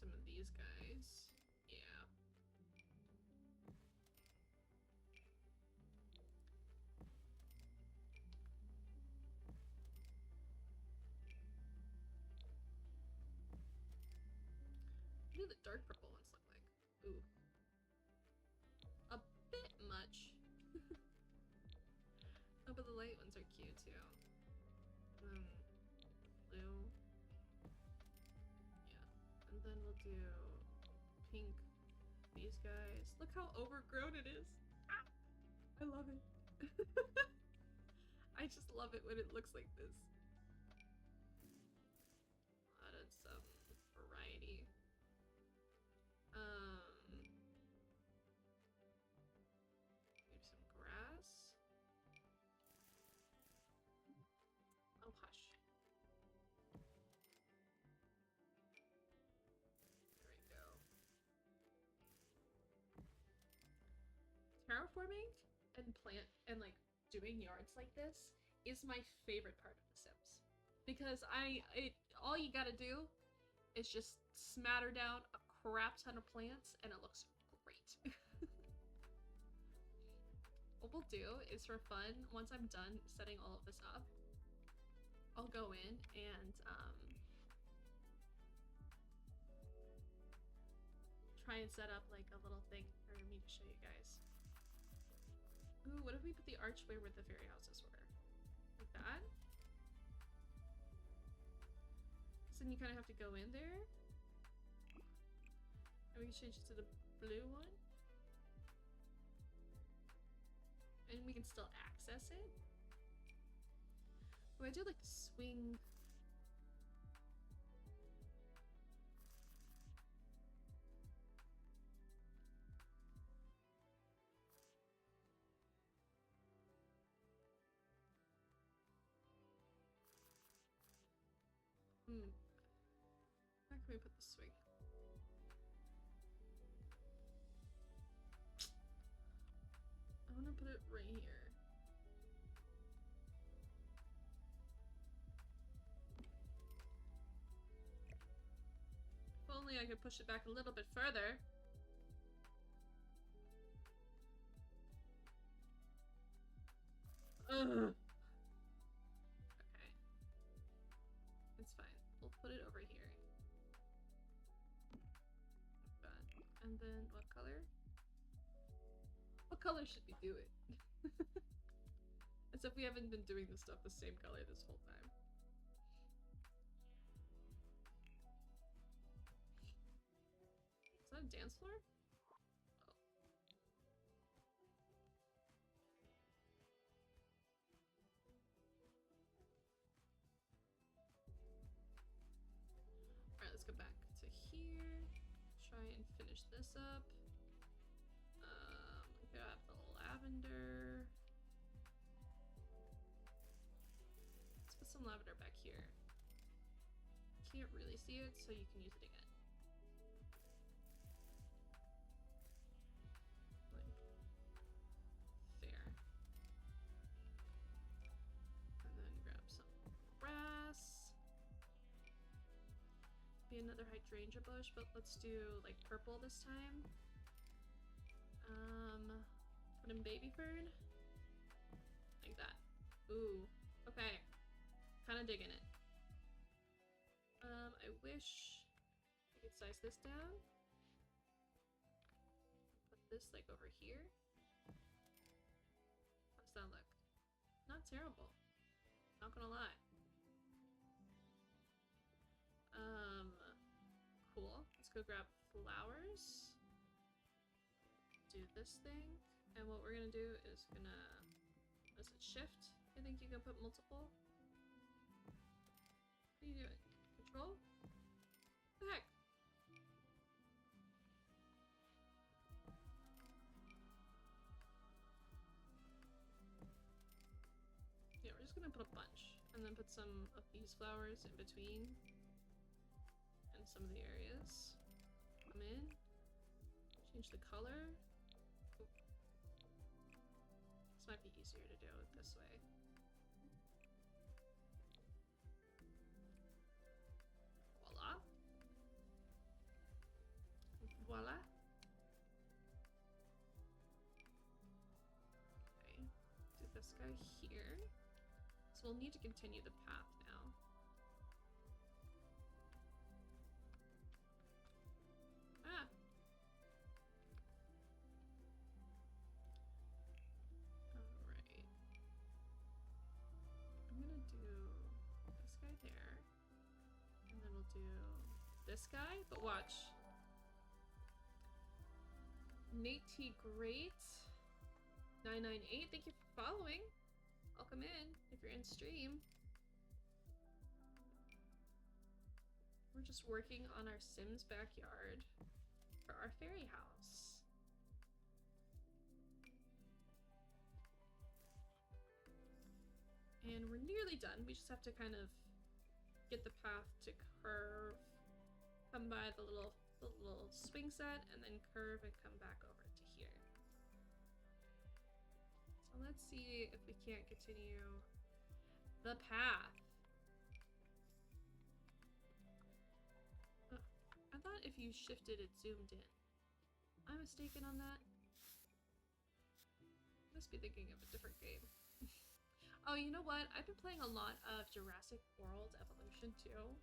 Some of these guys. Yeah. What do the dark purple ones look like? Ooh. A bit much. Oh, but the light ones are cute too. Blue. Yeah. And then we'll do pink. These guys. Look how overgrown it is. Ah! I love it. I just love it when it looks like this. Added some variety. Maybe some grass. Oh, hush. There we go. Terraforming and like doing yards like this is my favorite part of The Sims. Because all you gotta do is just smatter down a crap ton of plants and it looks great. What we'll do is for fun, once I'm done setting all of this up, I'll go in and try and set up like a little thing for me to show you guys. Ooh, what if we put the archway where the fairy houses were? Like that? So then you kind of have to go in there. And we can change it to the blue one. And we can still access it. Oh, I do like the swing. Where can we put the swing? I want to put it right here. If only I could push it back a little bit further. Ugh. Okay. It's fine. We'll put it over here. Like that. And then what color? What color should we do it? As if we haven't been doing this stuff the same color this whole time. that a dance floor? Alright, let's go back to here. Try and finish this up. Grab the lavender. Let's put some lavender back here. Can't really see it, so you can use it again. Like there. And then grab some grass. Be another hydrangea bush, but let's do like purple this time. Put in baby fern. Like that. Ooh. Okay. Kinda digging it. I wish I could size this down. Put this like over here. How does that look? Not terrible. Not gonna lie. Cool. Let's go grab flowers. Do this thing. And what we're gonna do is gonna... Is it shift? I think you can put multiple. What are you doing? Control? What the heck? Yeah, we're just gonna put a bunch. And then put some of these flowers in between. In some of the areas. Come in. Change the color. Ooh. This might be easier to do it this way. Voila. Voila. Okay. Do this guy here. So we'll need to continue the path now. Ah! Alright. I'm gonna do this guy there. And then we'll do this guy, but watch. Nate T. Great 998, thank you for following. Welcome in if you're in stream. We're just working on our Sims backyard for our fairy house. And we're nearly done. We just have to kind of get the path to curve, come by the little swing set, and then curve and come back over to here. So let's see if we can't continue the path. I thought if you shifted, it zoomed in. Am I mistaken on that? Must be thinking of a different game. Oh, you know what? I've been playing a lot of Jurassic World Evolution too.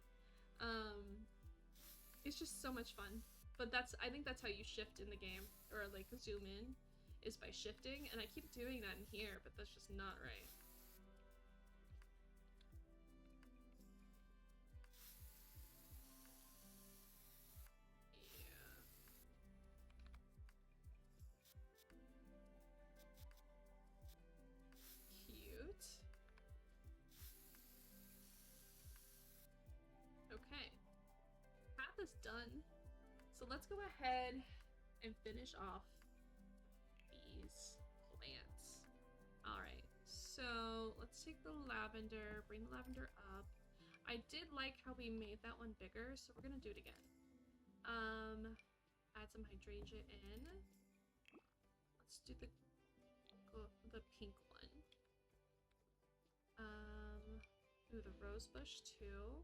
It's just so much fun. But I think that's how you shift in the game, or like zoom in, is by shifting, and I keep doing that in here, but that's just not right. Cute. Okay. Path is done. So let's go ahead and finish off these plants. Alright, so let's take the lavender, bring the lavender up. I did like how we made that one bigger, so we're gonna do it again. Add some hydrangea in. Let's do the pink one. Ooh, the rose bush too.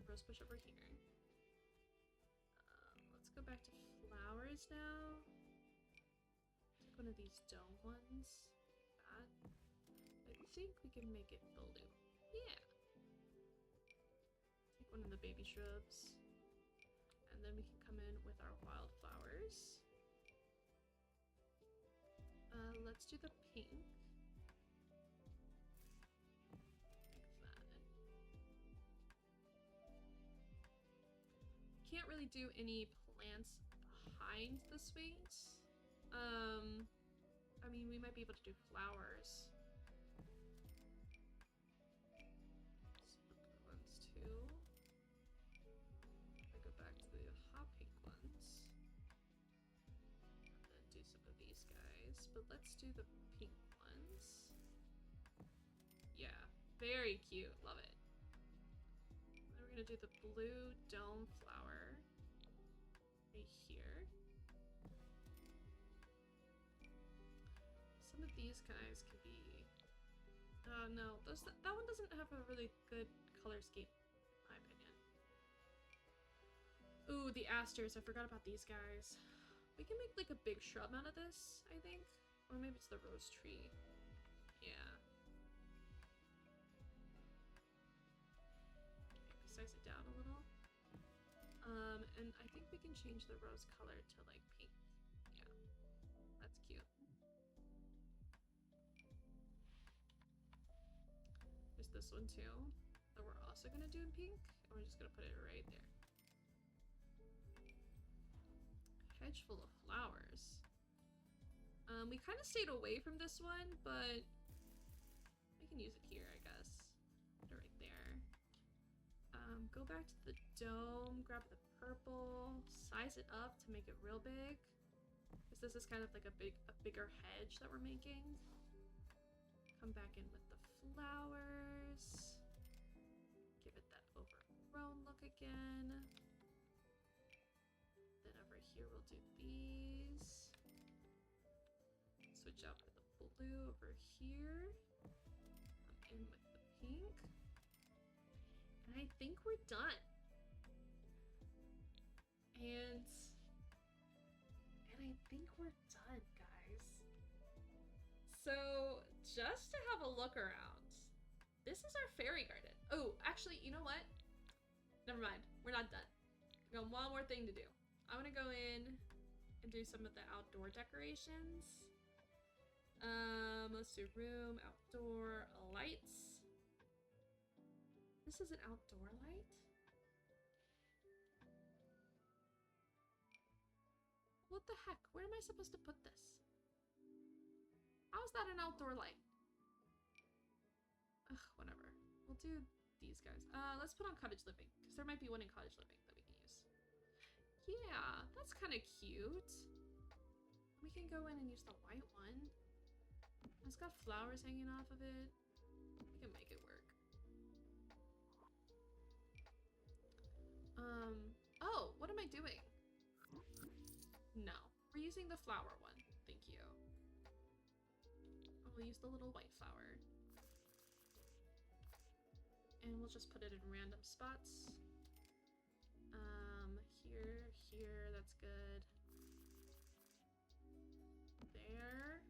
Rose bush over here. Let's go back to flowers now. Take one of these dome ones. That. I think we can make it blue. Yeah. Take one of the baby shrubs. And then we can come in with our wildflowers. Let's do the pink. Like that. Can't really do any plants behind the swings. I mean, we might be able to do flowers. Some blue ones too. I go back to the hot pink ones. And then do some of these guys. But let's do the pink ones. Yeah, very cute. Love it. Then we're gonna do the blue dome flower right here. Some of these guys could be. No, that one doesn't have a really good color scheme, in my opinion. Ooh, the asters. I forgot about these guys. We can make like a big shrub out of this, I think. Or maybe it's the rose tree. Yeah. Maybe size it down a little. And I think we can change the rose color to like pink. Yeah, that's cute. There's this one too that we're also gonna do in pink. And we're just gonna put it right there. Hedge full of flowers. We kind of stayed away from this one, but we can use it here, I guess. Put it right there. Go back to the dome, grab the purple, size it up to make it real big. Because this is kind of like a bigger hedge that we're making. Come back in with the flowers. Give it that overgrown look again. Then over here we'll do these. Switch out for the blue over here. I'm in with the pink. And I think we're done. And I think we're done, guys. So just to have a look around, this is our fairy garden. Oh, actually, you know what? Never mind. We're not done. We got one more thing to do. I want to go in and do some of the outdoor decorations. Let's do room, outdoor, lights. This is an outdoor light? What the heck? Where am I supposed to put this? How is that an outdoor light? Ugh, whatever. We'll do these guys. Let's put on cottage living, because there might be one in cottage living that we can use. Yeah, that's kind of cute. We can go in and use the white one. It's got flowers hanging off of it. We can make it work. Oh, what am I doing? No, we're using the flower one. Thank you. We'll use the little white flower. And we'll just put it in random spots. Here, that's good. There.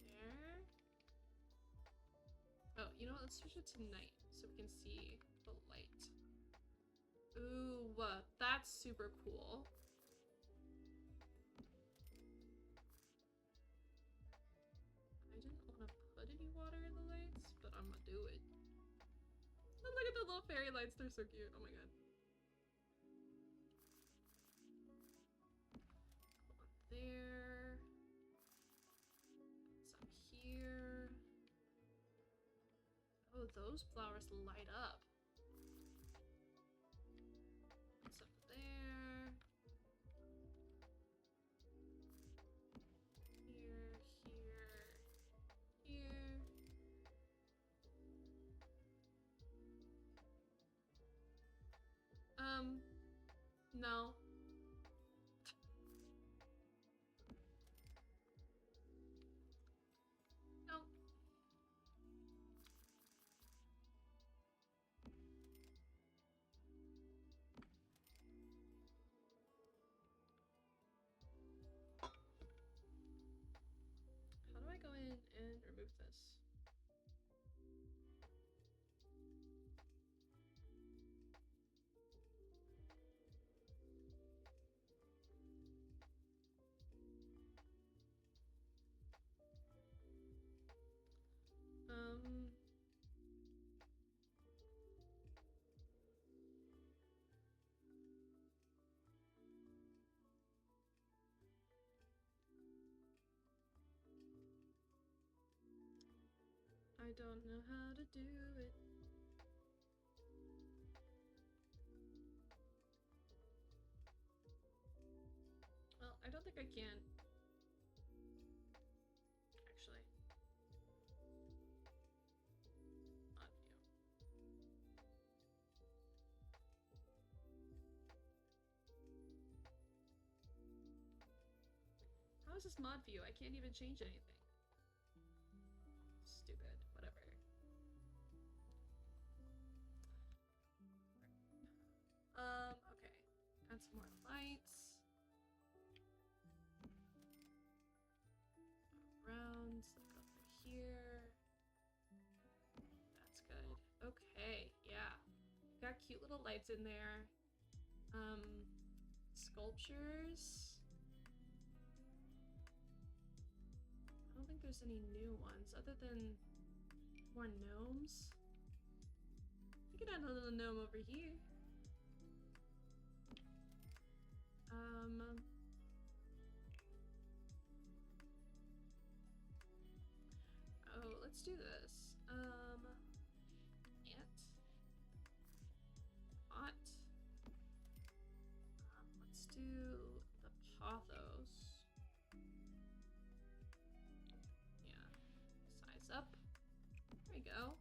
There. Oh, you know what? Let's switch it to night so we can see the light. Ooh, that's super cool. I didn't want to put any water in the lights, but I'm gonna do it. Oh, look at the little fairy lights, they're so cute. Oh my god. One there. Some here. Oh, those flowers light up. Some there. Here, here. No. No. How do I go in and remove this? I don't know how to do it. Well, I don't think I can. Actually. Odd view. How is this mod view? I can't even change anything. Stupid. Whatever. Okay. Add some more lights. Rounds. Let's go through here. That's good. Okay, yeah. Got cute little lights in there. Sculptures. I don't think there's any new ones other than more gnomes. We can add a little gnome over here. Oh, let's do this. Ant. Pot. Let's do the pothos. Yeah. Size up. There we go.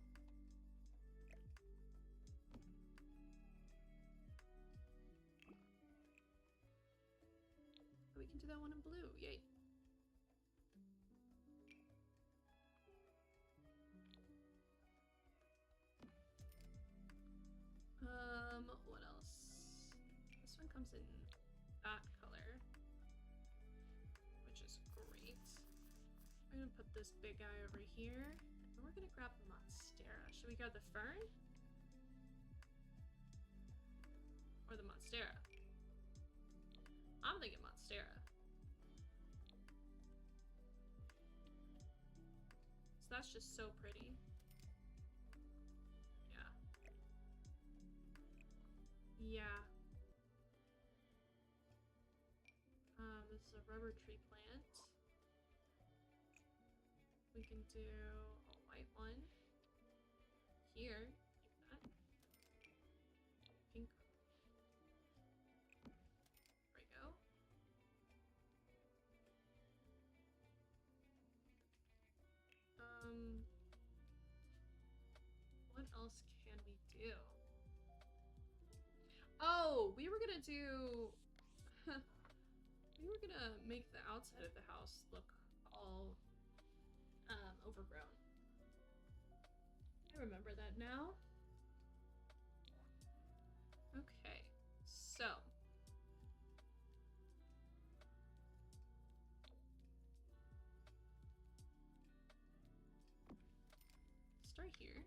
We can do that one in blue. Yay. What else? This one comes in that color, which is great. We're gonna put this big guy over here, and we're gonna grab the monstera. Should we grab the fern? Or the monstera? I'm thinking monstera. So that's just so pretty. Yeah. This is a rubber tree plant. We can do a white one here, like that. Pink. There we go. What else can we do? Oh, we were gonna do... we were gonna make the outside of the house look all overgrown. I remember that now. Okay, so... start here.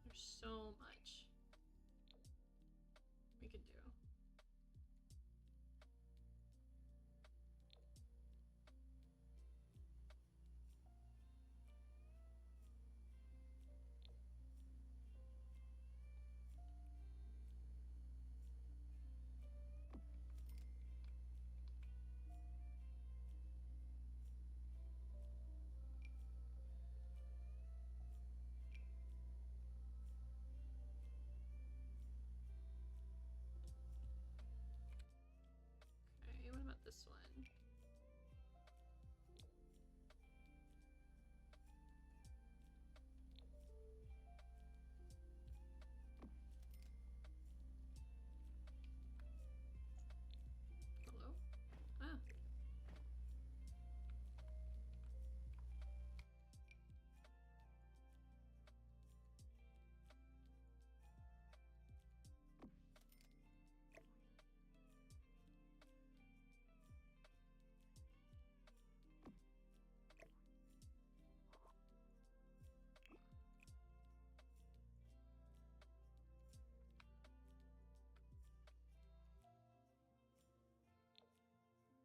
There's so much we could do. Okay, what about this one? Hello? Ah.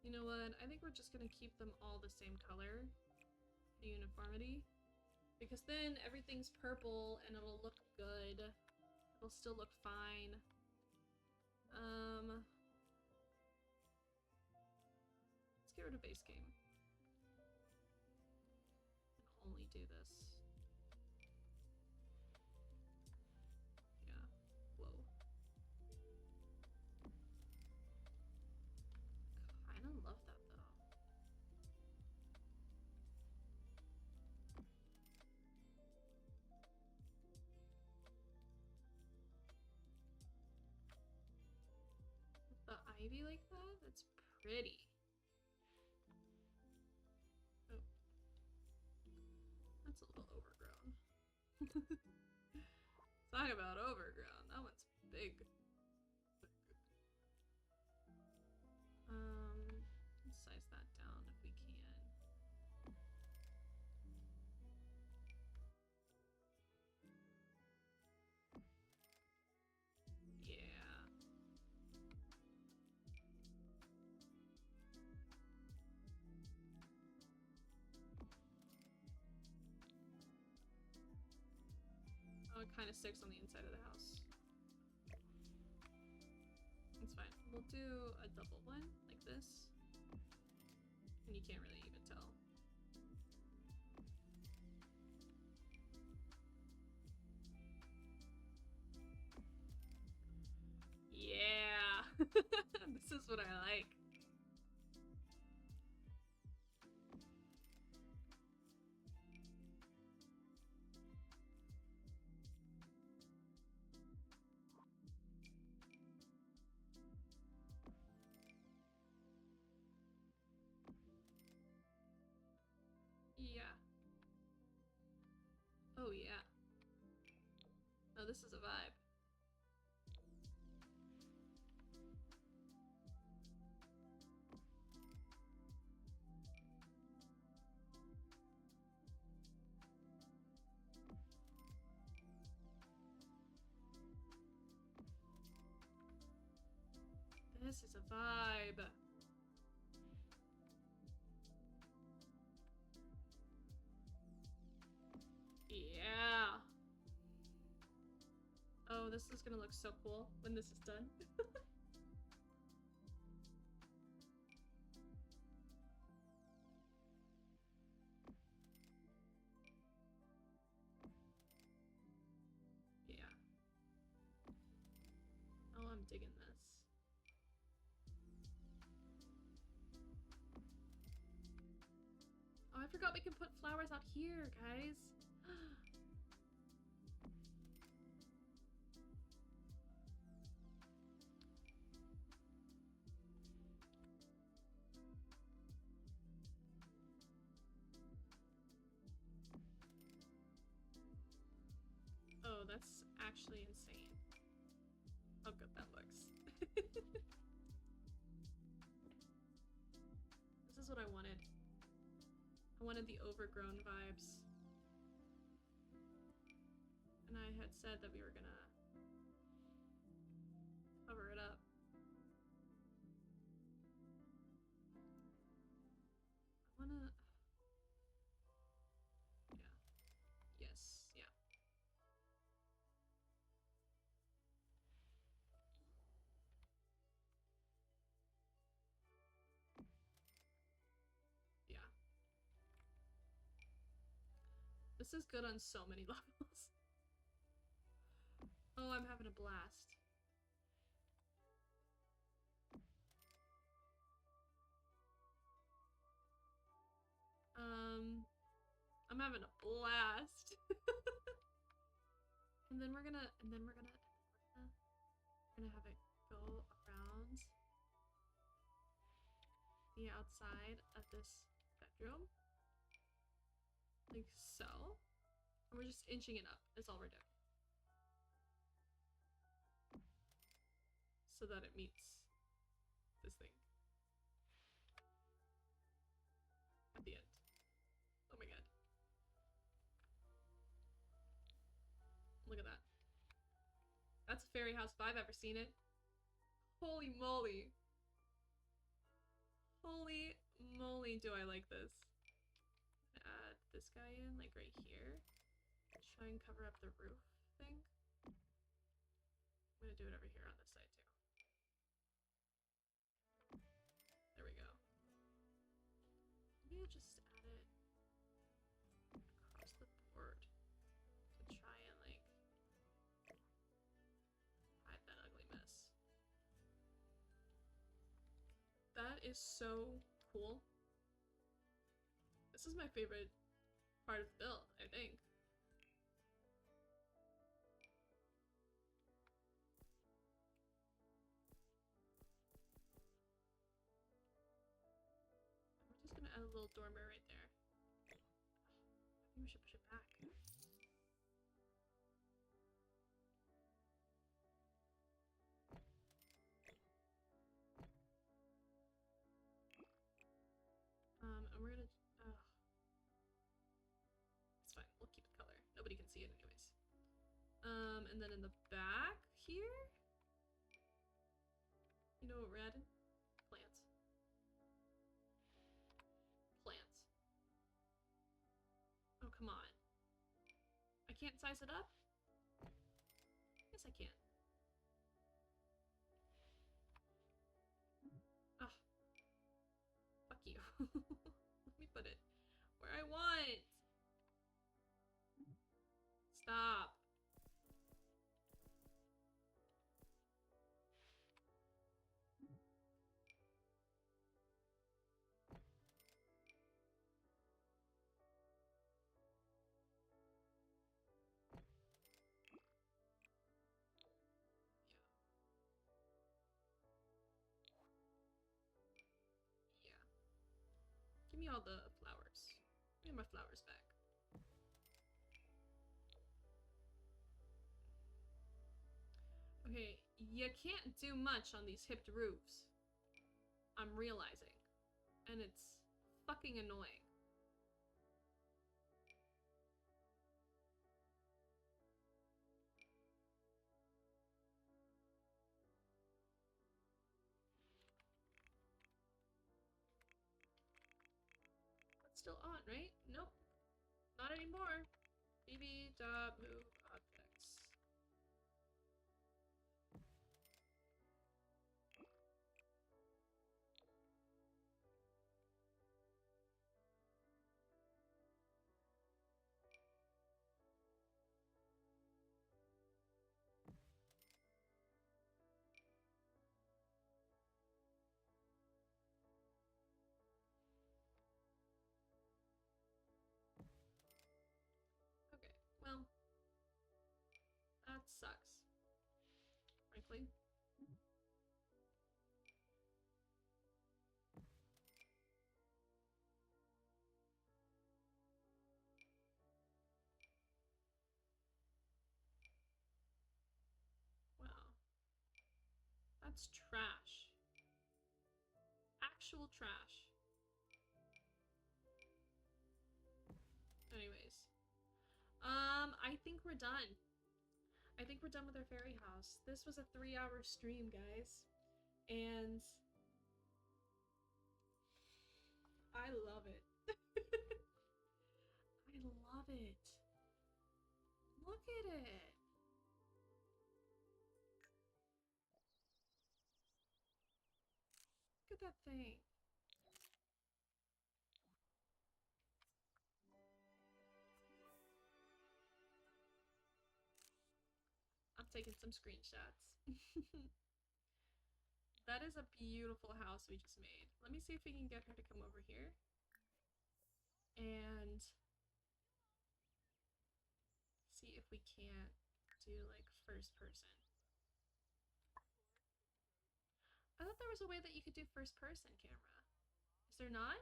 You know what? I think we're just gonna keep them all the same color, the uniformity, because then everything's purple and it'll look good. It'll still look fine. Let's get rid of base game. do this. Yeah. Whoa. Kinda love that though. With the ivy like that? That's pretty. Oh. That's a little overgrown. Talk about overgrown. That one's big. Let's size that down if we can. Yeah. Oh, it kind of sticks on the inside of the house. It's fine. We'll do a double one like this. And you can't really even tell. Yeah! This is what I like. Yeah. Oh yeah. Oh, this is a vibe. This is a vibe. Yeah. Oh, this is gonna look so cool when this is done. Yeah. Oh, I'm digging this. Oh, I forgot we can put flowers out here, guys. Oh, that's actually insane. How good that looks. This is what I wanted. I wanted the overgrown vibes. And I had said that we were gonna cover it up. I wanna... Yeah. Yes. Yeah. Yeah. This is good on so many levels. Oh, I'm having a blast. I'm having a blast. And then we're gonna have it go around the outside of this bedroom. Like so. And we're just inching it up. That's all we're doing. So that it meets this thing. At the end. Oh my god. Look at that. That's a fairy house if I've ever seen it. Holy moly. Holy moly, do I like this. Add this guy in, like right here. Try and cover up the roof thing. I'm gonna do it over here on this side too. There we go. Maybe I'll just add it across is so cool. This is my favorite part of the build, I think. We're just gonna add a little dormer right there. I think we should push it back. And we're gonna, it's fine, we'll keep the color. Nobody can see it anyways. And then in the back here, you know what we're adding? Plants. Plants. Oh, come on. I can't size it up? Yes, I can. Ah. Fuck you. Let me put it where I want. Stop. Yeah. Give me all the flowers. Give me my flowers back. Okay, you can't do much on these hipped roofs. I'm realizing. And it's fucking annoying. It's still on, right? Nope. Not anymore. bb.move objects. Okay, well, that sucks. Frankly. Wow. That's trash. Actual trash. Anyways. I think we're done. I think we're done with our fairy house. This was a 3-hour stream, guys. And I love it. I love it. Look at it. Look at that thing. I'm taking some screenshots. That is a beautiful house we just made. Let me see if we can get her to come over here. And see if we can't do like first person. I thought there was a way that you could do first person camera. Is there not?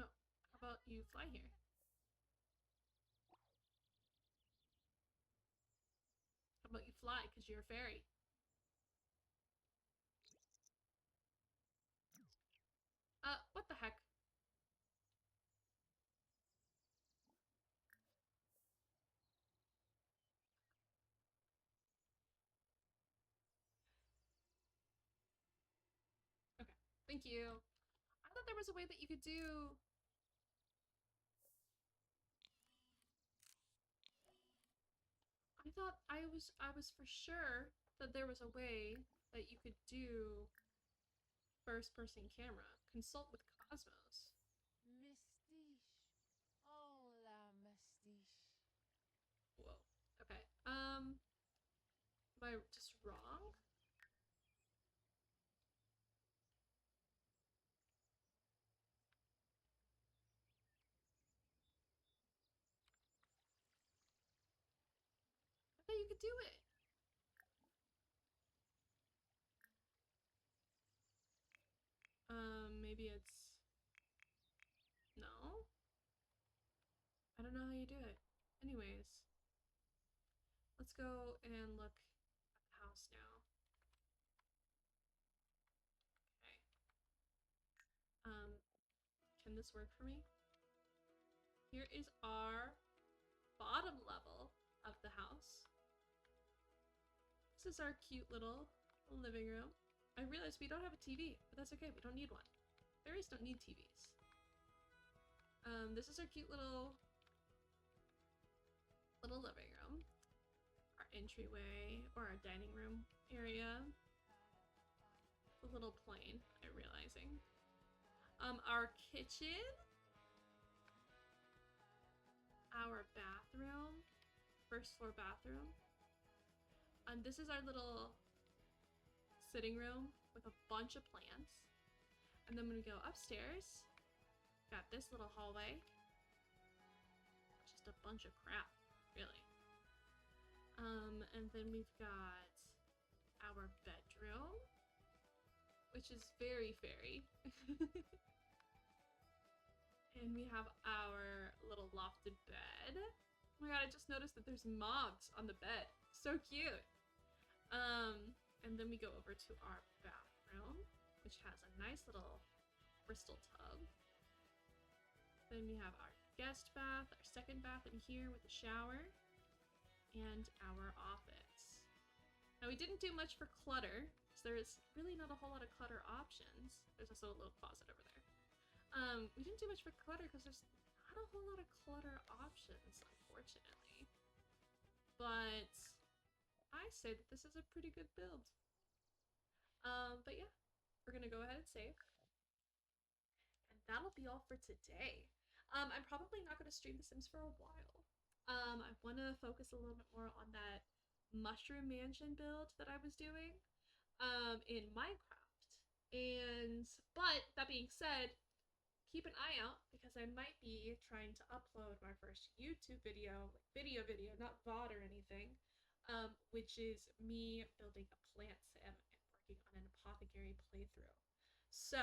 Oh, how about you fly here? How about you fly, because you're a fairy? What the heck? Okay, thank you. I thought there was a way that you could do... I was for sure that there was a way that you could do first person camera. Consult with Cosmos. I just wrong? I thought you could do it. Maybe it's... No? I don't know how you do it. Anyways, let's go and look at the house now. Okay. Can this work for me? Here is our bottom level of the house. This is our cute little living room. I realize we don't have a TV, but that's okay. We don't need one. Fairies don't need TVs. This is our cute little living room. Our entryway, or our dining room area. It's a little plain, I'm realizing. Our kitchen. Our bathroom. First floor bathroom. And this is our little sitting room with a bunch of plants. And then when we go upstairs, got this little hallway. Just a bunch of crap, really. And then we've got our bedroom, which is very fairy. And we have our little lofted bed. Oh my god, I just noticed that there's moths on the bed. So cute. And then we go over to our bathroom, which has a nice little crystal tub. Then we have our guest bath, our second bath in here with a shower, and our office. Now we didn't do much for clutter, because there's really not a whole lot of clutter options. There's also a little closet over there. We didn't do much for clutter because there's not a whole lot of clutter options, unfortunately. But I say that this is a pretty good build. But yeah, we're gonna go ahead and save. And that'll be all for today. I'm probably not gonna stream The Sims for a while. I want to focus a little bit more on that mushroom mansion build that I was doing in Minecraft. But that being said, keep an eye out because I might be trying to upload my first YouTube video, like video, not VOD or anything, which is me building a plant sim and working on an apothecary playthrough. So,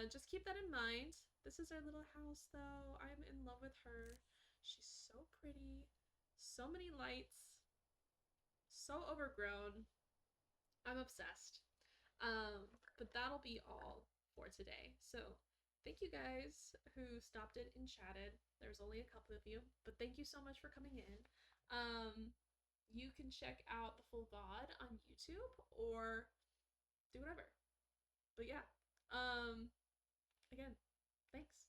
just keep that in mind. This is our little house though. I'm in love with her. She's so pretty. So many lights. So overgrown. I'm obsessed. But that'll be all for today. So, thank you guys who stopped in and chatted. There's only a couple of you, but thank you so much for coming in. You can check out the full VOD on YouTube or do whatever. But yeah, again, thanks.